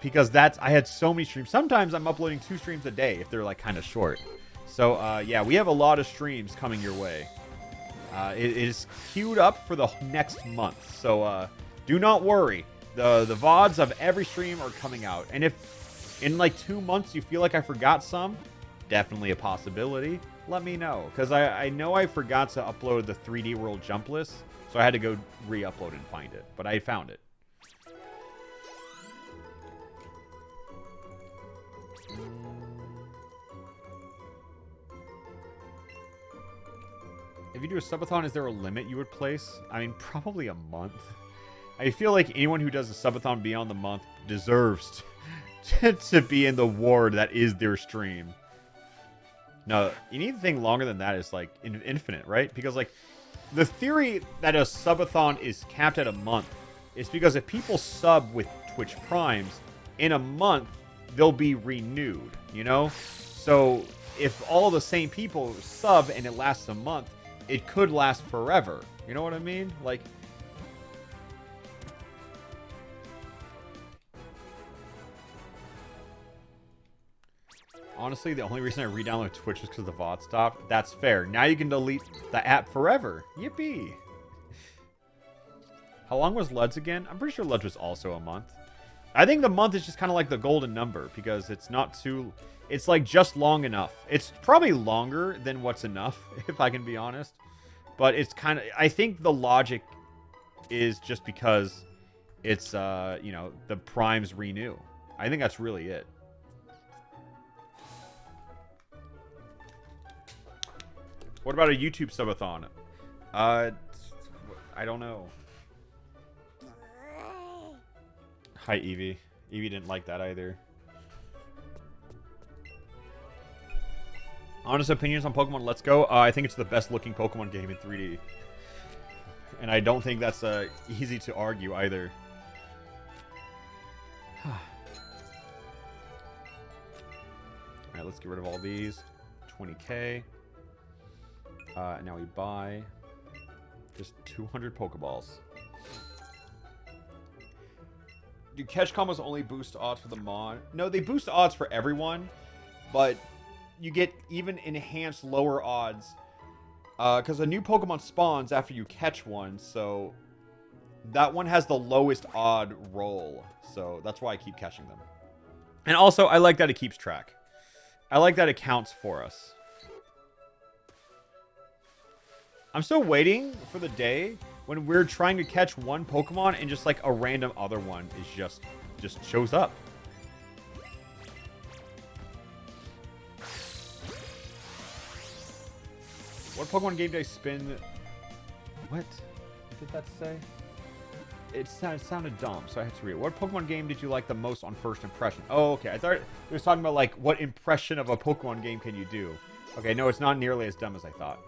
Speaker 1: Because I had so many streams. Sometimes I'm uploading 2 streams a day if they're like kind of short. So yeah, we have a lot of streams coming your way. It is queued up for the next month. So do not worry. The VODs of every stream are coming out. And if in like 2 months you feel like I forgot some, definitely a possibility. Let me know. Because I know I forgot to upload the 3D World jump list. So I had to go re-upload and find it. But I found it. If you do a subathon, is there a limit you would place? I mean, probably a month. I feel like anyone who does a subathon beyond the month deserves to be in the ward that is their stream. No, anything longer than that is like infinite, right? Because like the theory that a subathon is capped at a month is because if people sub with Twitch Primes, in a month, they'll be renewed, you know? So if all the same people sub and it lasts a month, it could last forever. You know what I mean? Like, honestly, the only reason I re-downloaded Twitch was because the VOD stopped. That's fair. Now you can delete the app forever. Yippee. How long was Lud's again? I'm pretty sure Lud's was also a month. I think the month is just kind of like the golden number because it's not too... It's like just long enough. It's probably longer than what's enough, if I can be honest. But it's kind of... I think the logic is just because it's, you know, the primes renew. I think that's really it. What about a YouTube subathon? I don't know. Hi, Evie. Evie didn't like that either. Honest opinions on Pokemon Let's Go? I think it's the best looking Pokemon game in 3D. And I don't think that's easy to argue either. Alright, let's get rid of all these. 20k. Now we buy just 200 Pokeballs. Do catch combos only boost odds for the mod? No, they boost odds for everyone, but you get even enhanced lower odds because a new Pokemon spawns after you catch one, so that one has the lowest odd roll, so that's why I keep catching them. And also, I like that it keeps track. I like that it counts for us. I'm still waiting for the day when we're trying to catch one Pokemon and just like a random other one is just shows up. What Pokemon game did I spin? What did that say? It sounded dumb, so I had to read it. What Pokemon game did you like the most on first impression? Oh, okay. I thought it was talking about like what impression of a Pokemon game can you do? Okay, no, it's not nearly as dumb as I thought.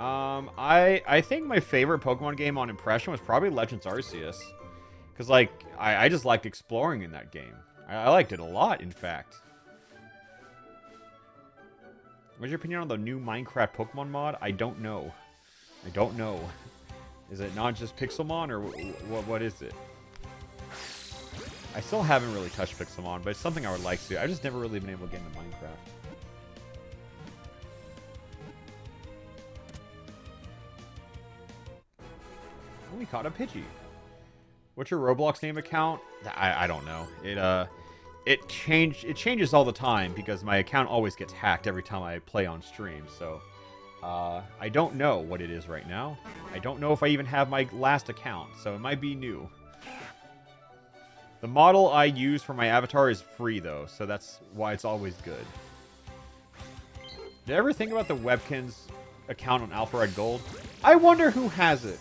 Speaker 1: I think my favorite Pokemon game on Impression was probably Legends Arceus. Because, like, I just liked exploring in that game. I liked it a lot, in fact. What's your opinion on the new Minecraft Pokemon mod? I don't know. I don't know. Is it not just Pixelmon, or what is it? I still haven't really touched Pixelmon, but it's something I would like to. I've just never really been able to get into Minecraft. Oh, we caught a Pidgey. What's your Roblox name account? I don't know. It changes all the time because my account always gets hacked every time I play on stream. So I don't know what it is right now. I don't know if I even have my last account, so it might be new. The model I use for my avatar is free though, so that's why it's always good. Did I ever think about the Webkins account on Alpharad Gold? I wonder who has it.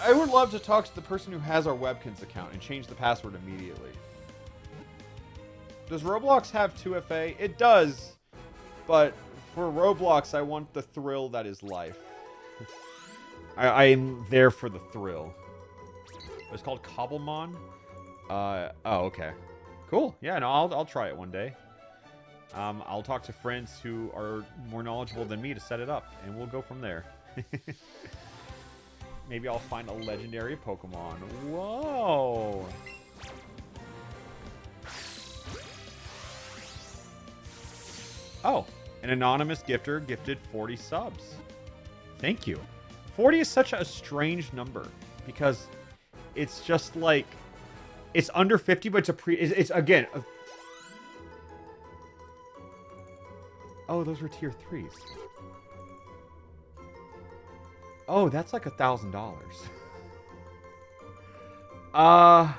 Speaker 1: I would love to talk to the person who has our Webkins account and change the password immediately. Does Roblox have 2FA? It does, but for Roblox, I want the thrill that is life. I'm there for the thrill. It's called Cobblemon. Oh, okay. Cool. Yeah, no, I'll try it one day. I'll talk to friends who are more knowledgeable than me to set it up, and we'll go from there. Maybe I'll find a legendary Pokemon. Whoa! Oh, an anonymous gifter gifted 40 subs. Thank you. 40 is such a strange number because it's just like it's under 50, but it's again. Oh, those were tier 3s. Oh, that's like $1,000.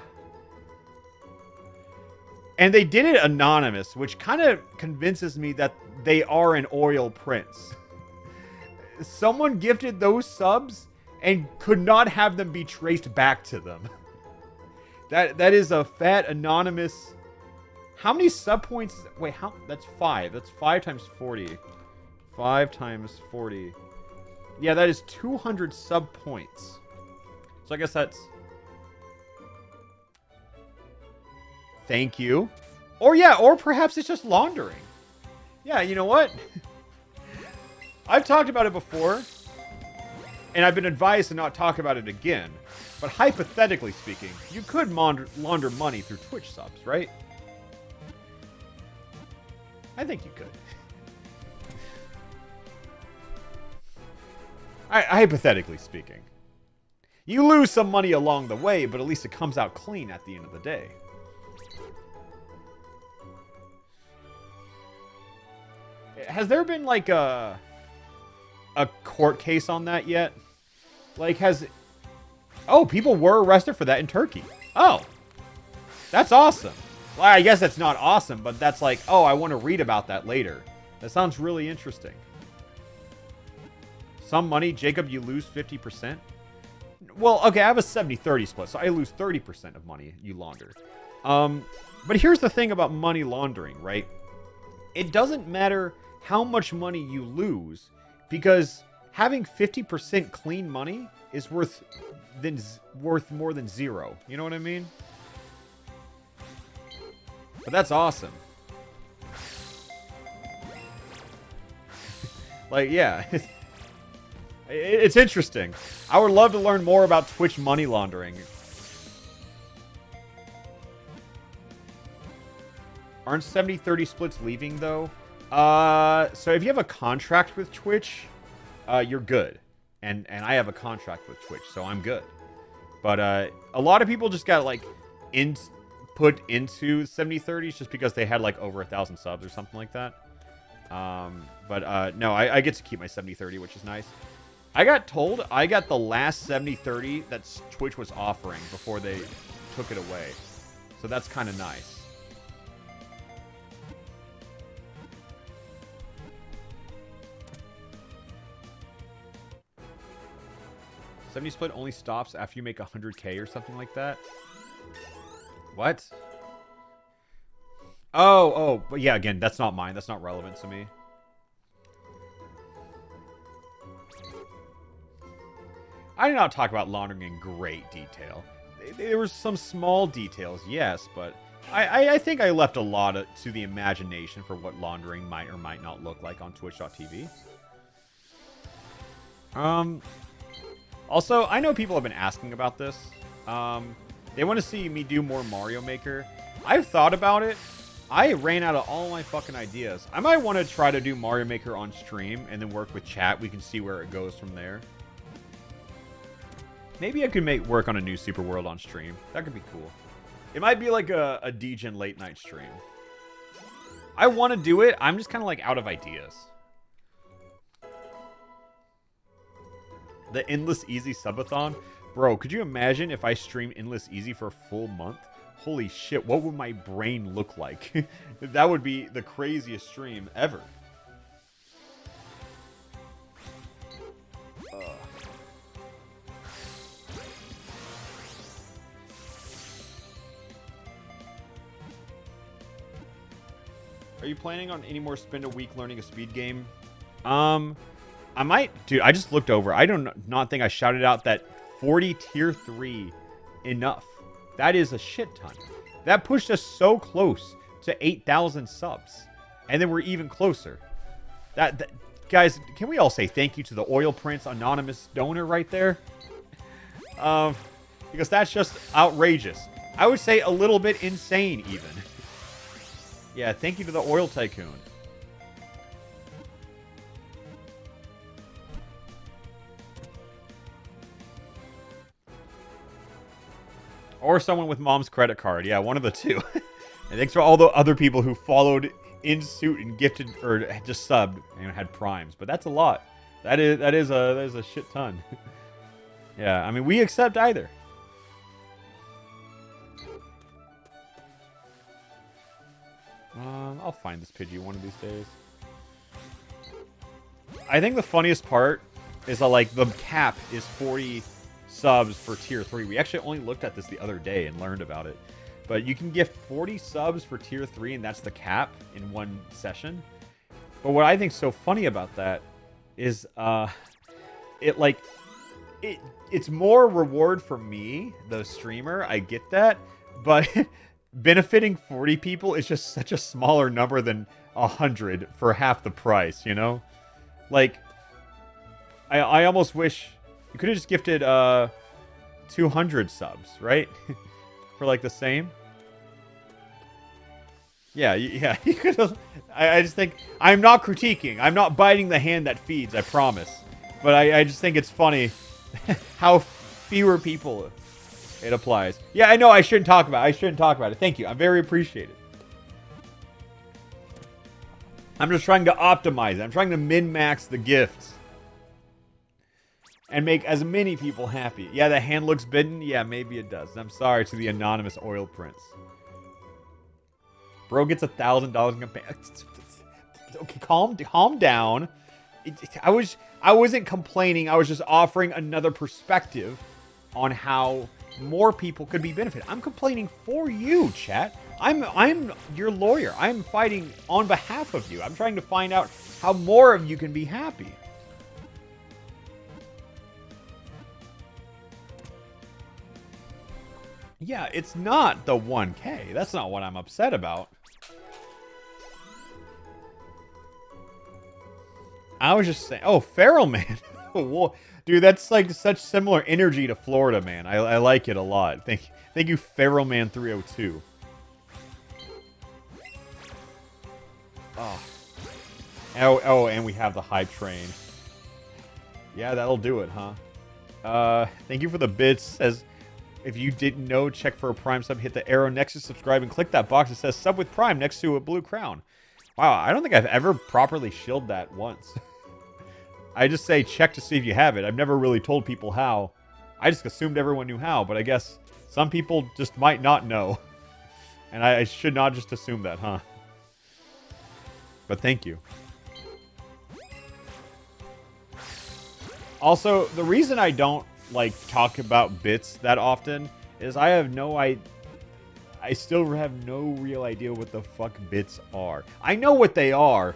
Speaker 1: And they did it anonymous, which kind of convinces me that they are an Oriole Prince. Someone gifted those subs and could not have them be traced back to them. That is a fat anonymous. How many sub points? Wait, how? That's 5. That's 5 times 40. 5 times 40. Yeah, that is 200 sub points. So I guess that's... Thank you. Or yeah, or perhaps it's just laundering. Yeah, you know what? I've talked about it before. And I've been advised to not talk about it again. But hypothetically speaking, you could launder money through Twitch subs, right? I think you could. Hypothetically speaking. You lose some money along the way, but at least it comes out clean at the end of the day. Has there been like a court case on that yet? Like Oh, people were arrested for that in Turkey. Oh. That's awesome. Well, I guess that's not awesome, but that's like, oh, I want to read about that later. That sounds really interesting. Some money, Jacob, you lose 50%. Well, okay, I have a 70-30 split, so I lose 30% of money you launder. But here's the thing about money laundering, right? It doesn't matter how much money you lose, because having 50% clean money is worth more than 0. You know what I mean? But that's awesome. Like, yeah. It's interesting. I would love to learn more about Twitch money laundering. Aren't 70-30 splits leaving, though? So if you have a contract with Twitch, you're good. And I have a contract with Twitch, so I'm good. But a lot of people just got, like, put into 70-30s just because they had, like, over 1,000 subs or something like that. No, I get to keep my 70-30, which is nice. I got told I got the last 70-30 that Twitch was offering before they took it away. So that's kind of nice. $70 split only stops after you make 100K or something like that. What? Oh, but yeah, again, that's not mine. That's not relevant to me. I did not talk about laundering in great detail. There were some small details, yes, but I think I left a lot to the imagination for what laundering might or might not look like on Twitch.tv. Also, I know people have been asking about this. They want to see me do more Mario Maker. I've thought about it. I ran out of all my fucking ideas. I might want to try to do Mario Maker on stream and then work with chat. We can see where it goes from there. Maybe I could make work on a new Super World on stream. That could be cool. It might be like a Degen late night stream. I want to do it. I'm just kind of like out of ideas. The Endless Easy subathon? Bro, could you imagine if I streamed Endless Easy for a full month? Holy shit, what would my brain look like? That would be the craziest stream ever. Are you planning on any more spend a week learning a speed game? I might. Dude, I just looked over. I do not think I shouted out that 40 tier 3 enough. That is a shit ton. That pushed us so close to 8,000 subs. And then we're even closer. That guys, can we all say thank you to the Oil Prince anonymous donor right there? Because that's just outrageous. I would say a little bit insane even. Yeah, thank you to the Oil Tycoon. Or someone with mom's credit card. Yeah, one of the two. And thanks for all the other people who followed in suit and gifted or just subbed and had primes. But that's a lot. That is a shit ton. Yeah, I mean, we accept either. I'll find this Pidgey one of these days. I think the funniest part is that, like, the cap is 40 subs for tier 3. We actually only looked at this the other day and learned about it. But you can gift 40 subs for tier 3, and that's the cap in one session. But what I think is so funny about that is it's more reward for me, the streamer. I get that. But benefiting 40 people is just such a smaller number than 100 for half the price, you know? Like, I almost wish you could have just gifted 200 subs, right? For like the same. Yeah. You could have. I just think I'm not critiquing. I'm not biting the hand that feeds. I promise. But I just think it's funny how fewer people it applies. Yeah, I know. I shouldn't talk about it. Thank you. I'm very appreciated. I'm just trying to optimize it. I'm trying to min-max the gifts. And make as many people happy. Yeah, the hand looks bitten. Yeah, maybe it does. I'm sorry to the anonymous Oil Prince. Bro gets $1,000 in campaign. Okay, calm down. I wasn't complaining. I was just offering another perspective on how more people could be benefited. I'm complaining for you, chat. I'm your lawyer. I'm fighting on behalf of you. I'm trying to find out how more of you can be happy. Yeah, it's not the 1K. That's not what I'm upset about. I was just saying, oh, Feral Man. Dude, that's like such similar energy to Florida Man. I like it a lot. Thank you, Feral Man 302. Oh, and we have the hype train. Yeah, that'll do it, huh? Thank you for the bits. Says, if you didn't know, check for a Prime sub, hit the arrow next to subscribe, and click that box that says sub with Prime next to a blue crown. Wow, I don't think I've ever properly shilled that once. I just say check to see if you have it. I've never really told people how. I just assumed everyone knew how, but I guess some people just might not know. And I should not just assume that, huh? But thank you. Also, the reason I don't talk about bits that often is I still have no real idea what the fuck bits are. I know what they are.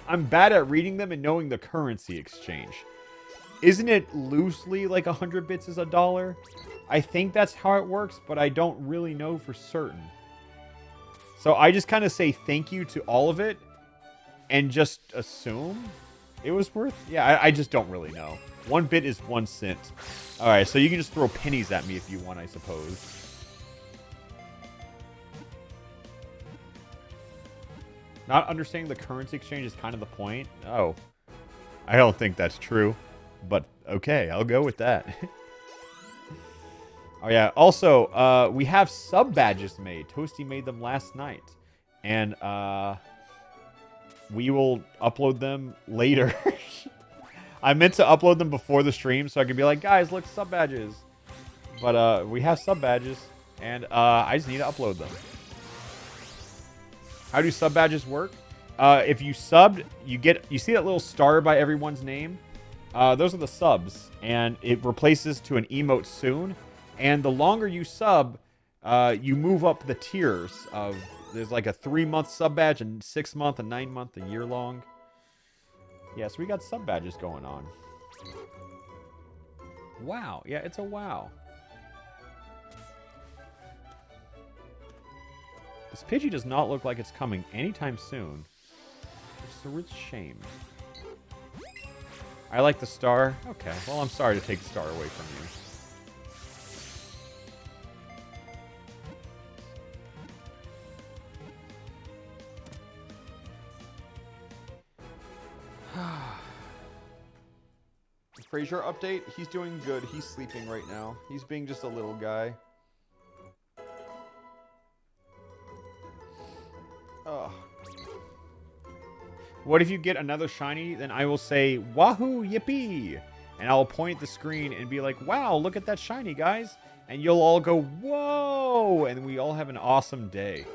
Speaker 1: I'm bad at reading them and knowing the currency exchange. Isn't it loosely like 100 bits is $1? I think that's how it works, but I don't really know for certain. So I just kind of say thank you to all of it and just assume it was worth... Yeah, I just don't really know. 1 bit is 1 cent. Alright, so you can just throw pennies at me if you want, I suppose. Not understanding the currency exchange is kind of the point. Oh. I don't think that's true. But, okay, I'll go with that. Oh, yeah. Also, we have sub-badges made. Toasty made them last night. And, we will upload them later. I meant to upload them before the stream so I could be like, guys, look, sub-badges. But, we have sub-badges. And, I just need to upload them. How do sub-badges work? If you subbed, you see that little star by everyone's name? Those are the subs. And it replaces to an emote soon. And the longer you sub, you move up the tiers of... There's like a 3-month sub badge, and 6-month, a 9-month, a year long. Yeah, so we got sub badges going on. Wow. Yeah, it's a wow. This Pidgey does not look like it's coming anytime soon. Which is a real shame. I like the star. Okay, well, I'm sorry to take the star away from you. Frazier update, he's doing good. He's sleeping right now. He's being just a little guy. Ugh. What if you get another shiny? Then I will say, wahoo, yippee! And I'll point at the screen and be like, wow, look at that shiny, guys! And you'll all go, whoa! And we all have an awesome day.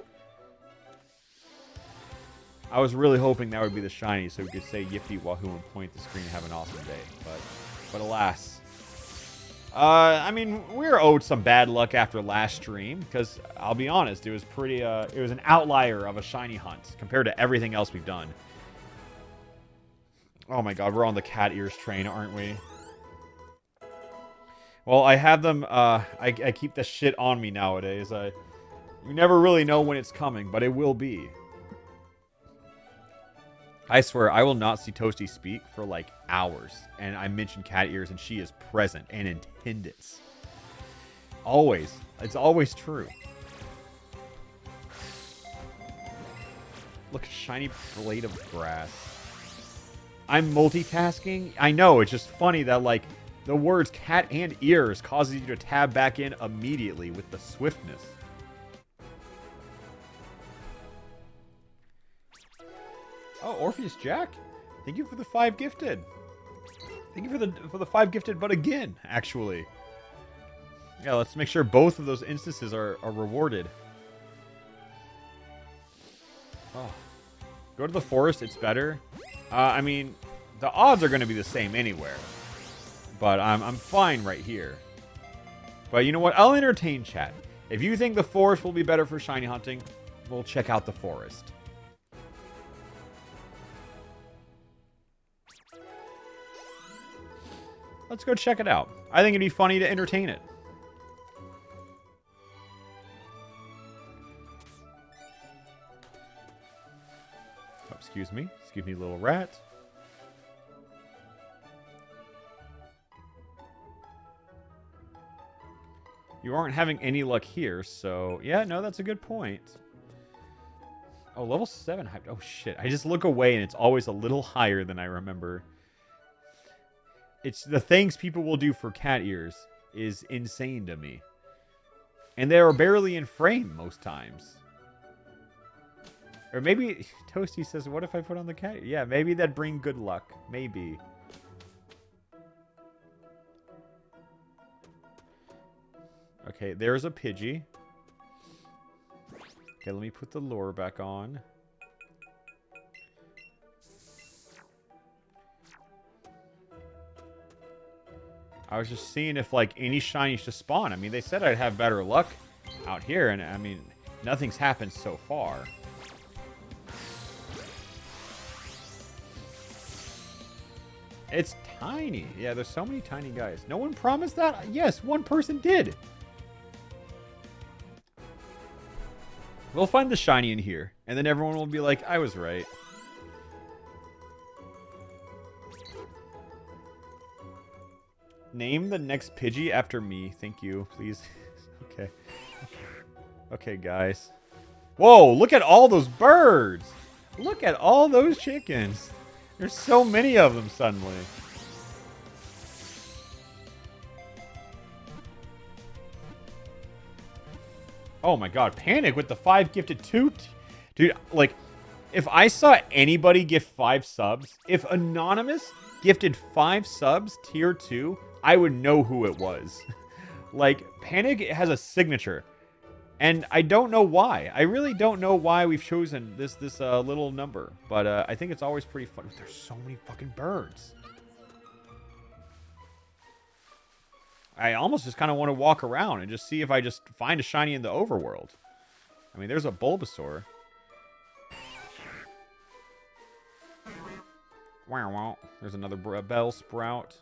Speaker 1: I was really hoping that would be the shiny so we could say yippee, wahoo, and point at the screen and have an awesome day. But alas. I mean, we were owed some bad luck after last stream, because I'll be honest, it was pretty, it was an outlier of a shiny hunt compared to everything else we've done. Oh my god, we're on the cat ears train, aren't we? Well, I have them, I keep this shit on me nowadays. You never really know when it's coming, but it will be. I swear, I will not see Toasty speak for, like, hours. And I mention cat ears, and she is present and in attendance. Always. It's always true. Look, shiny blade of grass. I'm multitasking? I know, it's just funny that, like, the words cat and ears causes you to tab back in immediately with the swiftness. Oh, Orpheus Jack, thank you for the 5 gifted. Thank you for the 5 gifted, but again, actually. Yeah, let's make sure both of those instances are rewarded. Oh. Go to the forest, it's better. I mean, the odds are going to be the same anywhere. But I'm fine right here. But you know what? I'll entertain chat. If you think the forest will be better for shiny hunting, we'll check out the forest. Let's go check it out. I think it'd be funny to entertain it. Oh, excuse me, little rat. You aren't having any luck here, so... Yeah, no, that's a good point. Oh, level 7 hyped. Oh, shit. I just look away, and it's always a little higher than I remember. It's the things people will do for cat ears is insane to me. And they are barely in frame most times. Or maybe Toasty says, what if I put on the cat? Yeah, maybe that'd bring good luck. Maybe. Okay, there's a Pidgey. Okay, let me put the lure back on. I was just seeing if, like, any shinies to spawn. I mean, they said I'd have better luck out here, and, I mean, nothing's happened so far. It's tiny. Yeah, there's so many tiny guys. No one promised that? Yes, one person did. We'll find the shiny in here, and then everyone will be like, I was right. Name the next Pidgey after me. Thank you, please. Okay. Okay, guys. Whoa, look at all those birds. Look at all those chickens. There's so many of them suddenly. Oh my god, Panic with the 5 gifted 2. Dude, like, if I saw anybody gift 5 subs, if Anonymous gifted 5 subs, tier 2, I would know who it was. Like, Panic has a signature. And I don't know why. I really don't know why we've chosen this little number. But I think it's always pretty fun. There's so many fucking birds. I almost just kind of want to walk around and just see if I just find a shiny in the overworld. I mean, there's a Bulbasaur. Wow, wow. There's another Bellsprout.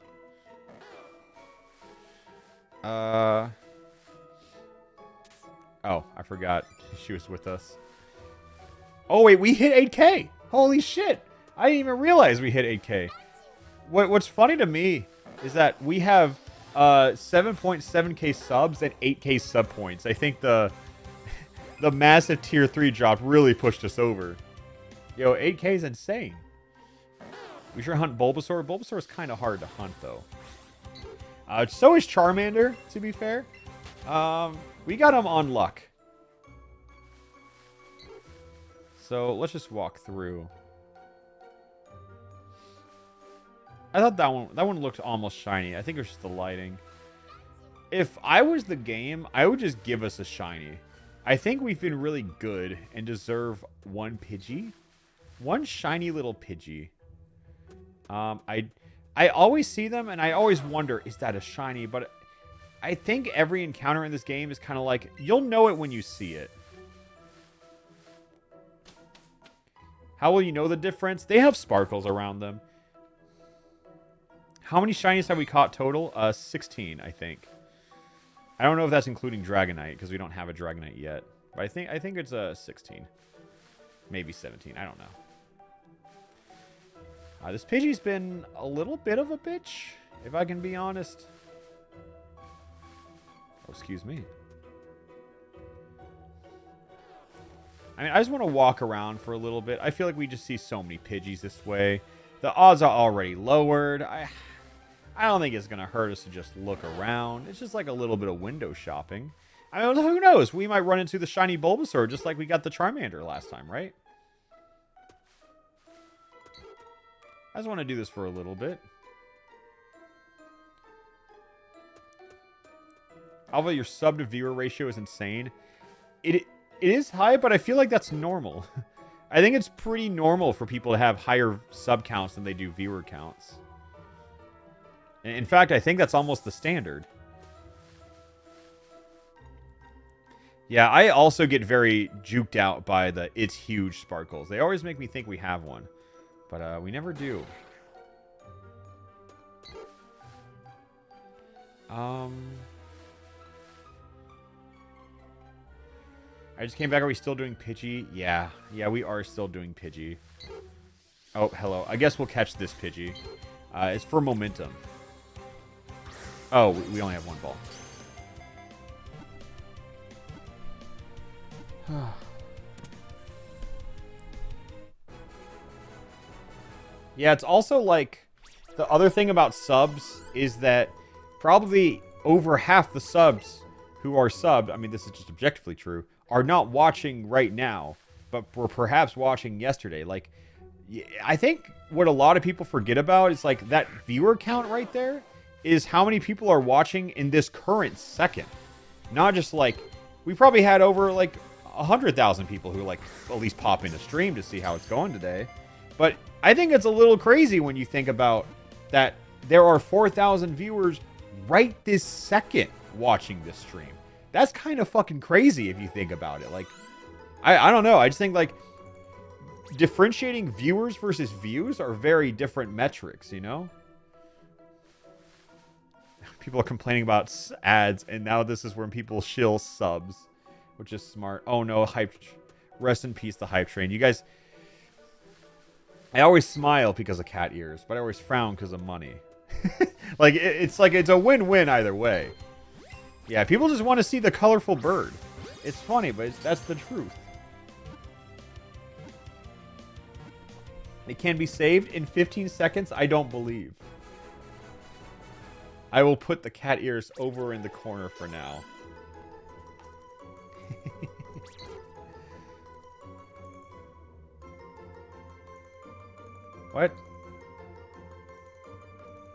Speaker 1: Oh, I forgot she was with us. Oh, wait, we hit 8K. Holy shit. I didn't even realize we hit 8K. What's funny to me is that we have 7.7K subs and 8K sub points. I think the massive tier 3 drop really pushed us over. Yo, 8K is insane. We sure hunt Bulbasaur. Bulbasaur is kind of hard to hunt, though. So is Charmander, to be fair. We got him on luck. So let's just walk through. I thought that one looked almost shiny. I think it was just the lighting. If I was the game, I would just give us a shiny. I think we've been really good and deserve one Pidgey. One shiny little Pidgey. I always see them and I always wonder, is that a shiny? But I think every encounter in this game is kind of like, you'll know it when you see it. How will you know the difference? They have sparkles around them. How many shinies have we caught total? 16, I think. I don't know if that's including Dragonite, because we don't have a Dragonite yet. But I think it's 16. Maybe 17. I don't know. This Pidgey's been a little bit of a bitch, if I can be honest. Oh, excuse me. I mean, I just want to walk around for a little bit. I feel like we just see so many Pidgeys this way. The odds are already lowered. I don't think it's going to hurt us to just look around. It's just like a little bit of window shopping. I mean, who knows? We might run into the shiny Bulbasaur just like we got the Charmander last time, right? I just want to do this for a little bit. Alva, your sub to viewer ratio is insane. It is high, but I feel like that's normal. I think it's pretty normal for people to have higher sub counts than they do viewer counts. In fact, I think that's almost the standard. Yeah, I also get very juked out by the it's huge sparkles. They always make me think we have one. But we never do. I just came back. Are we still doing Pidgey? Yeah, we are still doing Pidgey. Oh, hello. I guess we'll catch this Pidgey. It's for momentum. Oh, we only have one ball. Yeah, it's also like the other thing about subs is that probably over half the subs who are subbed, I mean, this is just objectively true, are not watching right now, but were perhaps watching yesterday. Like, I think what a lot of people forget about is like that viewer count right there is how many people are watching in this current second. Not just like, we probably had over like 100,000 people who like at least pop into stream to see how it's going today. But I think it's a little crazy when you think about that there are 4,000 viewers right this second watching this stream. That's kind of fucking crazy if you think about it. Like, I don't know. I just think like differentiating viewers versus views are very different metrics, you know? People are complaining about ads, and now this is when people shill subs, which is smart. Oh no, hype. Rest in peace, the hype train. You guys, I always smile because of cat ears, but I always frown because of money. Like it's a win-win either way. Yeah, people just want to see the colorful bird. It's funny, but that's the truth. It can be saved in 15 seconds. I don't believe. I will put the cat ears over in the corner for now. What?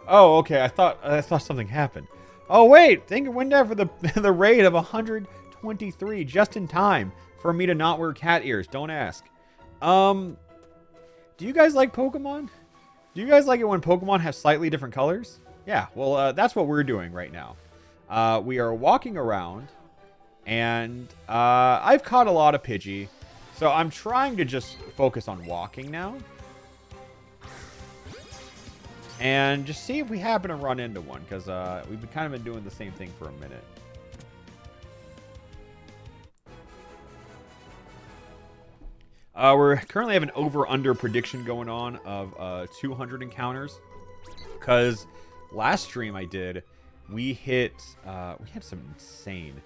Speaker 1: Oh, okay. I thought something happened. Oh wait, thank you, Winda, for the raid of 123, just in time for me to not wear cat ears. Don't ask. Do you guys like Pokemon? Do you guys like it when Pokemon have slightly different colors? Yeah, well, that's what we're doing right now. We are walking around, and I've caught a lot of Pidgey, so I'm trying to just focus on walking now. And just see if we happen to run into one, because we've kind of been doing the same thing for a minute. We're currently have an over-under prediction going on of 200 encounters, because last stream I did, we had some insane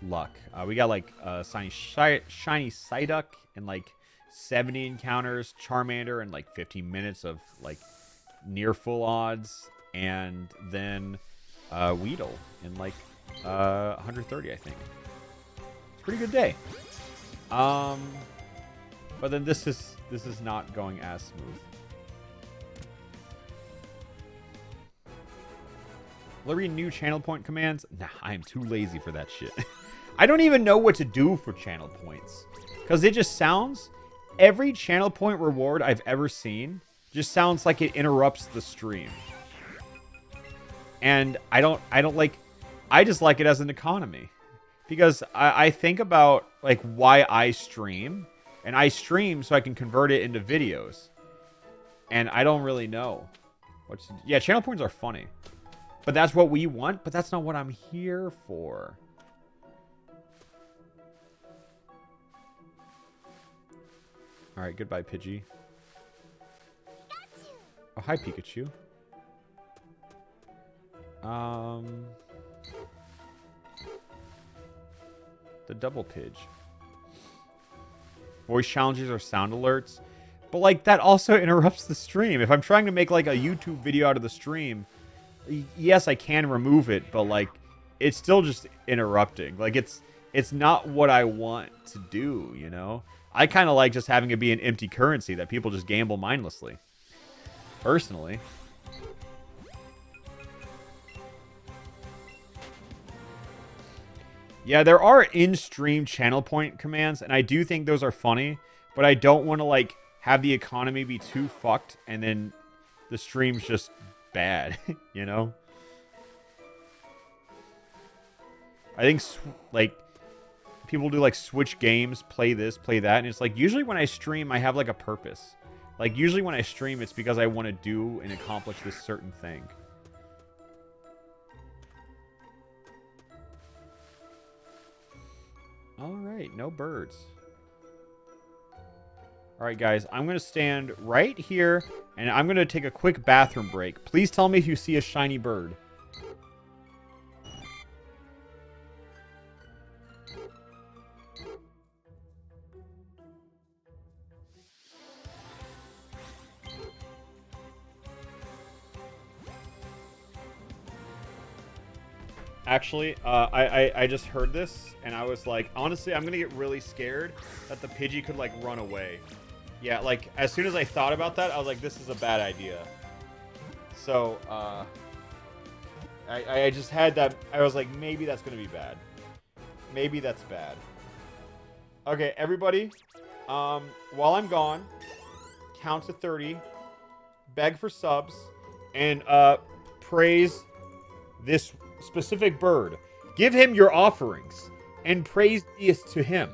Speaker 1: luck. We got like shiny Psyduck and like 70 encounters, Charmander, and like 15 minutes of like near full odds, and then Weedle in like 130, I think. It's a pretty good day. But then this is not going as smooth. Will there be new channel point commands? Nah, I am too lazy for that shit. I don't even know what to do for channel points, because it just sounds, every channel point reward I've ever seen just sounds like it interrupts the stream. And I just like it as an economy. Because I think about like why I stream. And I stream so I can convert it into videos. And I don't really know. Yeah, channel points are funny. But that's what we want, but that's not what I'm here for. Alright, goodbye, Pidgey. Oh, hi, Pikachu. The double Pidge. Voice challenges or sound alerts. But, like, that also interrupts the stream. If I'm trying to make, like, a YouTube video out of the stream, yes, I can remove it, but, like, it's still just interrupting. Like, it's not what I want to do, you know? I kind of like just having it be an empty currency that people just gamble mindlessly. Personally. Yeah, there are in-stream channel point commands, and I do think those are funny, but I don't want to, like, have the economy be too fucked, and then the stream's just bad, you know? I think, like, people do, like, switch games, play this, play that, and it's like, usually when I stream, I have, like, a purpose. Like, usually when I stream, it's because I want to do and accomplish this certain thing. Alright, no birds. Alright, guys, I'm going to stand right here, and I'm going to take a quick bathroom break. Please tell me if you see a shiny bird. Actually, I just heard this, and I was like, honestly, I'm gonna get really scared that the Pidgey could, like, run away. Yeah, like, as soon as I thought about that, I was like, this is a bad idea. So, I just had that, I was like, maybe that's gonna be bad. Maybe that's bad. Okay, everybody, while I'm gone, count to 30, beg for subs, and, praise this specific bird. Give him your offerings and praise this to him.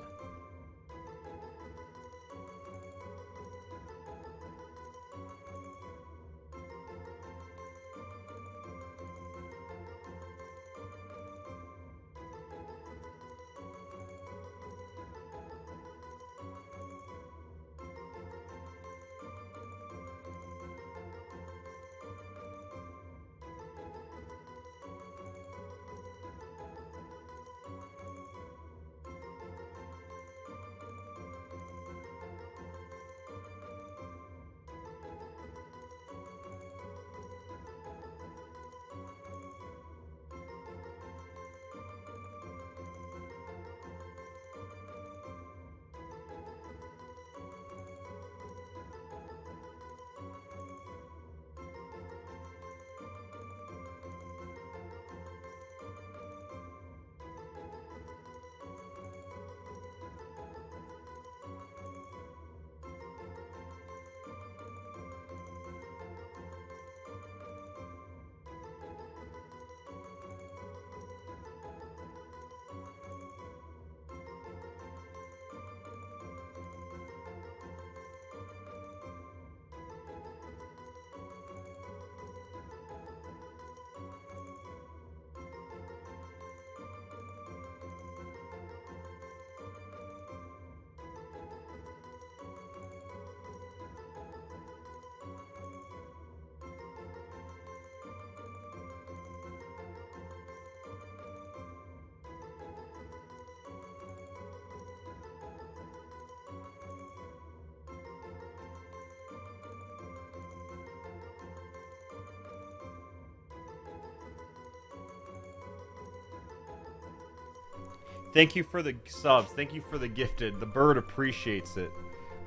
Speaker 1: Thank you for the subs. Thank you for the gifted. The bird appreciates it.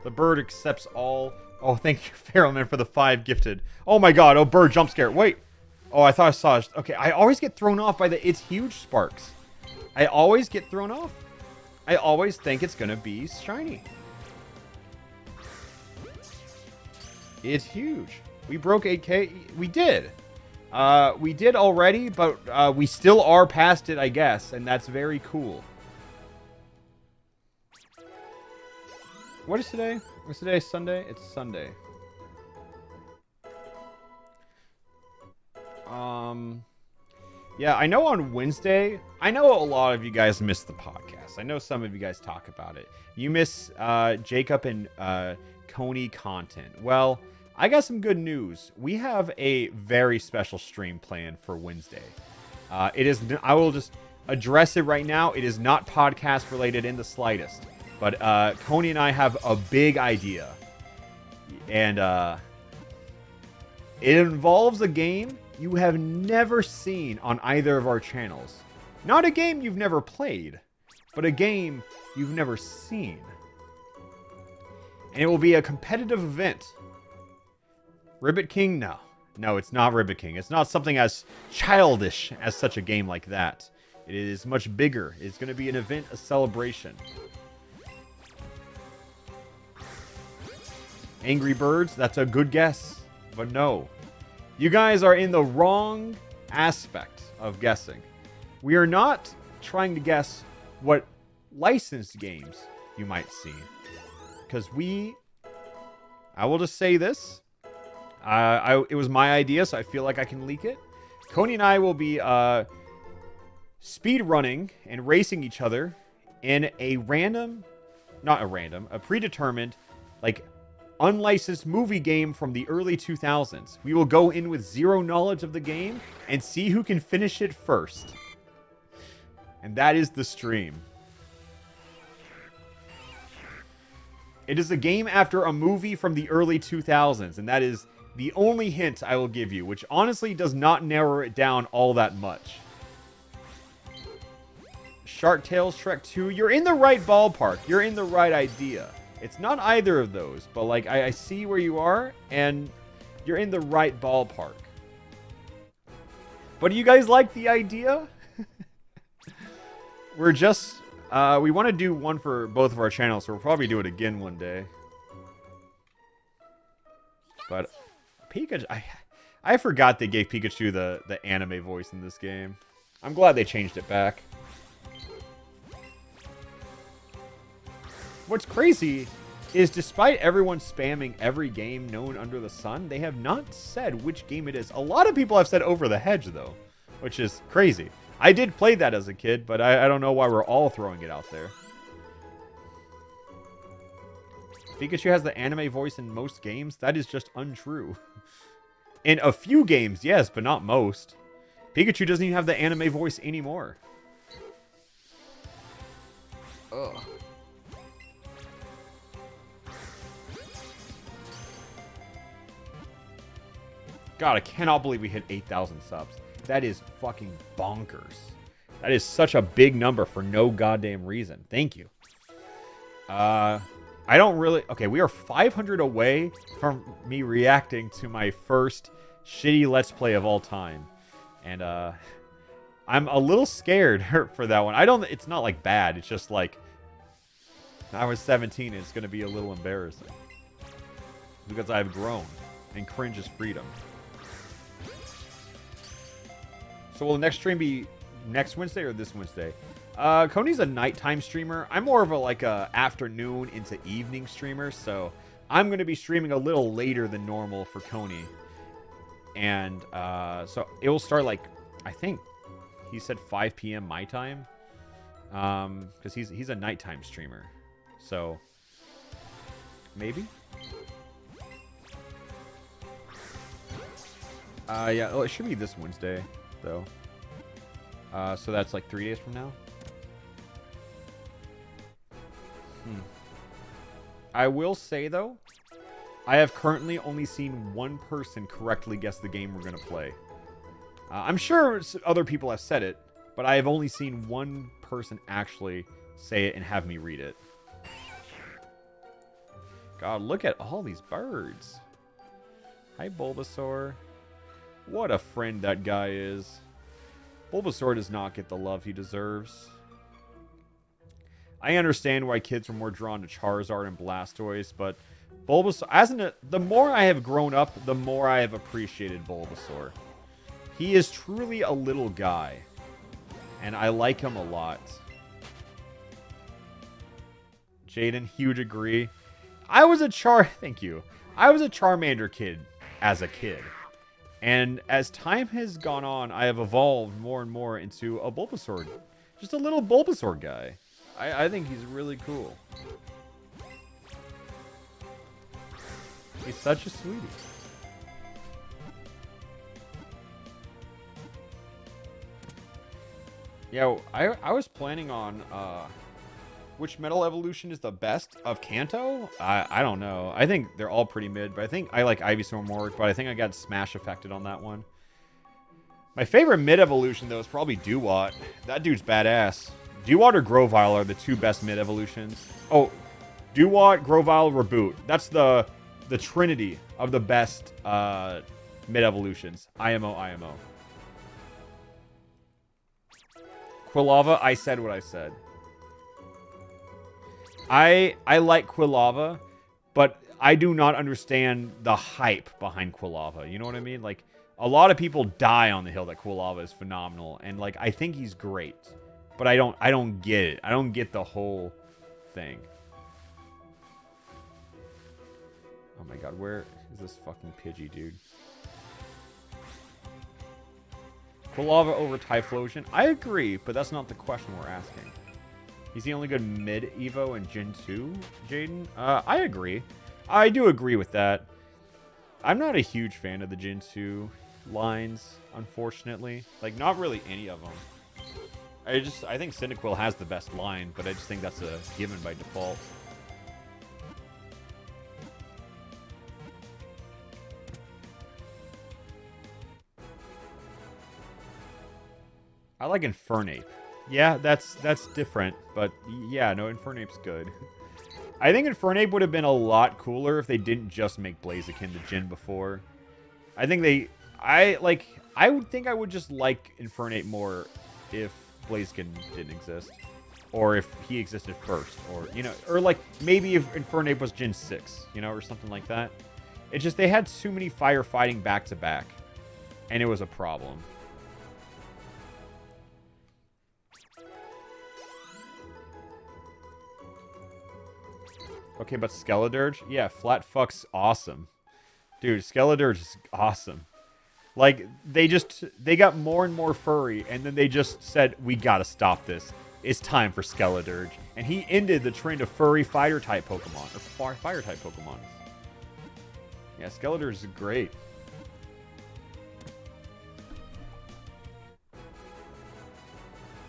Speaker 1: The bird accepts all. Oh, thank you, Feralman, for the 5 gifted. Oh my god. Oh, bird jump scare. Wait. Oh, I thought I saw it. Okay, I always get thrown off by the it's huge sparks. I always get thrown off. I always think it's going to be shiny. It's huge. We broke 8K. We did. We did already, but we still are past it, I guess, and that's very cool. What is today? What's today? Sunday? It's Sunday. Yeah, I know on Wednesday, I know a lot of you guys miss the podcast. I know some of you guys talk about it. You miss Jacob and Coney content. Well, I got some good news. We have a very special stream planned for Wednesday. It is. I will just address it right now. It is not podcast related in the slightest. But Coney and I have a big idea. And it involves a game you have never seen on either of our channels. Not a game you've never played, but a game you've never seen. And it will be a competitive event. Ribbit King? No. No, it's not Ribbit King. It's not something as childish as such a game like that. It is much bigger. It's going to be an event, a celebration. Angry Birds? That's a good guess. But no. You guys are in the wrong aspect of guessing. We are not trying to guess what licensed games you might see. Because I will just say this. It was my idea, so I feel like I can leak it. Coney and I will be speed running and racing each other in a predetermined, like, unlicensed movie game from the early 2000s. We will go in with zero knowledge of the game and see who can finish it first. And that is the stream. It is a game after a movie from the early 2000s, and that is the only hint I will give you, which honestly does not narrow it down all that much. Shark Tales Shrek 2, you're in the right ballpark. You're in the right idea. It's not either of those, but like I see where you are, and you're in the right ballpark. But do you guys like the idea? We're just, we want to do one for both of our channels, so we'll probably do it again one day. But Pikachu, I forgot they gave Pikachu the anime voice in this game. I'm glad they changed it back. What's crazy is despite everyone spamming every game known under the sun, they have not said which game it is. A lot of people have said Over the Hedge, though, which is crazy. I did play that as a kid, but I don't know why we're all throwing it out there. Pikachu has the anime voice in most games? That is just untrue. In a few games, yes, but not most. Pikachu doesn't even have the anime voice anymore. Ugh. God, I cannot believe we hit 8,000 subs. That is fucking bonkers. That is such a big number for no goddamn reason. Thank you. I don't really... Okay, we are 500 away from me reacting to my first shitty Let's Play of all time. And, I'm a little scared for that one. It's not, like, bad. It's just, like... I was 17 and it's going to be a little embarrassing. Because I've grown. And cringe is freedom. So will the next stream be next Wednesday or this Wednesday? Coney's a nighttime streamer. I'm more of a afternoon into evening streamer, so I'm going to be streaming a little later than normal for Coney. And so it will start I think he said 5 p.m. my time, because he's a nighttime streamer. So maybe. Yeah, well, it should be this Wednesday, though. So that's like 3 days from now. I will say, though, I have currently only seen one person correctly guess the game we're going to play. I'm sure other people have said it, but I have only seen one person actually say it and have me read it. God, look at all these birds. Hi, Bulbasaur. What a friend that guy is. Bulbasaur does not get the love he deserves. I understand why kids were more drawn to Charizard and Blastoise, but Bulbasaur, the more I have grown up, the more I have appreciated Bulbasaur. He is truly a little guy, and I like him a lot. Jaden, huge agree. Thank you. I was a Charmander kid as a kid. And as time has gone on, I have evolved more and more into a Bulbasaur. Just a little Bulbasaur guy. I think he's really cool. He's such a sweetie. Yeah, I was planning on which metal evolution is the best of Kanto? I don't know. I think they're all pretty mid, but I think I like Ivysaur more, but I think I got Smash affected on that one. My favorite mid evolution, though, is probably Dewott. That dude's badass. Dewott or Grovyle are the two best mid evolutions. Oh, Dewott, Grovyle, Reboot. That's the trinity of the best mid evolutions. IMO. Quilava, I said what I said. I like Quilava, but I do not understand the hype behind Quilava. You know what I mean? Like, a lot of people die on the hill that Quilava is phenomenal, and like I think he's great, but I don't get it. I don't get the whole thing. Oh my god, where is this fucking Pidgey, dude? Quilava over Typhlosion? I agree, but that's not the question we're asking. He's the only good mid-Evo in Gen 2, Jaden? I agree. I do agree with that. I'm not a huge fan of the Gen 2 lines, unfortunately. Like, not really any of them. I think Cyndaquil has the best line, but I just think that's a given by default. I like Infernape. Yeah, that's different, but yeah, no, Infernape's good. I think Infernape would have been a lot cooler if they didn't just make Blaziken the gen before. I think I would think I would just like Infernape more if Blaziken didn't exist. Or if he existed first, or, you know, or like maybe if Infernape was Gen 6, you know, or something like that. It's just they had too many firefighting back to back, and it was a problem. Okay, but Skeledirge? Yeah, Flat Fuck's awesome. Dude, Skeledirge is awesome. Like, they got more and more furry, and then they just said, we gotta stop this. It's time for Skeledirge. And he ended the trend of furry fighter-type Pokemon, or fire-type Pokemon. Yeah, Skeledirge is great.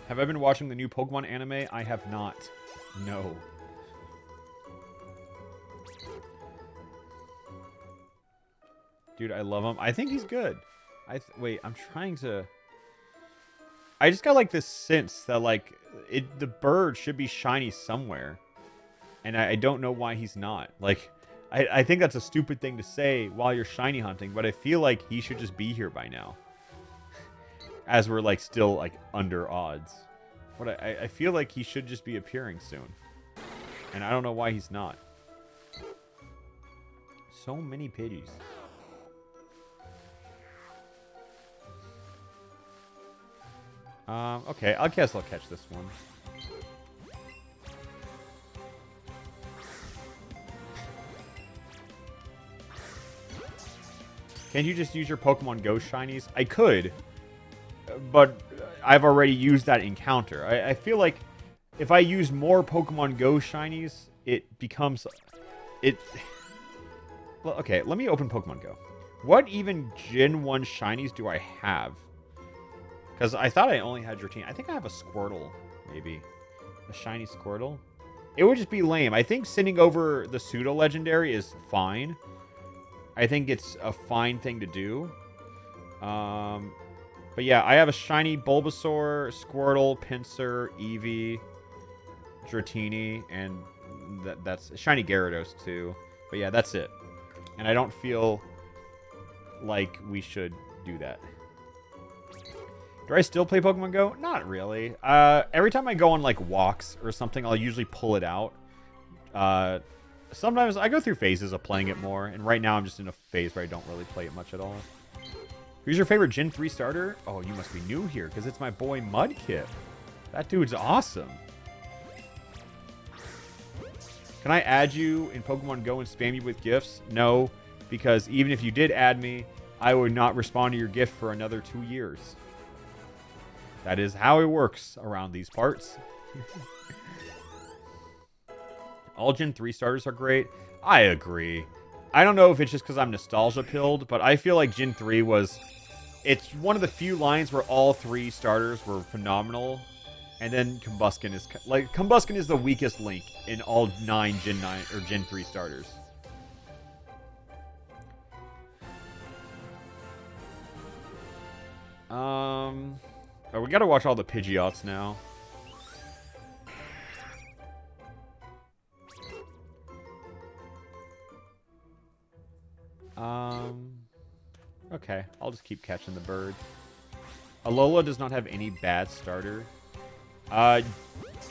Speaker 1: Have I been watching the new Pokemon anime? I have not. No. Dude, I love him. I think he's good. Wait, I'm trying to... I just got, like, this sense that, like, the bird should be shiny somewhere. And I don't know why he's not. Like, I think that's a stupid thing to say while you're shiny hunting, but I feel like he should just be here by now. As we're, like, still, like, under odds. But I feel like he should just be appearing soon. And I don't know why he's not. So many Pidgeys. Okay, I guess I'll catch this one. Can't you just use your Pokemon Go shinies? I could, but I've already used that encounter. I feel like if I use more Pokemon Go shinies, it becomes... Well, okay, let me open Pokemon Go. What even Gen 1 shinies do I have? Because I thought I only had Dratini. I think I have a Squirtle, maybe. A shiny Squirtle. It would just be lame. I think sending over the pseudo-legendary is fine. I think it's a fine thing to do. But yeah, I have a shiny Bulbasaur, Squirtle, Pinsir, Eevee, Dratini, and that's shiny Gyarados too. But yeah, that's it. And I don't feel like we should do that. Do I still play Pokemon Go? Not really. Every time I go on like walks or something, I'll usually pull it out. Sometimes I go through phases of playing it more, and right now I'm just in a phase where I don't really play it much at all. Who's your favorite Gen 3 starter? Oh, you must be new here, because it's my boy Mudkip. That dude's awesome. Can I add you in Pokemon Go and spam you with gifts? No, because even if you did add me, I would not respond to your gift for another 2 years. That is how it works around these parts. All Gen 3 starters are great. I agree. I don't know if it's just because I'm nostalgia-pilled, but I feel like Gen 3 was... It's one of the few lines where all 3 starters were phenomenal. And then Combuskin is... Like, Combuskin is the weakest link in all 9 Gen 9 or Gen 3 starters. Oh, we gotta watch all the Pidgeots now. Okay, I'll just keep catching the bird. Alola does not have any bad starter.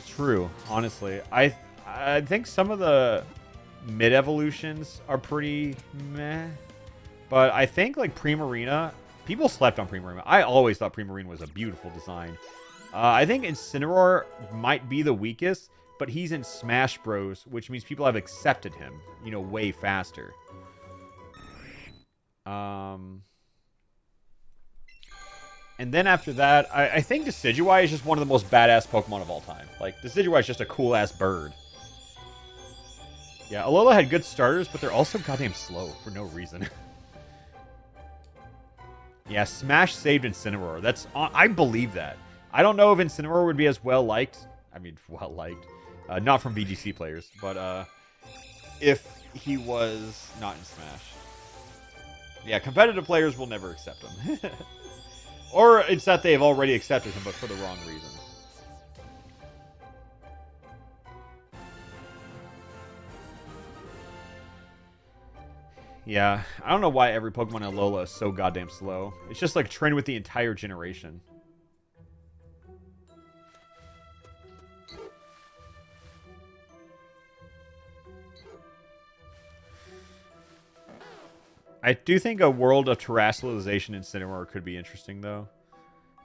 Speaker 1: True, honestly. I think some of the mid-evolutions are pretty meh. But I think, like, Primarina... People slept on Primarina. I always thought Primarina was a beautiful design. I think Incineroar might be the weakest, but he's in Smash Bros, which means people have accepted him, you know, way faster. And then after that, I think Decidueye is just one of the most badass Pokemon of all time. Like, Decidueye is just a cool-ass bird. Yeah, Alola had good starters, but they're also goddamn slow for no reason. Yeah, Smash saved Incineroar. That's I believe that. I don't know if Incineroar would be as well-liked. I mean, well-liked. Not from VGC players, but if he was not in Smash. Yeah, competitive players will never accept him. Or it's that they've already accepted him, but for the wrong reason. Yeah, I don't know why every Pokemon in Alola is so goddamn slow. It's just like trend with the entire generation. I do think a world of terrestrialization in Incineroar could be interesting, though.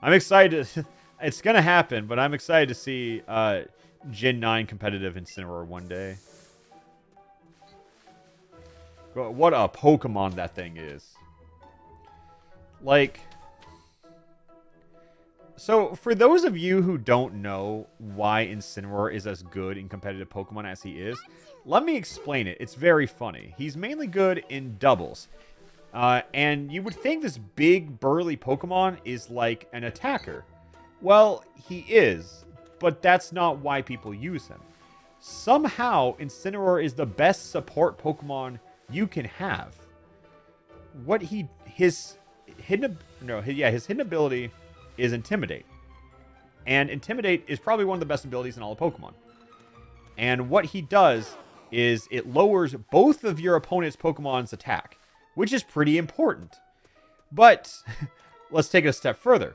Speaker 1: I'm excited to... It's going to happen, but I'm excited to see Gen 9 competitive Incineroar one day. What a Pokemon that thing is. Like... So, for those of you who don't know why Incineroar is as good in competitive Pokemon as he is, let me explain it. It's very funny. He's mainly good in doubles. And you would think this big, burly Pokemon is like an attacker. Well, he is, but that's not why people use him. Somehow, Incineroar is the best support Pokemon you can have. His hidden ability is Intimidate. And Intimidate is probably one of the best abilities in all of Pokemon. And what he does is it lowers both of your opponent's Pokemon's attack, which is pretty important. But let's take it a step further.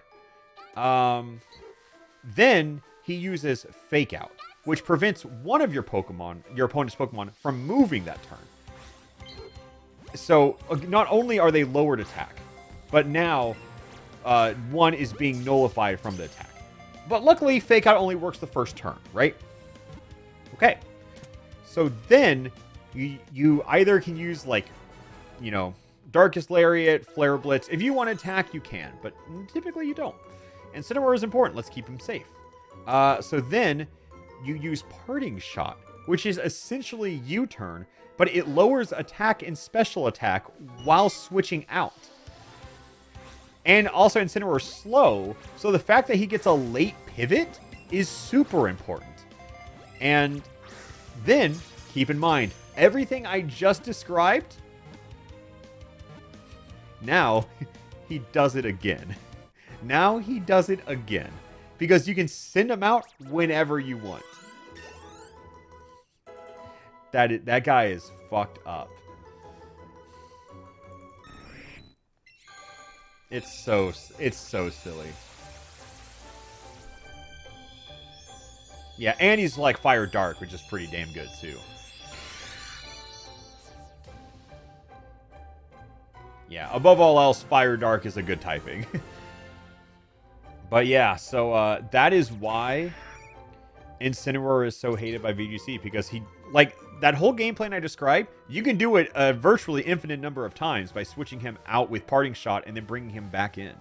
Speaker 1: Then he uses Fake Out, which prevents one of your opponent's Pokemon, from moving that turn. So not only are they lowered attack, but now one is being nullified from the attack. But luckily, Fake Out only works the first turn, right? Okay. So then you either can use, like, you know, Darkest Lariat, Flare Blitz. If you want to attack, you can, but typically you don't. And Incineroar is important. Let's keep him safe. So then you use Parting Shot, which is essentially U-turn, but it lowers attack and special attack while switching out. And also Incineroar is slow, so the fact that he gets a late pivot is super important. And then, keep in mind, everything I just described, now he does it again. Now he does it again. Because you can send him out whenever you want. That guy is fucked up. It's so silly. Yeah, and he's like Fire Dark, which is pretty damn good too. Yeah, above all else, Fire Dark is a good typing. But yeah, so that is why Incineroar is so hated by VGC, because he, like, that whole game plan I described, you can do it a virtually infinite number of times by switching him out with Parting Shot and then bringing him back in.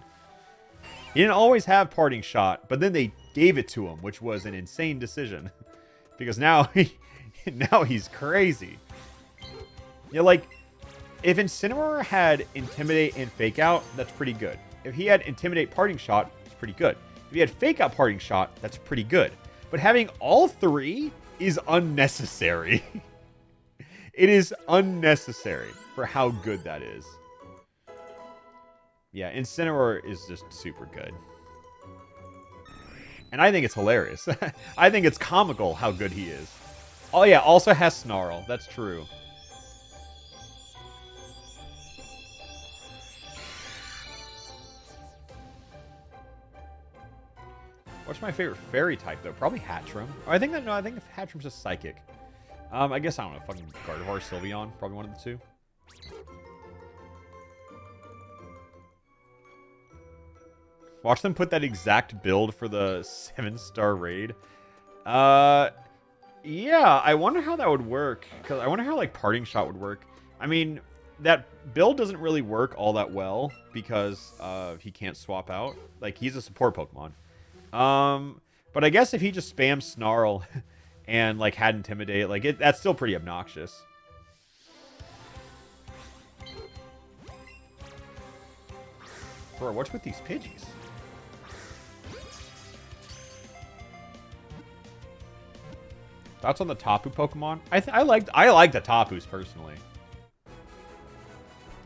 Speaker 1: He didn't always have Parting Shot, but then they gave it to him, which was an insane decision. Because now he's crazy. Yeah, like, if Incineroar had Intimidate and Fake Out, that's pretty good. If he had Intimidate Parting Shot, it's pretty good. If he had Fake Out Parting Shot, that's pretty good. But having all three is unnecessary. It is unnecessary for how good that is. Yeah, Incineroar is just super good. And I think it's hilarious. I think it's comical how good he is. Oh yeah, also has Snarl. That's true. What's my favorite fairy type, though? Probably Hatchram. I think Hatchram's just psychic. I guess, I don't know, fucking Gardevoir, Sylveon. Probably one of the two. Watch them put that exact build for the 7-star raid. Yeah, I wonder how that would work. Because I wonder how, like, Parting Shot would work. I mean, that build doesn't really work all that well because he can't swap out. Like, he's a support Pokemon. But I guess if he just spams Snarl and, like, had Intimidate, like, that's still pretty obnoxious. Bro, what's with these Pidgeys? Thoughts on the Tapu Pokemon? I like the Tapus personally.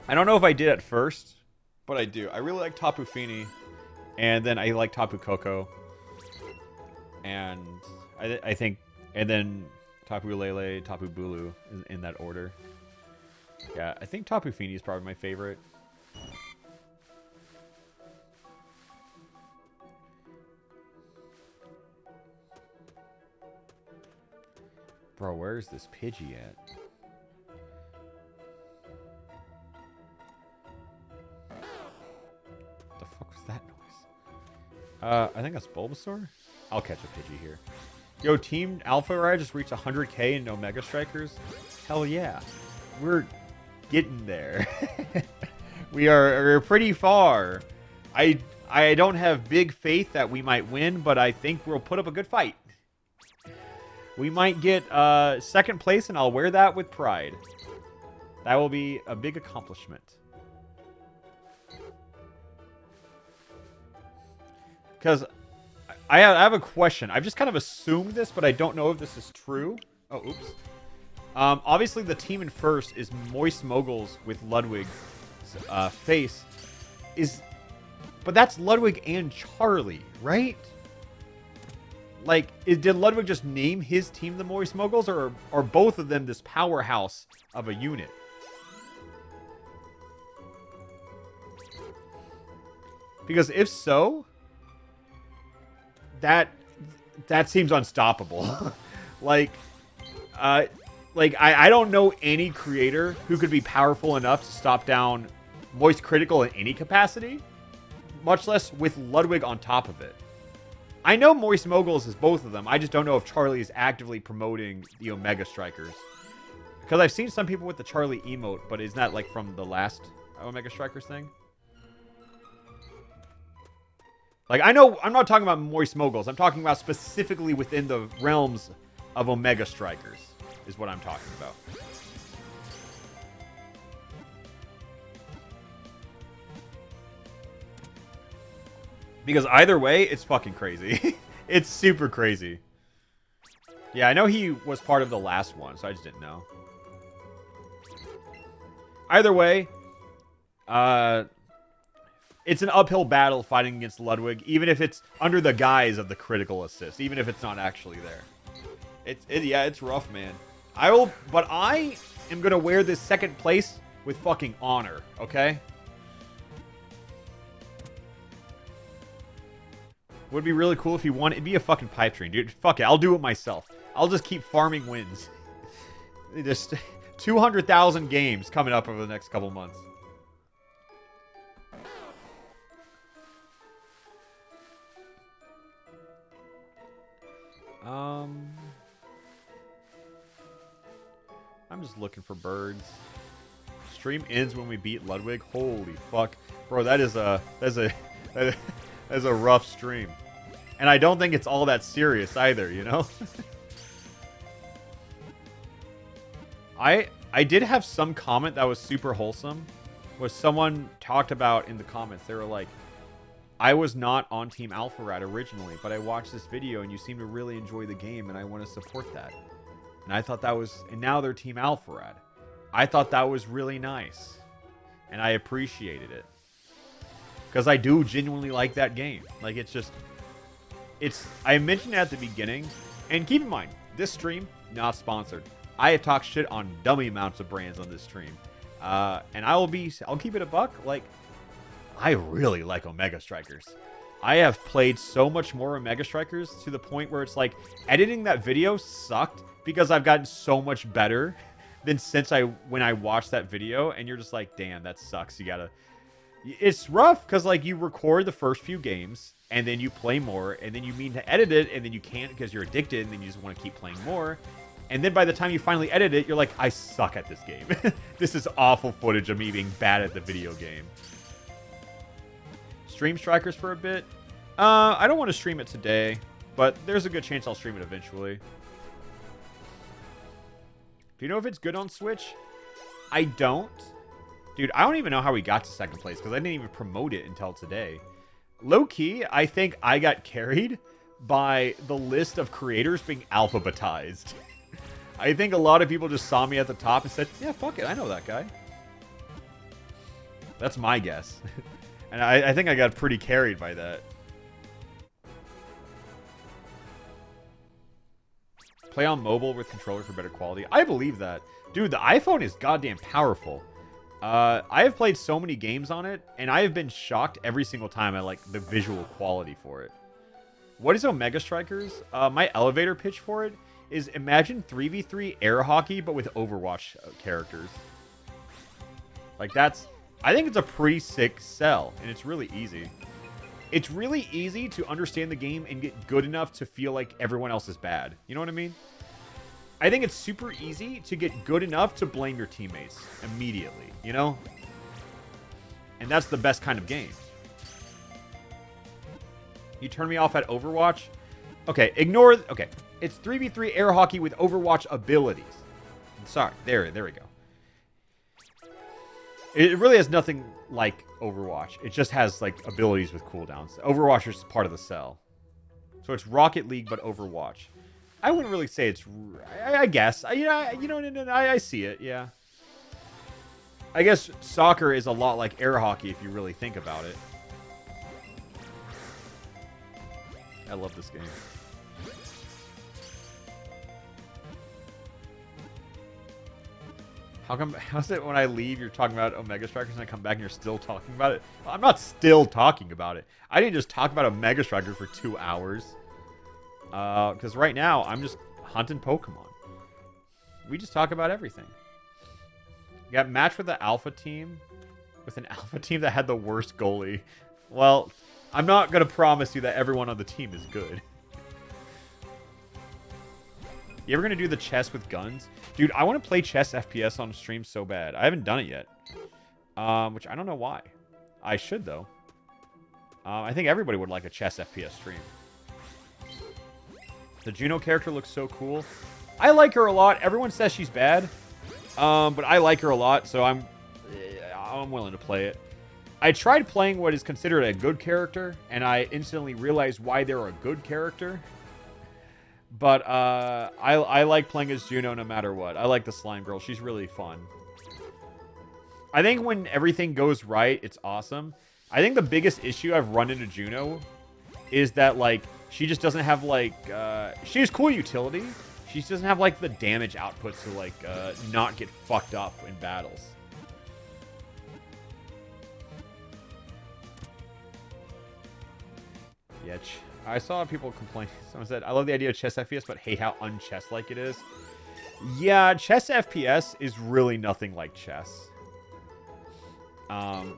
Speaker 1: I don't know if I did at first, but I do. I really like Tapu Fini, and then I like Tapu Koko, and I think, and then Tapu Lele, Tapu Bulu in that order. Yeah, I think Tapu Fini is probably my favorite. Bro, where's this Pidgey at? What the fuck was that noise? I think that's Bulbasaur? I'll catch a Pidgey here. Yo, Team Alpharad just reached 100k in Omega Strikers. Hell yeah. We're getting there. We're pretty far. I don't have big faith that we might win, but I think we'll put up a good fight. We might get second place, and I'll wear that with pride. That will be a big accomplishment. Because I have a question. I've just kind of assumed this, but I don't know if this is true. Oh, oops. Obviously, the team in first is Moist Moguls with Ludwig's face. But that's Ludwig and Charlie, right? Like, did Ludwig just name his team the Moist Moguls, or are both of them this powerhouse of a unit? Because if so, that seems unstoppable. I don't know any creator who could be powerful enough to stop down Moist Critical in any capacity, much less with Ludwig on top of it. I know Moist Moguls is both of them. I just don't know if Charlie is actively promoting the Omega Strikers. Because I've seen some people with the Charlie emote, but isn't that like from the last Omega Strikers thing? Like, I know, I'm not talking about Moist Moguls. I'm talking about specifically within the realms of Omega Strikers, is what I'm talking about. Because either way, it's fucking crazy. It's super crazy. Yeah, I know he was part of the last one, so I just didn't know. Either way, It's an uphill battle fighting against Ludwig, even if it's under the guise of the critical assist, even if it's not actually there. Yeah, it's rough, man. But I am gonna wear this second place with fucking honor, okay? Would be really cool if he won. It'd be a fucking pipe dream, dude. Fuck it, I'll do it myself. I'll just keep farming wins. Just 200,000 games coming up over the next couple months. I'm just looking for birds. Stream ends when we beat Ludwig. Holy fuck, bro! That is a rough stream, and I don't think it's all that serious either. You know. I did have some comment that was super wholesome. Was someone talked about in the comments? They were like, I was not on Team Alpharad originally, but I watched this video and you seem to really enjoy the game and I want to support that. And I thought that was, and now they're Team Alpharad. I thought that was really nice. And I appreciated it. Because I do genuinely like that game. Like, I mentioned it at the beginning, and keep in mind, this stream, not sponsored. I have talked shit on dummy amounts of brands on this stream. And I'll keep it a buck. Like, I really like Omega Strikers. I have played so much more Omega Strikers to the point where it's like, editing that video sucked because I've gotten so much better than when I watched that video, and you're just like, damn, that sucks. It's rough because, like, you record the first few games, and then you play more, and then you mean to edit it, and then you can't because you're addicted, and then you just want to keep playing more. And then by the time you finally edit it, you're like, I suck at this game. This is awful footage of me being bad at the video game. Stream Strikers for a bit. I don't want to stream it today, but there's a good chance I'll stream it eventually. Do you know if it's good on Switch? I don't. Dude, I don't even know how we got to second place because I didn't even promote it until today. Low-key, I think I got carried by the list of creators being alphabetized. I think a lot of people just saw me at the top and said, yeah, fuck it, I know that guy. That's my guess. And I think I got pretty carried by that. Play on mobile with controller for better quality. I believe that. Dude, the iPhone is goddamn powerful. I have played so many games on it, and I have been shocked every single time at, like, the visual quality for it. What is Omega Strikers? My elevator pitch for it is imagine 3v3 air hockey, but with Overwatch characters. Like, I think it's a pretty sick sell, and it's really easy. It's really easy to understand the game and get good enough to feel like everyone else is bad. You know what I mean? I think it's super easy to get good enough to blame your teammates immediately, you know? And that's the best kind of game. You turn me off at Overwatch? Okay, okay, it's 3v3 air hockey with Overwatch abilities. Sorry, there we go. It really has nothing like Overwatch. It just has, like, abilities with cooldowns. Overwatch is part of the cell. So it's Rocket League, but Overwatch. I wouldn't really say it's... I guess. I see it, yeah. I guess soccer is a lot like air hockey if you really think about it. I love this game. How's it when I leave, you're talking about Omega Strikers, and I come back and you're still talking about it? Well, I'm not still talking about it. I didn't just talk about Omega Strikers for 2 hours. Because right now, I'm just hunting Pokemon. We just talk about everything. You got matched with the Alpha team. With an Alpha team that had the worst goalie. Well, I'm not going to promise you that everyone on the team is good. You ever going to do the chess with guns? Dude, I want to play chess FPS on stream so bad. I haven't done it yet. Which I don't know why. I should, though. I think everybody would like a chess FPS stream. The Juno character looks so cool. I like her a lot. Everyone says she's bad. But I like her a lot, so I'm willing to play it. I tried playing what is considered a good character, and I instantly realized why they're a good character. But I like playing as Juno no matter what. I like the slime girl. She's really fun. I think when everything goes right, it's awesome. I think the biggest issue I've run into Juno is that, like, she just doesn't have, like, she has cool utility. She just doesn't have, like, the damage output to, like, not get fucked up in battles. Yeah, I saw people complain. Someone said, I love the idea of chess FPS, but hate how unchess-like it is. Yeah, chess FPS is really nothing like chess.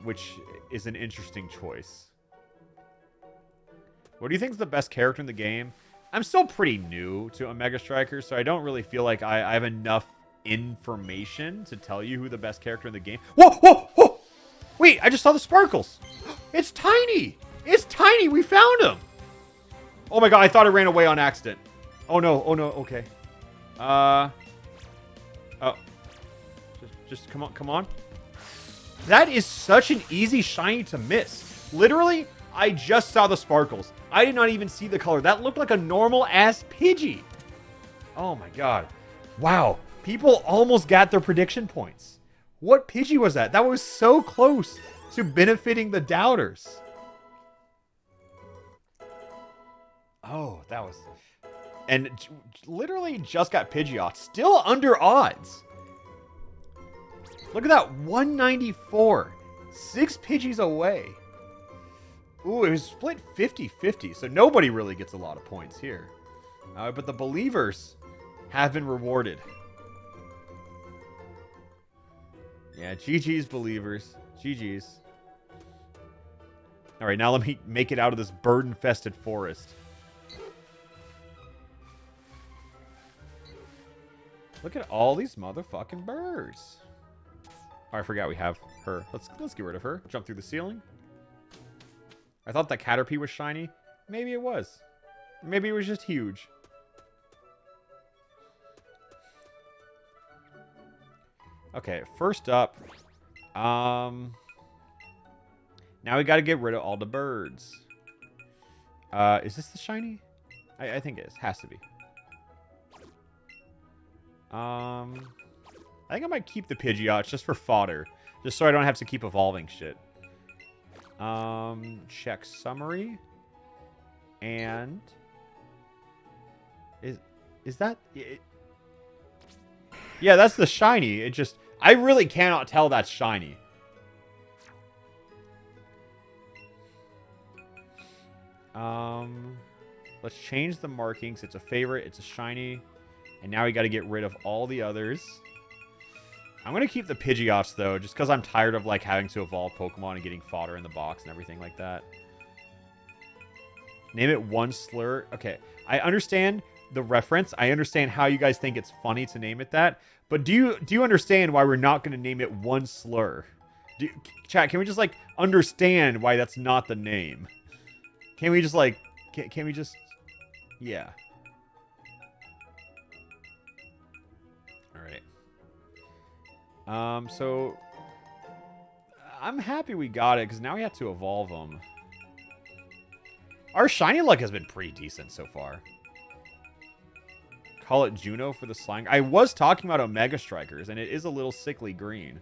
Speaker 1: Which is an interesting choice. What do you think is the best character in the game? I'm still pretty new to Omega Striker, so I don't really feel like I have enough information to tell you who the best character in the game. Whoa, whoa, whoa! Wait, I just saw the sparkles. It's Tiny. It's Tiny. We found him. Oh my god, I thought I ran away on accident. Oh no, okay. Oh. Just come on, come on. That is such an easy shiny to miss. Literally, I just saw the sparkles. I did not even see the color. That looked like a normal-ass Pidgey. Oh my god. Wow. People almost got their prediction points. What Pidgey was that? That was so close to benefiting the doubters. Oh, that was... And literally just got Pidgeot. Still under odds. Look at that. 194. 6 Pidgeys away. Ooh, it was split 50-50, so nobody really gets a lot of points here. But the believers have been rewarded. Yeah, GG's, believers. GG's. All right, now let me make it out of this bird-infested forest. Look at all these motherfucking birds. Oh, I forgot we have her. Let's get rid of her. Jump through the ceiling. I thought that Caterpie was shiny. Maybe it was. Maybe it was just huge. Okay, first up. Now we got to get rid of all the birds. Is this the shiny? I think it is. Has to be. I think I might keep the Pidgeots just for fodder. Just so I don't have to keep evolving shit. Check summary. And... Is that... Yeah, that's the shiny. It just... I really cannot tell that's shiny. Let's change the markings. It's a favorite. It's a shiny. And now we got to get rid of all the others. I'm going to keep the Pidgeots, though, just because I'm tired of, like, having to evolve Pokemon and getting fodder in the box and everything like that. Name it one slur. Okay, I understand the reference. I understand how you guys think it's funny to name it that. But do you understand why we're not going to name it one slur? Chat, can we just, like, understand why that's not the name? Can we just, like... Can we just... Yeah. So I'm happy we got it because now we have to evolve them. Our shiny luck has been pretty decent so far. Call it Juno for the slang. I was talking about Omega Strikers, and it is a little sickly green.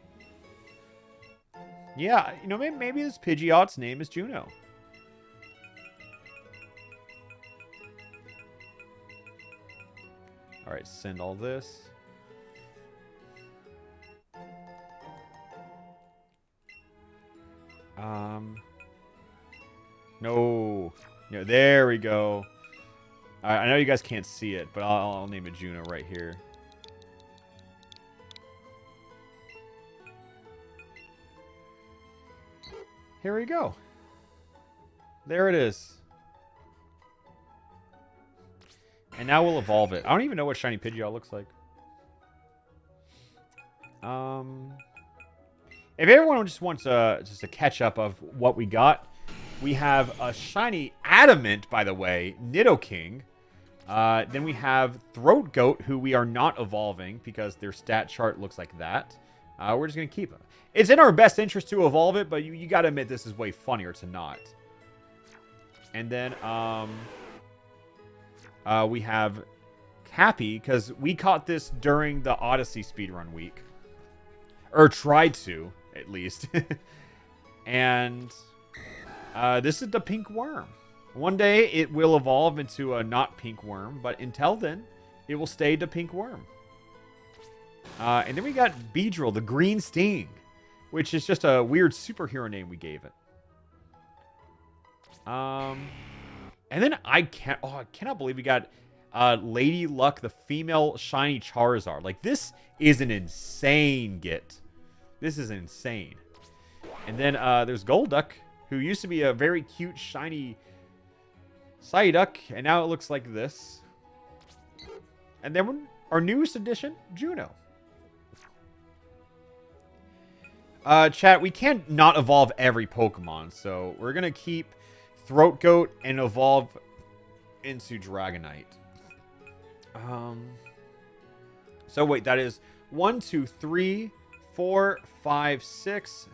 Speaker 1: Yeah, you know, maybe this Pidgeot's name is Juno. All right, send all this. No. Yeah, there we go. I know you guys can't see it, but I'll name it Juno right here. Here we go. There it is. And now we'll evolve it. I don't even know what shiny Pidgeot looks like. If everyone just wants just a catch up of what we got, we have a shiny Adamant, by the way, Nidoking. Then we have Throat Goat, who we are not evolving because their stat chart looks like that. We're just going to keep it. It's in our best interest to evolve it, but you got to admit this is way funnier to not. And then we have Cappy, because we caught this during the Odyssey speedrun week. Or tried to, at least. And This is the pink worm. One day it will evolve into a not pink worm, but until then, it will stay the pink worm. And then we got Beedrill, the green sting, which is just a weird superhero name we gave it. And then I cannot believe we got Lady Luck, the female shiny Charizard. Like, this is an insane get. This is insane. And then there's Golduck, who used to be a very cute, shiny Psyduck, and now it looks like this. And then our newest addition, Juno. Chat, we can't not evolve every Pokemon, so we're going to keep Throat Goat and evolve into Dragonite. So wait, that is 1, 2, 3, 4, 5, 6,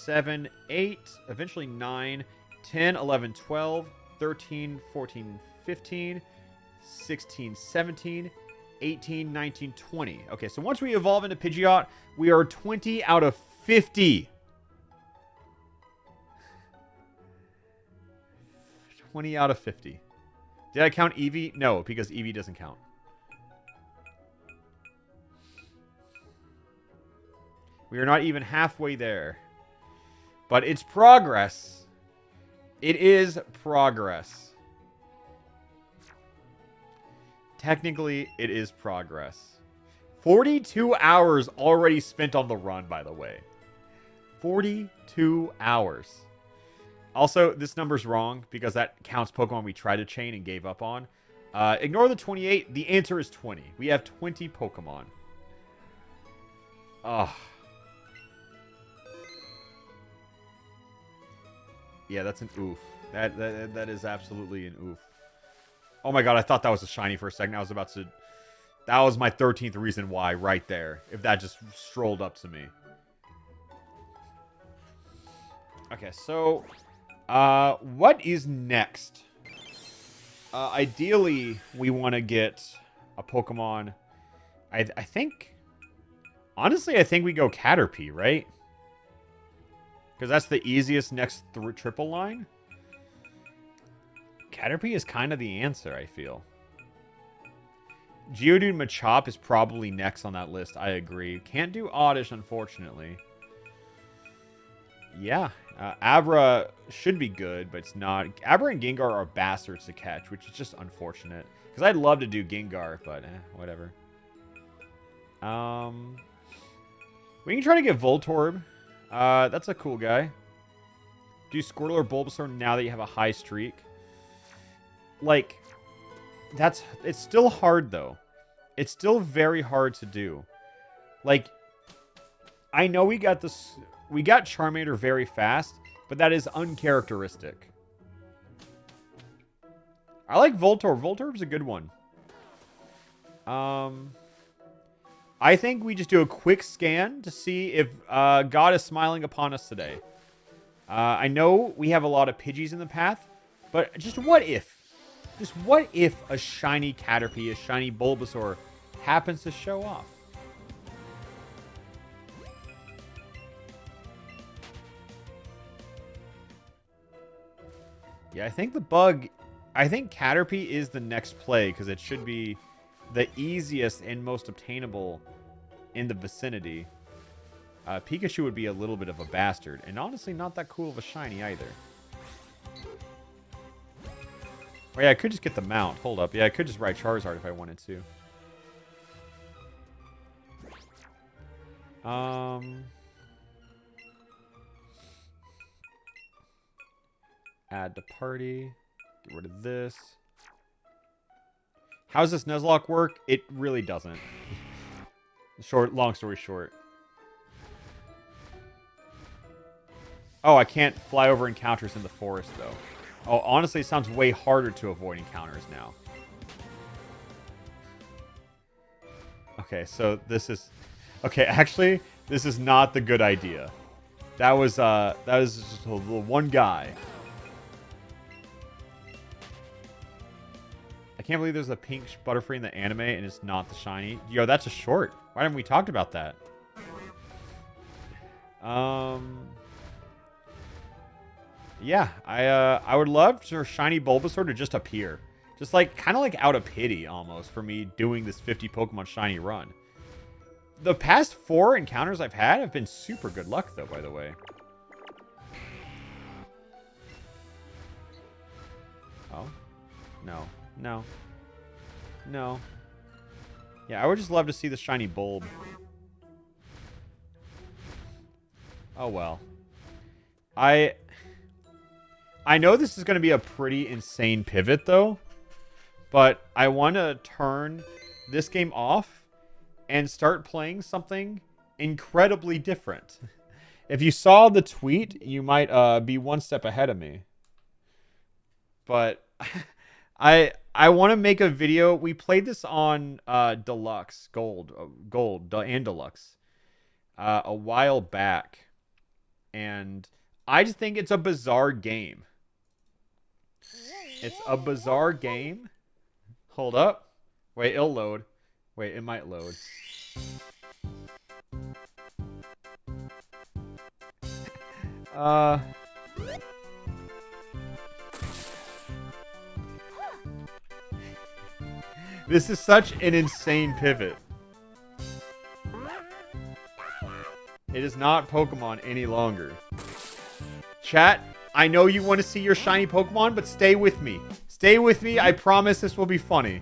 Speaker 1: 7, 8, eventually 9, 10, 11, 12, 13, 14, 15, 16, 17, 18, 19, 20. Okay, so once we evolve into Pidgeot, we are 20 out of 50. 20 out of 50. Did I count Eevee? No, because Eevee doesn't count. We are not even halfway there. But it's progress. It is progress. Technically, it is progress. 42 hours already spent on the run, by the way. 42 hours. Also, this number's wrong because that counts Pokemon we tried to chain and gave up on. Ignore the 28. The answer is 20. We have 20 Pokemon. Oh. Yeah, that's an oof. That is absolutely an oof. Oh my god, I thought that was a shiny for a second. I was about to... That was my 13th reason why right there. If that just strolled up to me. Okay, so... what is next? Ideally, we want to get a Pokemon... I think... Honestly, I think we go Caterpie, right? Because that's the easiest next triple line. Caterpie is kind of the answer, I feel. Geodude Machop is probably next on that list. I agree. Can't do Oddish, unfortunately. Yeah. Abra should be good, but it's not. Abra and Gengar are bastards to catch, which is just unfortunate. Because I'd love to do Gengar, but whatever. We can try to get Voltorb. That's a cool guy. Do Squirtle or Bulbasaur now that you have a high streak. Like, it's still hard, though. It's still very hard to do. Like, I know we got Charmander very fast, but that is uncharacteristic. I like Voltorb. Voltorb's a good one. I think we just do a quick scan to see if God is smiling upon us today. I know we have a lot of Pidgeys in the path, but just what if? Just what if a shiny Caterpie, a shiny Bulbasaur happens to show off? Yeah, I think Caterpie is the next play because it should be the easiest and most obtainable in the vicinity. Pikachu would be a little bit of a bastard, and honestly not that cool of a shiny either. Oh yeah, I could just get the mount. Hold up. Yeah, I could just ride Charizard if I wanted to. Add to party. Get rid of this. How does this Nuzlocke work? It really doesn't. Long story short. Oh, I can't fly over encounters in the forest, though. Oh, honestly, it sounds way harder to avoid encounters now. Okay, so this is... Okay, actually, this is not the good idea. That was just the one guy. I can't believe there's a pink Butterfree in the anime and it's not the shiny. Yo, that's a short. Why haven't we talked about that? Yeah, I would love for shiny Bulbasaur to just appear. Just like, kind of like out of pity almost for me doing this 50 Pokemon shiny run. The past 4 encounters I've had have been super good luck though, by the way. Oh. No. No. No. Yeah, I would just love to see the shiny bulb. Oh well. I know this is going to be a pretty insane pivot though, but I want to turn this game off and start playing something incredibly different. If you saw the tweet, you might be one step ahead of me. But I want to make a video. We played this on Deluxe, Gold and Deluxe a while back. And I just think it's a bizarre game. It's a bizarre game. Hold up. Wait, it'll load. Wait, it might load. This is such an insane pivot. It is not Pokemon any longer. Chat, I know you want to see your shiny Pokemon, but stay with me. Stay with me. I promise this will be funny.